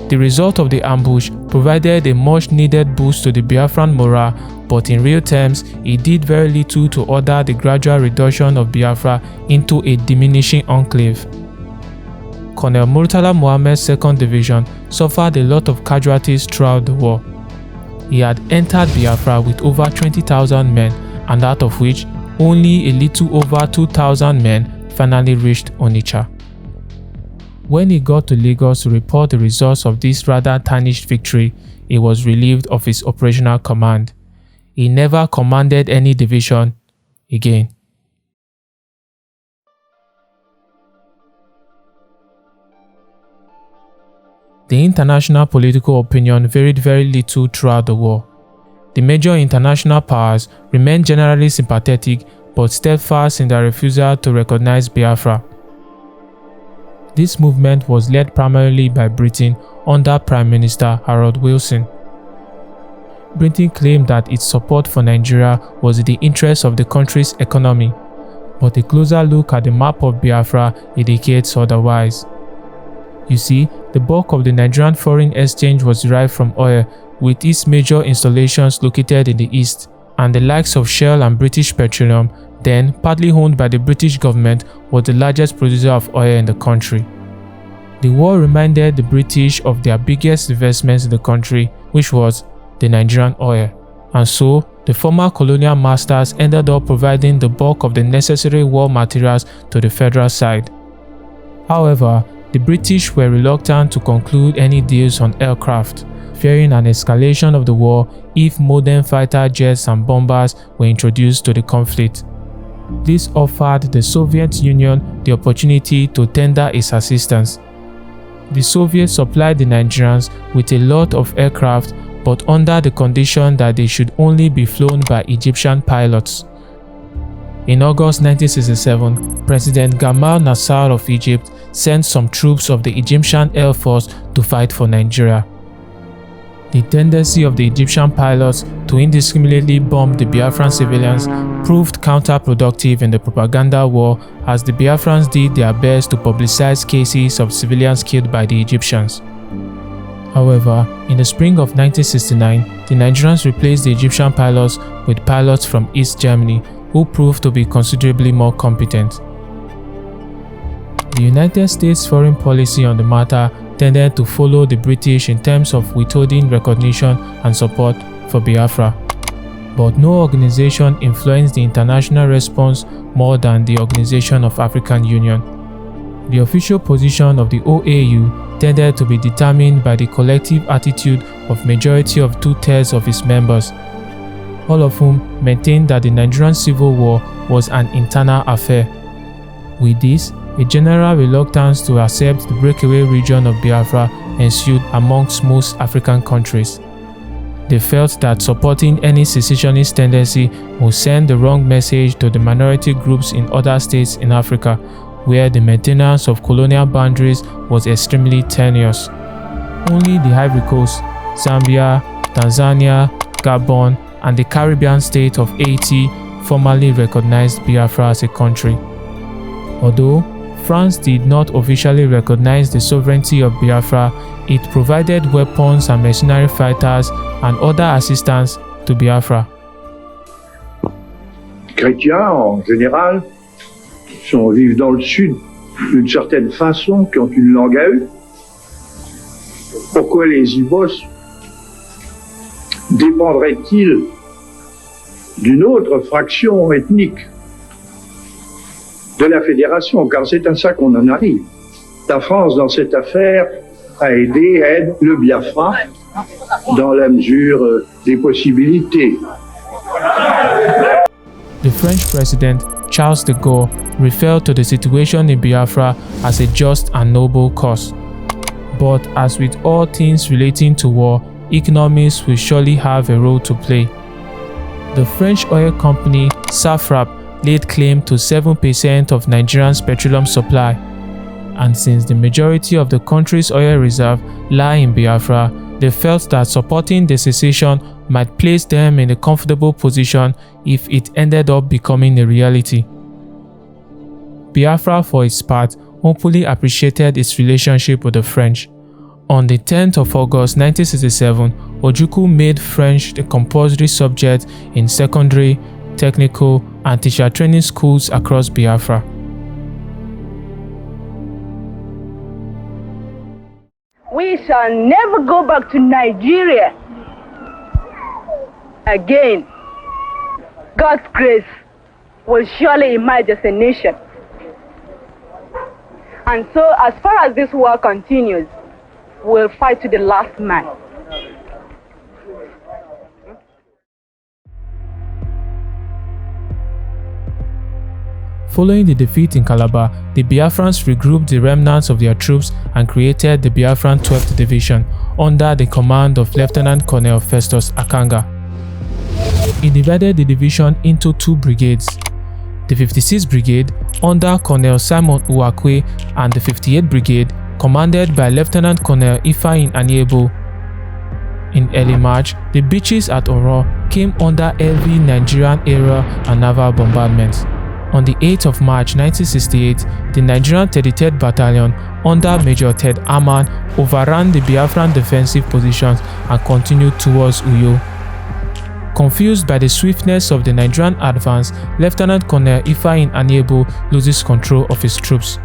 The result of the ambush provided a much needed boost to the Biafran morale, but in real terms, it did very little to order the gradual reduction of Biafra into a diminishing enclave. Colonel Murtala Mohammed's 2nd Division suffered a lot of casualties throughout the war. He had entered Biafra with over 20,000 men, and out of which only a little over 2,000 men finally reached Onitsha. When he got to Lagos to report the results of this rather tarnished victory, he was relieved of his operational command. He never commanded any division again. The international political opinion varied very little throughout the war. The major international powers remained generally sympathetic but steadfast in their refusal to recognize Biafra. This movement was led primarily by Britain under Prime Minister Harold Wilson. Britain claimed that its support for Nigeria was in the interest of the country's economy, but a closer look at the map of Biafra indicates otherwise. You see, the bulk of the Nigerian foreign exchange was derived from oil, with its major installations located in the east, and the likes of Shell and British Petroleum, then partly owned by the British government, was the largest producer of oil in the country. The war reminded the British of their biggest investments in the country, which was the Nigerian oil. And so, the former colonial masters ended up providing the bulk of the necessary war materials to the federal side. However, the British were reluctant to conclude any deals on aircraft, fearing an escalation of the war if modern fighter jets and bombers were introduced to the conflict. This offered the Soviet Union the opportunity to tender its assistance. The Soviets supplied the Nigerians with a lot of aircraft, but under the condition that they should only be flown by Egyptian pilots. In August 1967, President Gamal Nasser of Egypt sent some troops of the Egyptian Air Force to fight for Nigeria. The tendency of the Egyptian pilots to indiscriminately bomb the Biafran civilians proved counterproductive in the propaganda war, as the Biafrans did their best to publicize cases of civilians killed by the Egyptians. However, in the spring of 1969, the Nigerians replaced the Egyptian pilots with pilots from East Germany, who proved to be considerably more competent. The United States' foreign policy on the matter tended to follow the British in terms of withholding recognition and support for Biafra. But no organization influenced the international response more than the Organization of African Union. The official position of the OAU tended to be determined by the collective attitude of majority of 2/3 of its members, all of whom maintained that the Nigerian Civil War was an internal affair. With this, a general reluctance to accept the breakaway region of Biafra ensued amongst most African countries. They felt that supporting any secessionist tendency would send the wrong message to the minority groups in other states in Africa, where the maintenance of colonial boundaries was extremely tenuous. Only the Ivory Coast, Zambia, Tanzania, Gabon, and the Caribbean state of Haiti formally recognized Biafra as a country. Although France did not officially recognize the sovereignty of Biafra, it provided weapons and mercenary fighters and other assistance to Biafra. Chrétiens, en général, vivent dans le sud d'une certaine façon, qui ont une langue à eux. Pourquoi les Ibos dépendraient-ils d'une autre fraction ethnique de la fédération, car c'est à ça qu'on en arrive. La France, dans cette affaire, aide le Biafra dans la mesure des possibilités. The French president, Charles de Gaulle, referred to the situation in Biafra as a just and noble cause. But as with all things relating to war, economics will surely have a role to play. The French oil company Safrap laid claim to 7% of Nigeria's petroleum supply, and since the majority of the country's oil reserve lie in Biafra, they felt that supporting the secession might place them in a comfortable position if it ended up becoming a reality. Biafra, for its part, openly appreciated its relationship with the French. On the 10th of August 1967, Ojukwu made French a compulsory subject in secondary, technical, and teacher training schools across Biafra. We shall never go back to Nigeria again. God's grace will surely emerge as a nation. And so, as far as this war continues, we'll fight to the last man. Following the defeat in Calabar, the Biafrans regrouped the remnants of their troops and created the Biafran 12th Division under the command of Lieutenant Colonel Festus Akanga. He divided the division into two brigades: the 56th Brigade under Colonel Simon Uwakwe and the 58th Brigade commanded by Lieutenant Colonel Ifeanyi Aniebo. In early March, the beaches at Oro came under heavy Nigerian aerial and naval bombardments. On the 8th of March 1968, the Nigerian 33rd Battalion under Major Ted Aman overran the Biafran defensive positions and continued towards Uyo. Confused by the swiftness of the Nigerian advance, Lieutenant Colonel Ifeanyi Aniebo loses control of his troops.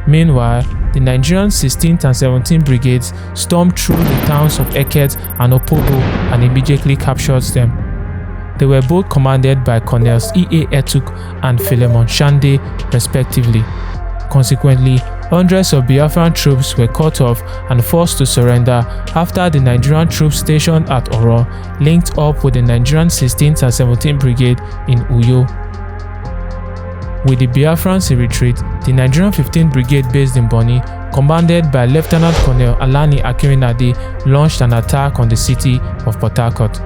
Meanwhile, the Nigerian 16th and 17th Brigades stormed through the towns of Eket and Opobo and immediately captured them. They were both commanded by Colonels E.A. Etuk and Philemon Shande, respectively. Consequently, hundreds of Biafran troops were cut off and forced to surrender after the Nigerian troops stationed at Oro linked up with the Nigerian 16th and 17th Brigade in Uyo. With the Biafrans in retreat, the Nigerian 15th Brigade based in Bonny, commanded by Lieutenant Colonel Alani Akirinade, launched an attack on the city of Port Harcourt.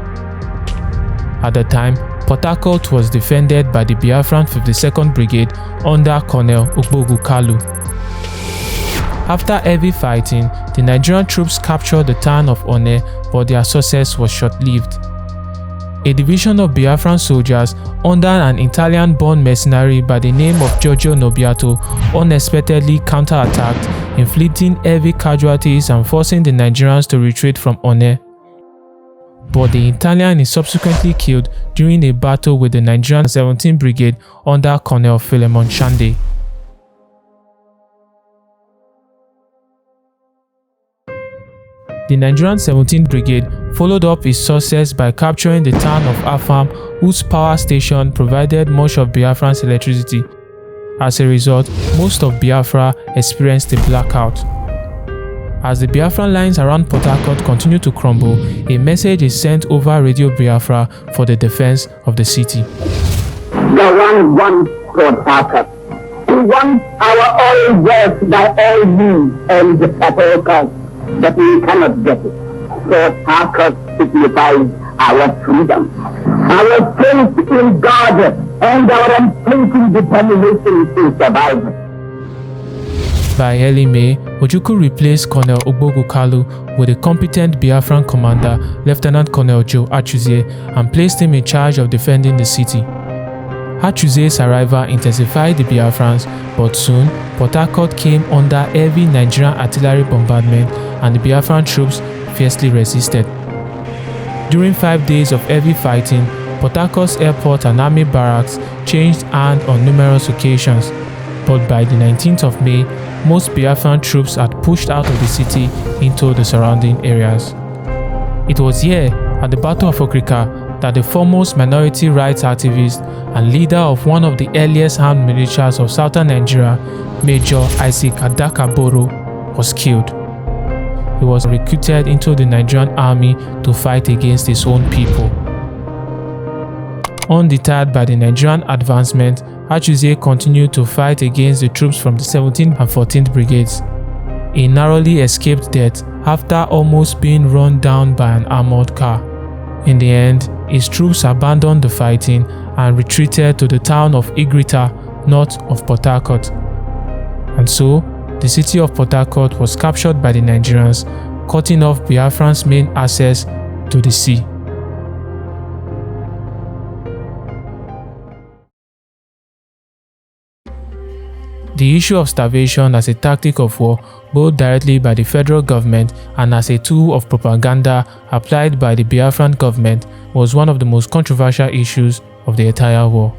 At the time, Port Harcourt was defended by the Biafran 52nd Brigade under Colonel Ogbogu Kalu. After heavy fighting, the Nigerian troops captured the town of One, but their success was short-lived. A division of Biafran soldiers under an Italian-born mercenary by the name of Giorgio Nobbiato unexpectedly counterattacked, inflicting heavy casualties and forcing the Nigerians to retreat from One. But the Italian is subsequently killed during a battle with the Nigerian 17th Brigade under Colonel Philemon Shande. The Nigerian 17th Brigade followed up its success by capturing the town of Afam, whose power station provided much of Biafran's electricity. As a result, most of Biafra experienced a blackout. As the Biafran lines around Port Harcourt continue to crumble, a message is sent over Radio Biafra for the defense of the city. The one wants Port Harcourt. He wants our oil wealth by all means and at all costs, but we cannot get it. Port Harcourt signifies our freedom, our faith in God, and our unflinching determination to survive. By early May, Ojukwu replaced Colonel Ogbogu Kalu with a competent Biafran commander, Lieutenant Colonel Joe Achuzie, and placed him in charge of defending the city. Achuzie's arrival intensified the Biafrans, but soon Port Harcourt came under heavy Nigerian artillery bombardment and the Biafran troops fiercely resisted. During 5 days of heavy fighting, Port Harcourt's airport and army barracks changed hands on numerous occasions, but by the 19th of May, most Biafran troops had pushed out of the city into the surrounding areas. It was here, at the Battle of Okrika, that the foremost minority rights activist and leader of one of the earliest armed militias of southern Nigeria, Major Isaac Adakaboro, was killed. He was recruited into the Nigerian army to fight against his own people. Undeterred by the Nigerian advancement, Achuzie continued to fight against the troops from the 17th and 14th Brigades. He narrowly escaped death after almost being run down by an armored car. In the end, his troops abandoned the fighting and retreated to the town of Igrita, north of Port Harcourt. And so, the city of Port Harcourt was captured by the Nigerians, cutting off Biafran's main access to the sea. The issue of starvation as a tactic of war, both directly by the federal government and as a tool of propaganda applied by the Biafran government, was one of the most controversial issues of the entire war.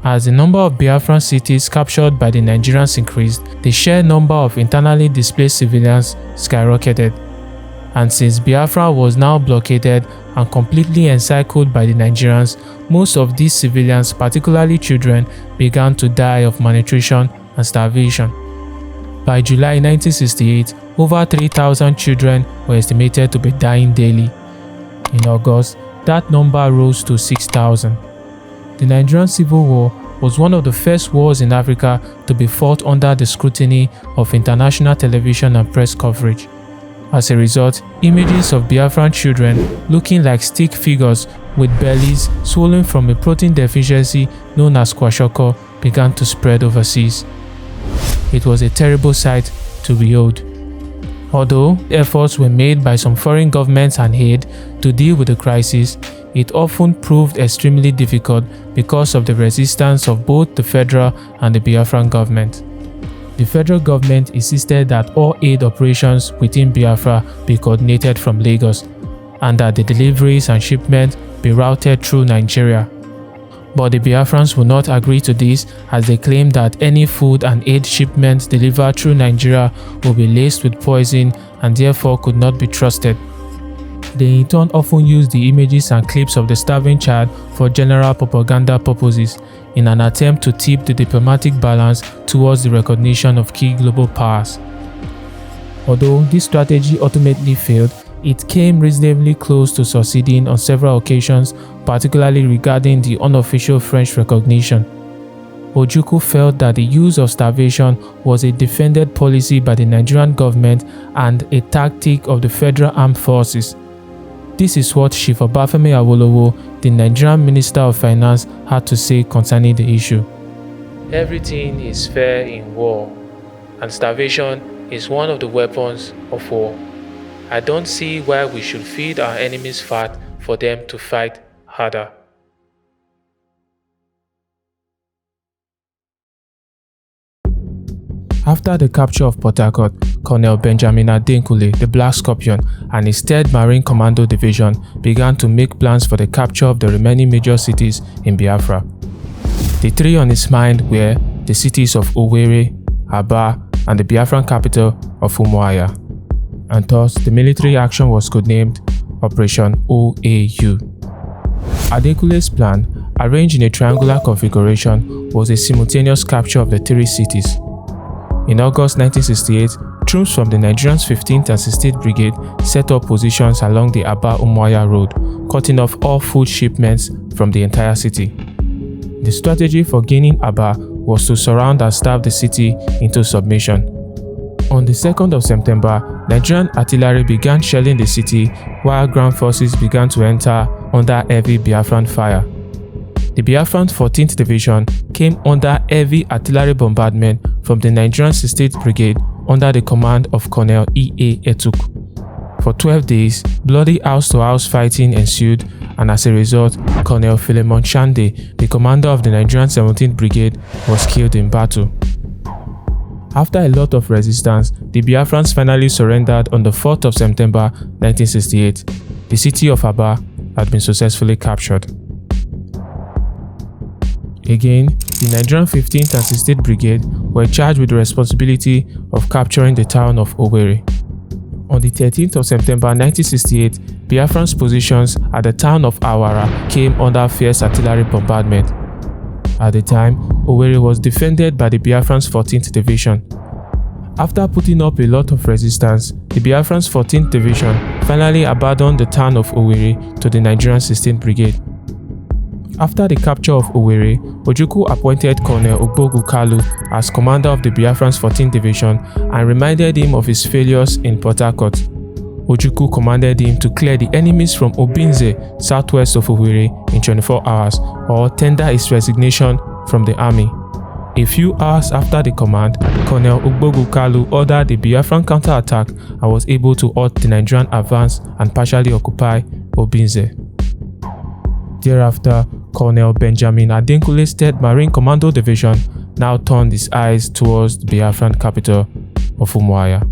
As the number of Biafran cities captured by the Nigerians increased, the sheer number of internally displaced civilians skyrocketed. And since Biafra was now blockaded and completely encircled by the Nigerians, most of these civilians, particularly children, began to die of malnutrition and starvation. By July 1968, over 3,000 children were estimated to be dying daily. In August, that number rose to 6,000. The Nigerian Civil War was one of the first wars in Africa to be fought under the scrutiny of international television and press coverage. As a result, images of Biafran children looking like stick figures with bellies swollen from a protein deficiency known as kwashiorkor began to spread overseas. It was a terrible sight to behold. Although efforts were made by some foreign governments and aid to deal with the crisis, it often proved extremely difficult because of the resistance of both the federal and the Biafran government. The federal government insisted that all aid operations within Biafra be coordinated from Lagos, and that the deliveries and shipments be routed through Nigeria. But the Biafrans would not agree to this, as they claimed that any food and aid shipments delivered through Nigeria would be laced with poison and therefore could not be trusted. They in turn often used the images and clips of the starving child for general propaganda purposes in an attempt to tip the diplomatic balance towards the recognition of key global powers. Although this strategy ultimately failed, it came reasonably close to succeeding on several occasions, particularly regarding the unofficial French recognition. Ojukwu felt that the use of starvation was a defended policy by the Nigerian government and a tactic of the Federal Armed Forces. This is what Chief Obafemi Awolowo, the Nigerian Minister of Finance, had to say concerning the issue. Everything is fair in war, and starvation is one of the weapons of war. I don't see why we should feed our enemies fat for them to fight harder. After the capture of Port Harcourt, Colonel Benjamin Adenkule, the Black Scorpion, and his 3rd Marine Commando Division began to make plans for the capture of the remaining major cities in Biafra. The three on his mind were the cities of Owerri, Aba, and the Biafran capital of Umuahia. And thus, the military action was codenamed Operation OAU. Adenkule's plan, arranged in a triangular configuration, was a simultaneous capture of the 3 cities. In August 1968, troops from the Nigerian's 15th and 16th Brigade set up positions along the Aba-Umuahia road, cutting off all food shipments from the entire city. The strategy for gaining Aba was to surround and starve the city into submission. On the 2nd of September, Nigerian artillery began shelling the city while ground forces began to enter under heavy Biafran fire. The Biafran 14th Division came under heavy artillery bombardment from the Nigerian 16th Brigade under the command of Colonel E.A. Etuk. For 12 days, bloody house-to-house fighting ensued, and as a result, Colonel Philemon Chande, the commander of the Nigerian 17th Brigade, was killed in battle. After a lot of resistance, the Biafrans finally surrendered on the 4th of September 1968. The city of Aba had been successfully captured. Again, the Nigerian 15th and 16th Brigade were charged with the responsibility of capturing the town of Owerri. On the 13th of September 1968, Biafran's positions at the town of Awara came under fierce artillery bombardment. At the time, Owerri was defended by the Biafran's 14th Division. After putting up a lot of resistance, the Biafran's 14th Division finally abandoned the town of Owerri to the Nigerian 16th Brigade. After the capture of Owerri, Ojukwu appointed Colonel Ogbogu Kalu as commander of the Biafran's 14th Division and reminded him of his failures in Port Harcourt. Ojukwu commanded him to clear the enemies from Obinze, southwest of Owerri, in 24 hours, or tender his resignation from the army. A few hours after the command, Colonel Ogbogu Kalu ordered the Biafran counterattack and was able to halt the Nigerian advance and partially occupy Obinze. Thereafter, Colonel Benjamin Adenkule's 3rd Marine Commando Division now turned its eyes towards the Biafran capital of Umuahia.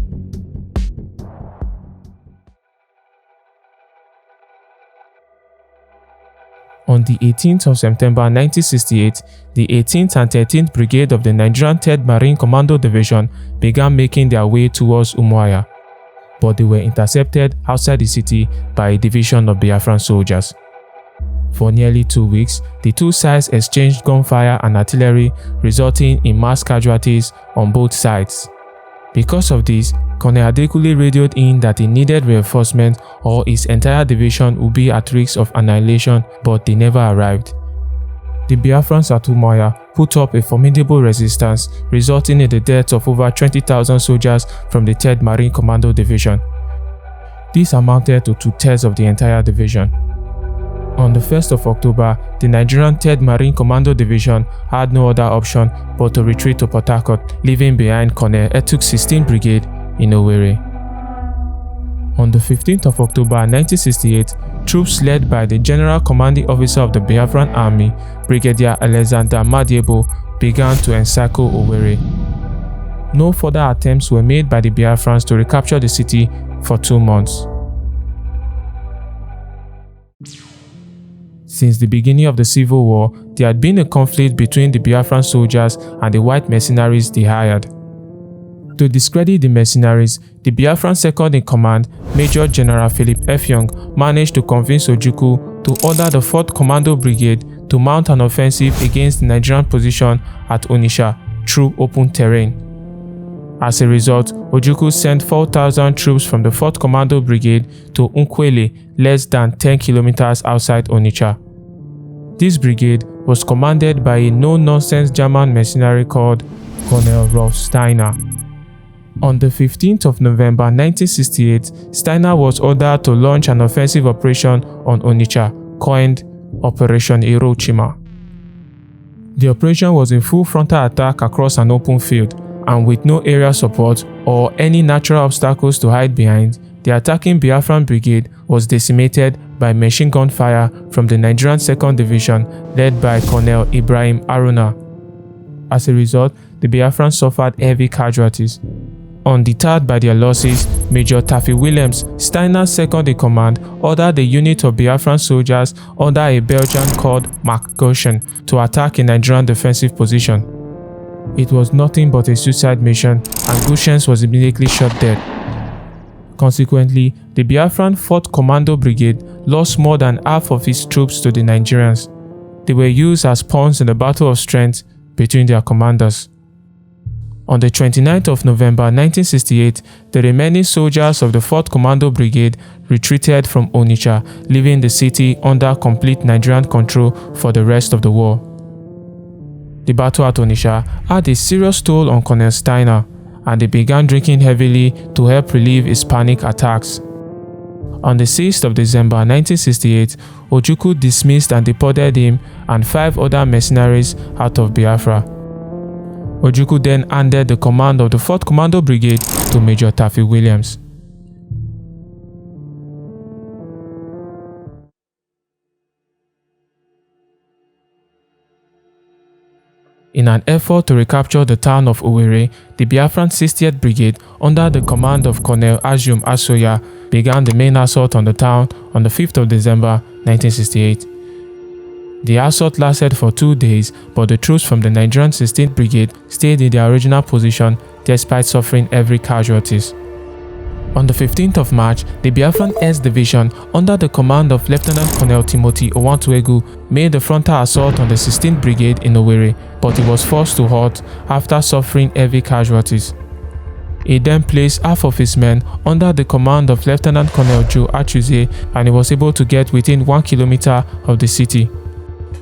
On the 18th of September 1968, the 18th and 13th Brigade of the Nigerian 3rd Marine Commando Division began making their way towards Umuahia, but they were intercepted outside the city by a division of Biafran soldiers. For nearly 2 weeks, the two sides exchanged gunfire and artillery, resulting in mass casualties on both sides. Because of this, Colonel Adenkule radioed in that he needed reinforcement or his entire division would be at risk of annihilation, but they never arrived. The Biafrans at Umuahia put up a formidable resistance, resulting in the death of over 20,000 soldiers from the 3rd Marine Commando Division. This amounted to 2/3 of the entire division. On the 1st of October, the Nigerian 3rd Marine Commando Division had no other option but to retreat to Port Harcourt, leaving behind Colonel Etuk's 16th Brigade in Owerri. On the 15th of October 1968, troops led by the General Commanding Officer of the Biafran Army, Brigadier Alexander Madiebo, began to encircle Owerri. No further attempts were made by the Biafrans to recapture the city for 2 months. Since the beginning of the Civil War, there had been a conflict between the Biafran soldiers and the white mercenaries they hired. To discredit the mercenaries, the Biafran second-in-command, Major General Philip F. Young, managed to convince Ojukwu to order the 4th Commando Brigade to mount an offensive against the Nigerian position at Onitsha through open terrain. As a result, Ojukwu sent 4,000 troops from the 4th Commando Brigade to Nkwele, less than 10 kilometers outside Onitsha. This brigade was commanded by a no-nonsense German mercenary called Colonel Rolf Steiner. On the 15th of November 1968, Steiner was ordered to launch an offensive operation on Onitsha, coined Operation Hiroshima. The operation was a full frontal attack across an open field, and with no aerial support or any natural obstacles to hide behind, the attacking Biafran brigade was decimated by machine gun fire from the Nigerian 2nd Division led by Colonel Ibrahim Haruna. As a result, the Biafrans suffered heavy casualties. Undeterred by their losses, Major Taffy Williams, Steiner's second-in-command, ordered a unit of Biafran soldiers under a Belgian called Mark Goshen to attack a Nigerian defensive position. It was nothing but a suicide mission, and Goshen was immediately shot dead. Consequently, the Biafran 4th Commando Brigade lost more than half of its troops to the Nigerians. They were used as pawns in the battle of strength between their commanders. On the 29th of November 1968, the remaining soldiers of the 4th Commando Brigade retreated from Onitsha, leaving the city under complete Nigerian control for the rest of the war. The battle at Onitsha had a serious toll on Colonel Steiner, and they began drinking heavily to help relieve his panic attacks. On the 6th of December 1968, Ojukwu dismissed and deported him and 5 other mercenaries out of Biafra. Ojukwu then handed the command of the 4th Commando Brigade to Major Taffy Williams. In an effort to recapture the town of Owerri, the Biafran 60th Brigade, under the command of Colonel Ajum Asoya, began the main assault on the town on the 5th of December 1968. The assault lasted for 2 days, but the troops from the Nigerian 16th Brigade stayed in their original position despite suffering heavy casualties. On the 15th of March, the Biafran S Division, under the command of Lieutenant Colonel Timothy Owantuegu, made the frontal assault on the 16th Brigade in Owerri, but it was forced to halt after suffering heavy casualties. He then placed half of his men under the command of Lieutenant Colonel Joe Achuze, and he was able to get within 1 kilometer of the city.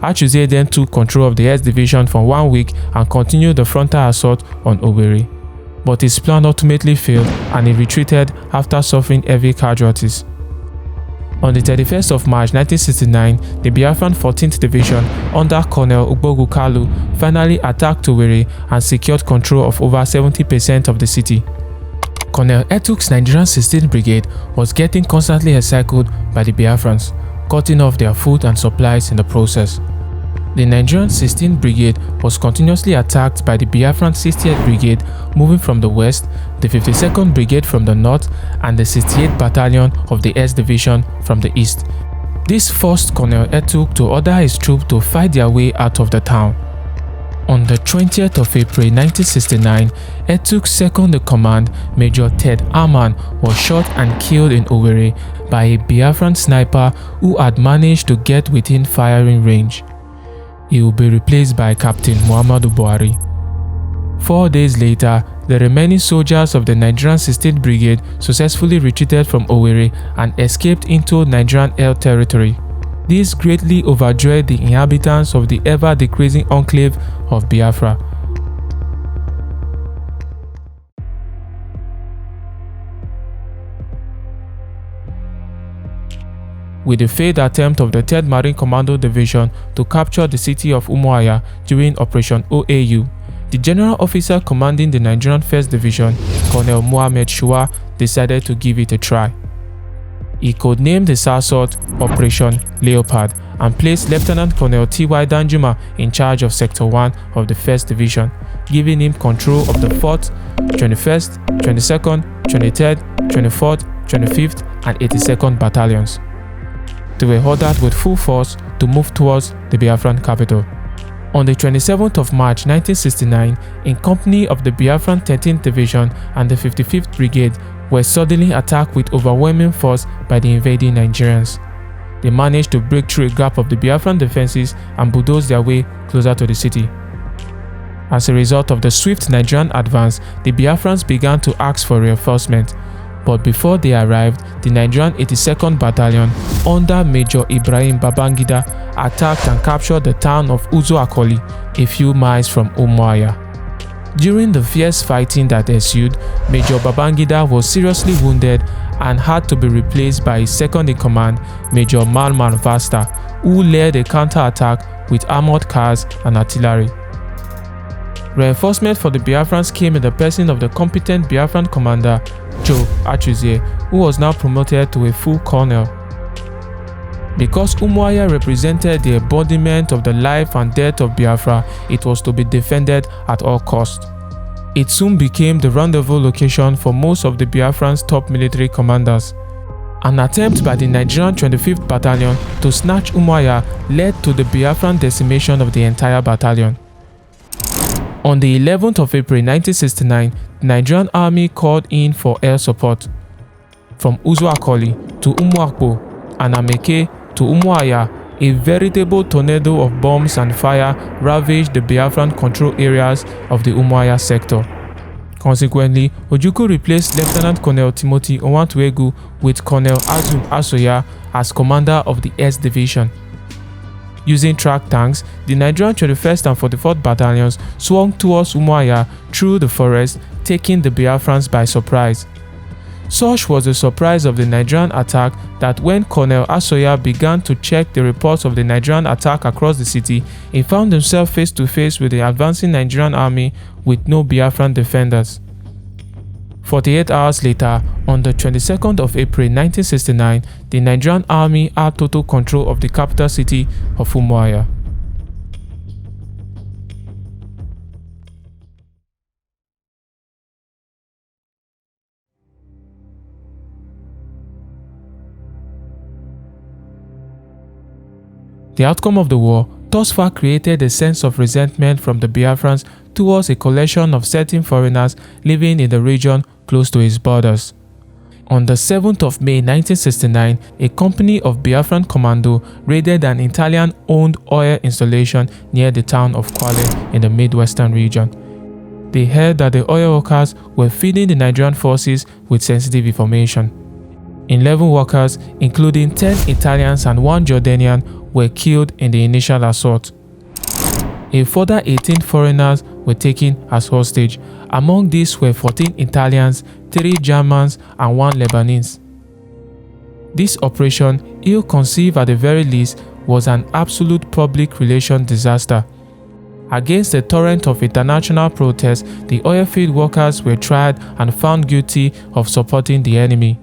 Achuze then took control of the S Division for 1 week and continued the frontal assault on Owerri. But his plan ultimately failed and he retreated after suffering heavy casualties. On the 31st of March 1969, the Biafran 14th Division under Colonel Ugbogu Kalu finally attacked Owerri and secured control of over 70% of the city. Colonel Etuk's Nigerian 16th Brigade was getting constantly encircled by the Biafrans, cutting off their food and supplies in the process. The Nigerian 16th Brigade was continuously attacked by the Biafran 60th Brigade moving from the west, the 52nd Brigade from the north, and the 68th Battalion of the S Division from the east. This forced Colonel Etuk to order his troops to fight their way out of the town. On the 20th of April 1969, Etuk's second-in-command, Major Ted Arman, was shot and killed in Owerri by a Biafran sniper who had managed to get within firing range. He will be replaced by Captain Muhammadu Buhari. 4 days later, the remaining soldiers of the Nigerian 16th Brigade successfully retreated from Owerri and escaped into Nigerian Air Territory. This greatly overjoyed the inhabitants of the ever-decreasing enclave of Biafra. With the failed attempt of the 3rd Marine Commando Division to capture the city of Umuahia during Operation OAU, the general officer commanding the Nigerian 1st Division, Colonel Mohammed Shua, decided to give it a try. He codenamed his assault Operation Leopard and placed Lieutenant Colonel T.Y. Danjuma in charge of Sector 1 of the 1st Division, giving him control of the 4th, 21st, 22nd, 23rd, 24th, 25th, and 82nd Battalions. They were ordered with full force to move towards the Biafran capital. On the 27th of March 1969, in company of the Biafran 13th Division and the 55th Brigade were suddenly attacked with overwhelming force by the invading Nigerians. They managed to break through a gap of the Biafran defenses and bulldoze their way closer to the city. As a result of the swift Nigerian advance, the Biafrans began to ask for reinforcement. But before they arrived, the Nigerian 82nd Battalion under Major Ibrahim Babangida attacked and captured the town of Uzo-Akoli, a few miles from Umuahia. During the fierce fighting that ensued, Major Babangida was seriously wounded and had to be replaced by his second-in-command, Major Malman Vasta, who led a counterattack with armored cars and artillery. Reinforcement for the Biafrans came in the person of the competent Biafran commander, Joe Achuzie, who was now promoted to a full colonel. Because Umuahia represented the embodiment of the life and death of Biafra, it was to be defended at all costs. It soon became the rendezvous location for most of the Biafran's top military commanders. An attempt by the Nigerian 25th Battalion to snatch Umuahia led to the Biafran decimation of the entire battalion. On the 11th of April 1969, the Nigerian army called in for air support. From Uzo-Akoli to Umuakpo and Ameke to Umuahia, a veritable tornado of bombs and fire ravaged the Biafran control areas of the Umuahia sector. Consequently, Ojukwu replaced Lieutenant Colonel Timothy Owantuegu with Colonel Azum Asoya as commander of the S Division. Using track tanks, the Nigerian 21st and 44th Battalions swung towards Umuahia through the forest, taking the Biafrans by surprise. Such was the surprise of the Nigerian attack that when Colonel Asoya began to check the reports of the Nigerian attack across the city, he found himself face to face with the advancing Nigerian army with no Biafran defenders. 48 hours later, on the 22nd of April 1969, the Nigerian army had total control of the capital city of Umuahia. The outcome of the war thus far created a sense of resentment from the Biafrans towards a collection of certain foreigners living in the region close to its borders. On the 7th of May 1969, a company of Biafran commando raided an Italian-owned oil installation near the town of Kwale in the Midwestern region. They heard that the oil workers were feeding the Nigerian forces with sensitive information. 11 workers, including 10 Italians and 1 Jordanian, were killed in the initial assault. A further 18 foreigners were taken as hostage. Among these were 14 Italians, 3 Germans, and 1 Lebanese. This operation, ill-conceived at the very least, was an absolute public relations disaster. Against the torrent of international protests, the oilfield workers were tried and found guilty of supporting the enemy.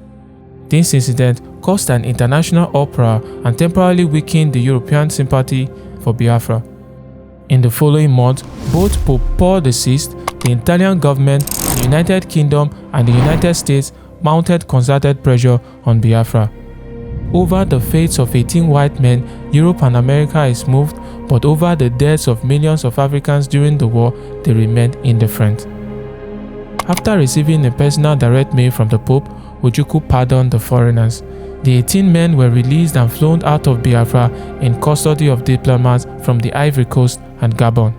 This incident caused an international uproar and temporarily weakened the European sympathy for Biafra. In the following month, both Pope Paul VI, the Italian government, the United Kingdom, and the United States mounted concerted pressure on Biafra. Over the fates of 18 white men, Europe and America is moved, but over the deaths of millions of Africans during the war, they remained indifferent. After receiving a personal direct mail from the Pope, Ojukwu pardoned the foreigners. The 18 men were released and flown out of Biafra in custody of diplomats from the Ivory Coast and Gabon.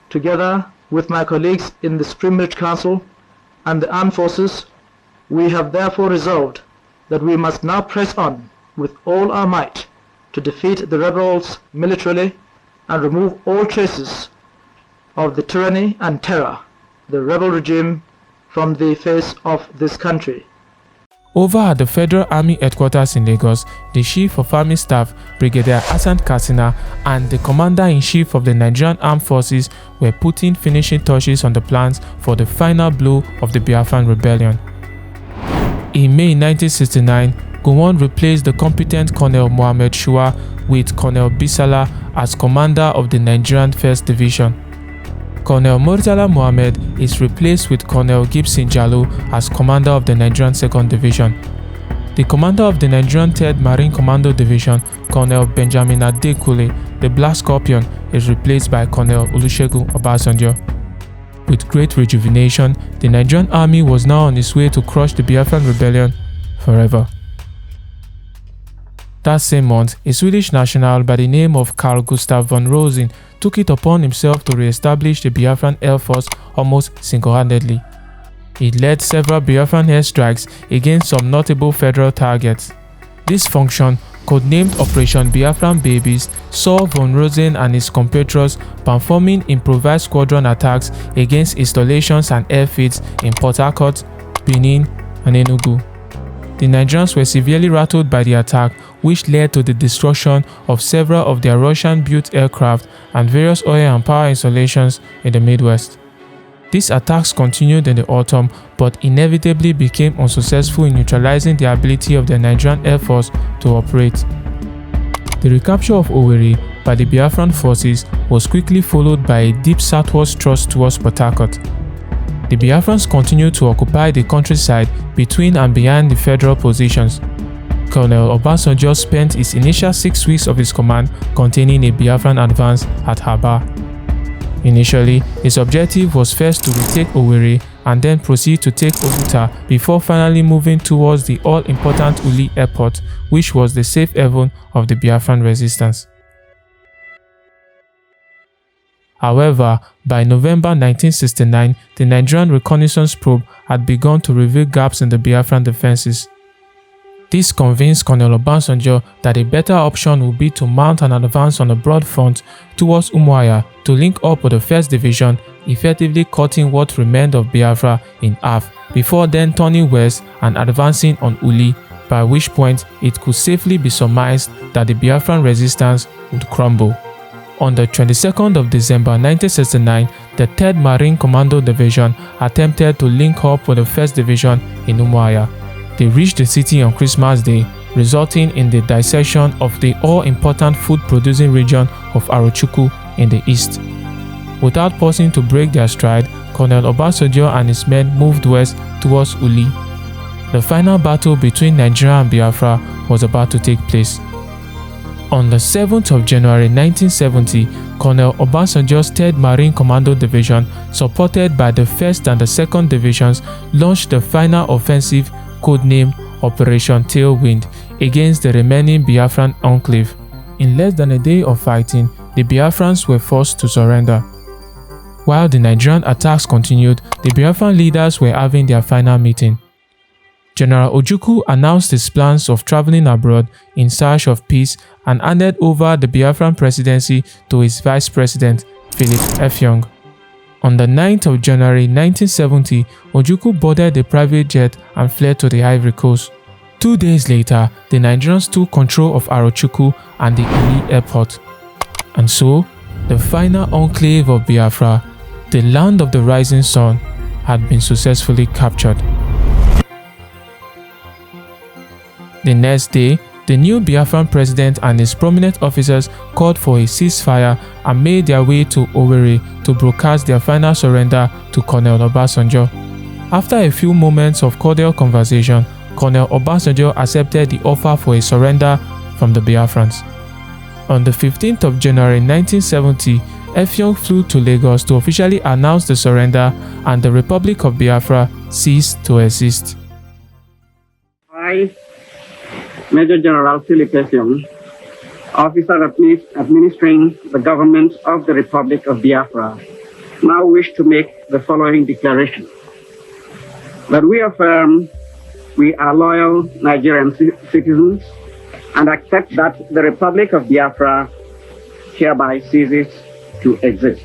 Together with my colleagues in the Supreme Military Council and the Armed Forces, we have therefore resolved that we must now press on with all our might to defeat the rebels militarily and remove all traces of the tyranny and terror, the rebel regime, from the face of this country. Over at the Federal Army Headquarters in Lagos, the Chief of Army Staff, Brigadier Hassan Katsina, and the Commander-in-Chief of the Nigerian Armed Forces were putting finishing touches on the plans for the final blow of the Biafran Rebellion. In May 1969, Gowon replaced the competent Colonel Mohammed Shua with Colonel Bisala as commander of the Nigerian 1st Division. Colonel Murtala Mohammed is replaced with Colonel Gibson Jallo as commander of the Nigerian 2nd Division. The commander of the Nigerian 3rd Marine Commando Division, Colonel Benjamin Adekule, the Black Scorpion, is replaced by Colonel Olusegun Obasanjo. With great rejuvenation, the Nigerian army was now on its way to crush the Biafran rebellion forever. That same month, a Swedish national by the name of Carl Gustav von Rosen took it upon himself to re-establish the Biafran Air Force almost single-handedly. He led several Biafran airstrikes against some notable federal targets. This function, codenamed Operation Biafran Babies, saw von Rosen and his compatriots performing improvised squadron attacks against installations and airfields in Port Harcourt, Benin, and Enugu. The Nigerians were severely rattled by the attack, which led to the destruction of several of their Russian-built aircraft and various oil and power installations in the Midwest. These attacks continued in the autumn, but inevitably became unsuccessful in neutralizing the ability of the Nigerian Air Force to operate. The recapture of Owerri by the Biafran forces was quickly followed by a deep southwest thrust towards Port Harcourt. The Biafrans continued to occupy the countryside between and behind the federal positions. Colonel Obasanjo spent his initial 6 weeks of his command containing a Biafran advance at Haba. Initially, his objective was first to retake Owerri and then proceed to take Oguta before finally moving towards the all-important Uli Airport, which was the safe haven of the Biafran resistance. However, by November 1969, the Nigerian reconnaissance probe had begun to reveal gaps in the Biafran defenses. This convinced Colonel Obasanjo that a better option would be to mount an advance on a broad front towards Umuahia to link up with the 1st Division, effectively cutting what remained of Biafra in half, before then turning west and advancing on Uli, by which point it could safely be surmised that the Biafran resistance would crumble. On the 22nd of December 1969, the 3rd Marine Commando Division attempted to link up with the 1st Division in Umuahia. They reached the city on Christmas Day, resulting in the dissection of the all-important food-producing region of Arochukwu in the east. Without pausing to break their stride, Colonel Obasanjo and his men moved west towards Uli. The final battle between Nigeria and Biafra was about to take place. On the 7th of January 1970, Colonel Obasanjo's 3rd Marine Commando Division, supported by the 1st and the 2nd Divisions, launched the final offensive codenamed Operation Tailwind against the remaining Biafran enclave. In less than a day of fighting, the Biafrans were forced to surrender. While the Nigerian attacks continued, the Biafran leaders were having their final meeting. General Ojukwu announced his plans of traveling abroad in search of peace and handed over the Biafran presidency to his vice president, Philip Effiong. On the 9th of January 1970, Ojukwu boarded a private jet and fled to the Ivory Coast. 2 days later, the Nigerians took control of Arochukwu and the Uli airport. And so, the final enclave of Biafra, the land of the rising sun, had been successfully captured. The next day, the new Biafran president and his prominent officers called for a ceasefire and made their way to Owerri to broadcast their final surrender to Colonel Obasanjo. After a few moments of cordial conversation, Colonel Obasanjo accepted the offer for a surrender from the Biafrans. On the 15th of January 1970, Effiong flew to Lagos to officially announce the surrender, and the Republic of Biafra ceased to exist. I, Major General Philip Effiong, officer administering the government of the Republic of Biafra, now wish to make the following declaration. That we affirm we are loyal Nigerian citizens and accept that the Republic of Biafra hereby ceases to exist.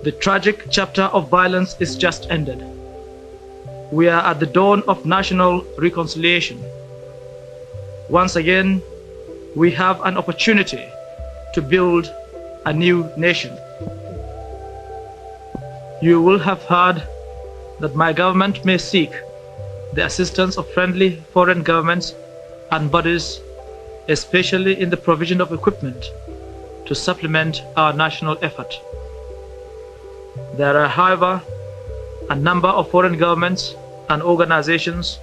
The tragic chapter of violence is just ended. We are at the dawn of national reconciliation. Once again, we have an opportunity to build a new nation. You will have heard that my government may seek the assistance of friendly foreign governments and bodies, especially in the provision of equipment to supplement our national effort. There are, however, a number of foreign governments and organizations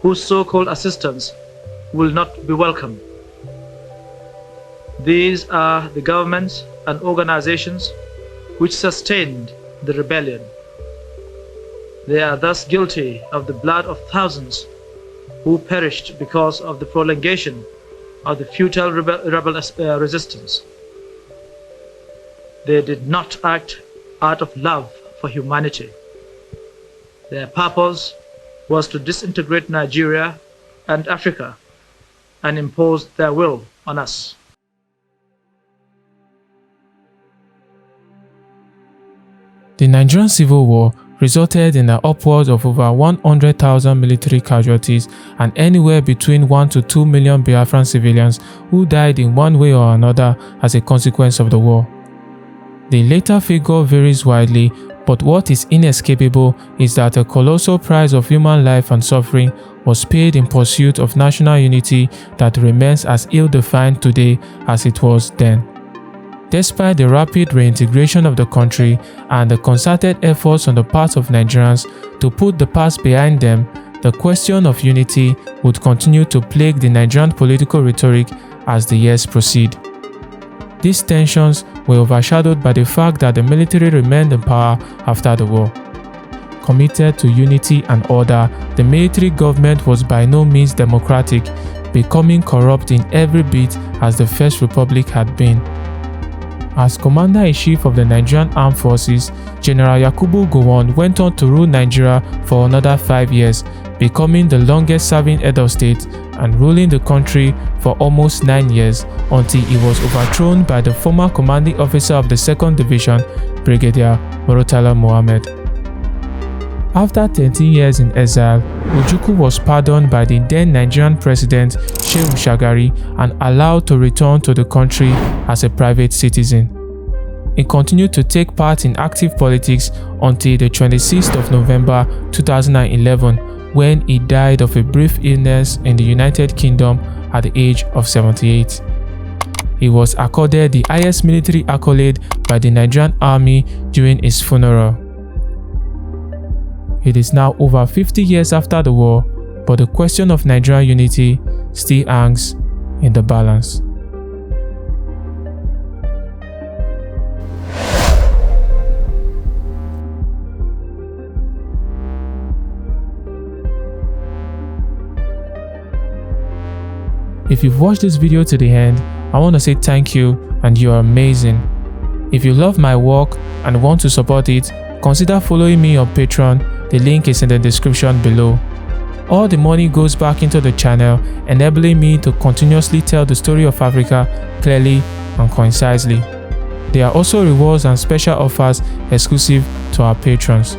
whose so-called assistance will not be welcome. These are the governments and organizations which sustained the rebellion. They are thus guilty of the blood of thousands who perished because of the prolongation of the futile rebel resistance. They did not act out of love for humanity. Their purpose was to disintegrate Nigeria and Africa and impose their will on us. The Nigerian Civil War resulted in an upwards of over 100,000 military casualties and anywhere between 1 to 2 million Biafran civilians who died in one way or another as a consequence of the war. The later figure varies widely, but what is inescapable is that a colossal price of human life and suffering was paid in pursuit of national unity that remains as ill-defined today as it was then. Despite the rapid reintegration of the country and the concerted efforts on the part of Nigerians to put the past behind them, the question of unity would continue to plague the Nigerian political rhetoric as the years proceed. These tensions were overshadowed by the fact that the military remained in power after the war. Committed to unity and order, the military government was by no means democratic, becoming corrupt in every bit as the First Republic had been. As Commander-in-Chief of the Nigerian Armed Forces, General Yakubu Gowon went on to rule Nigeria for another 5 years, becoming the longest-serving head of state and ruling the country for almost 9 years until he was overthrown by the former commanding officer of the 2nd Division, Brigadier Murtala Mohammed. After 13 years in exile, Ojukwu was pardoned by the then Nigerian President Shehu Shagari and allowed to return to the country as a private citizen. He continued to take part in active politics until the 26th of November 2011, when he died of a brief illness in the United Kingdom at the age of 78. He was accorded the highest military accolade by the Nigerian Army during his funeral. It is now over 50 years after the war, but the question of Nigerian unity still hangs in the balance. If you've watched this video to the end, I want to say thank you and you are amazing. If you love my work and want to support it, consider following me on Patreon. The link is in the description below. All the money goes back into the channel, enabling me to continuously tell the story of Africa clearly and concisely. There are also rewards and special offers exclusive to our patrons.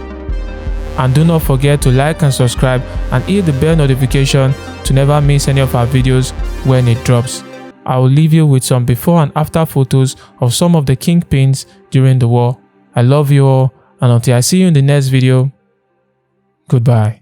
And do not forget to like and subscribe and hit the bell notification to never miss any of our videos when it drops. I will leave you with some before and after photos of some of the kingpins during the war. I love you all, and until I see you in the next video, goodbye.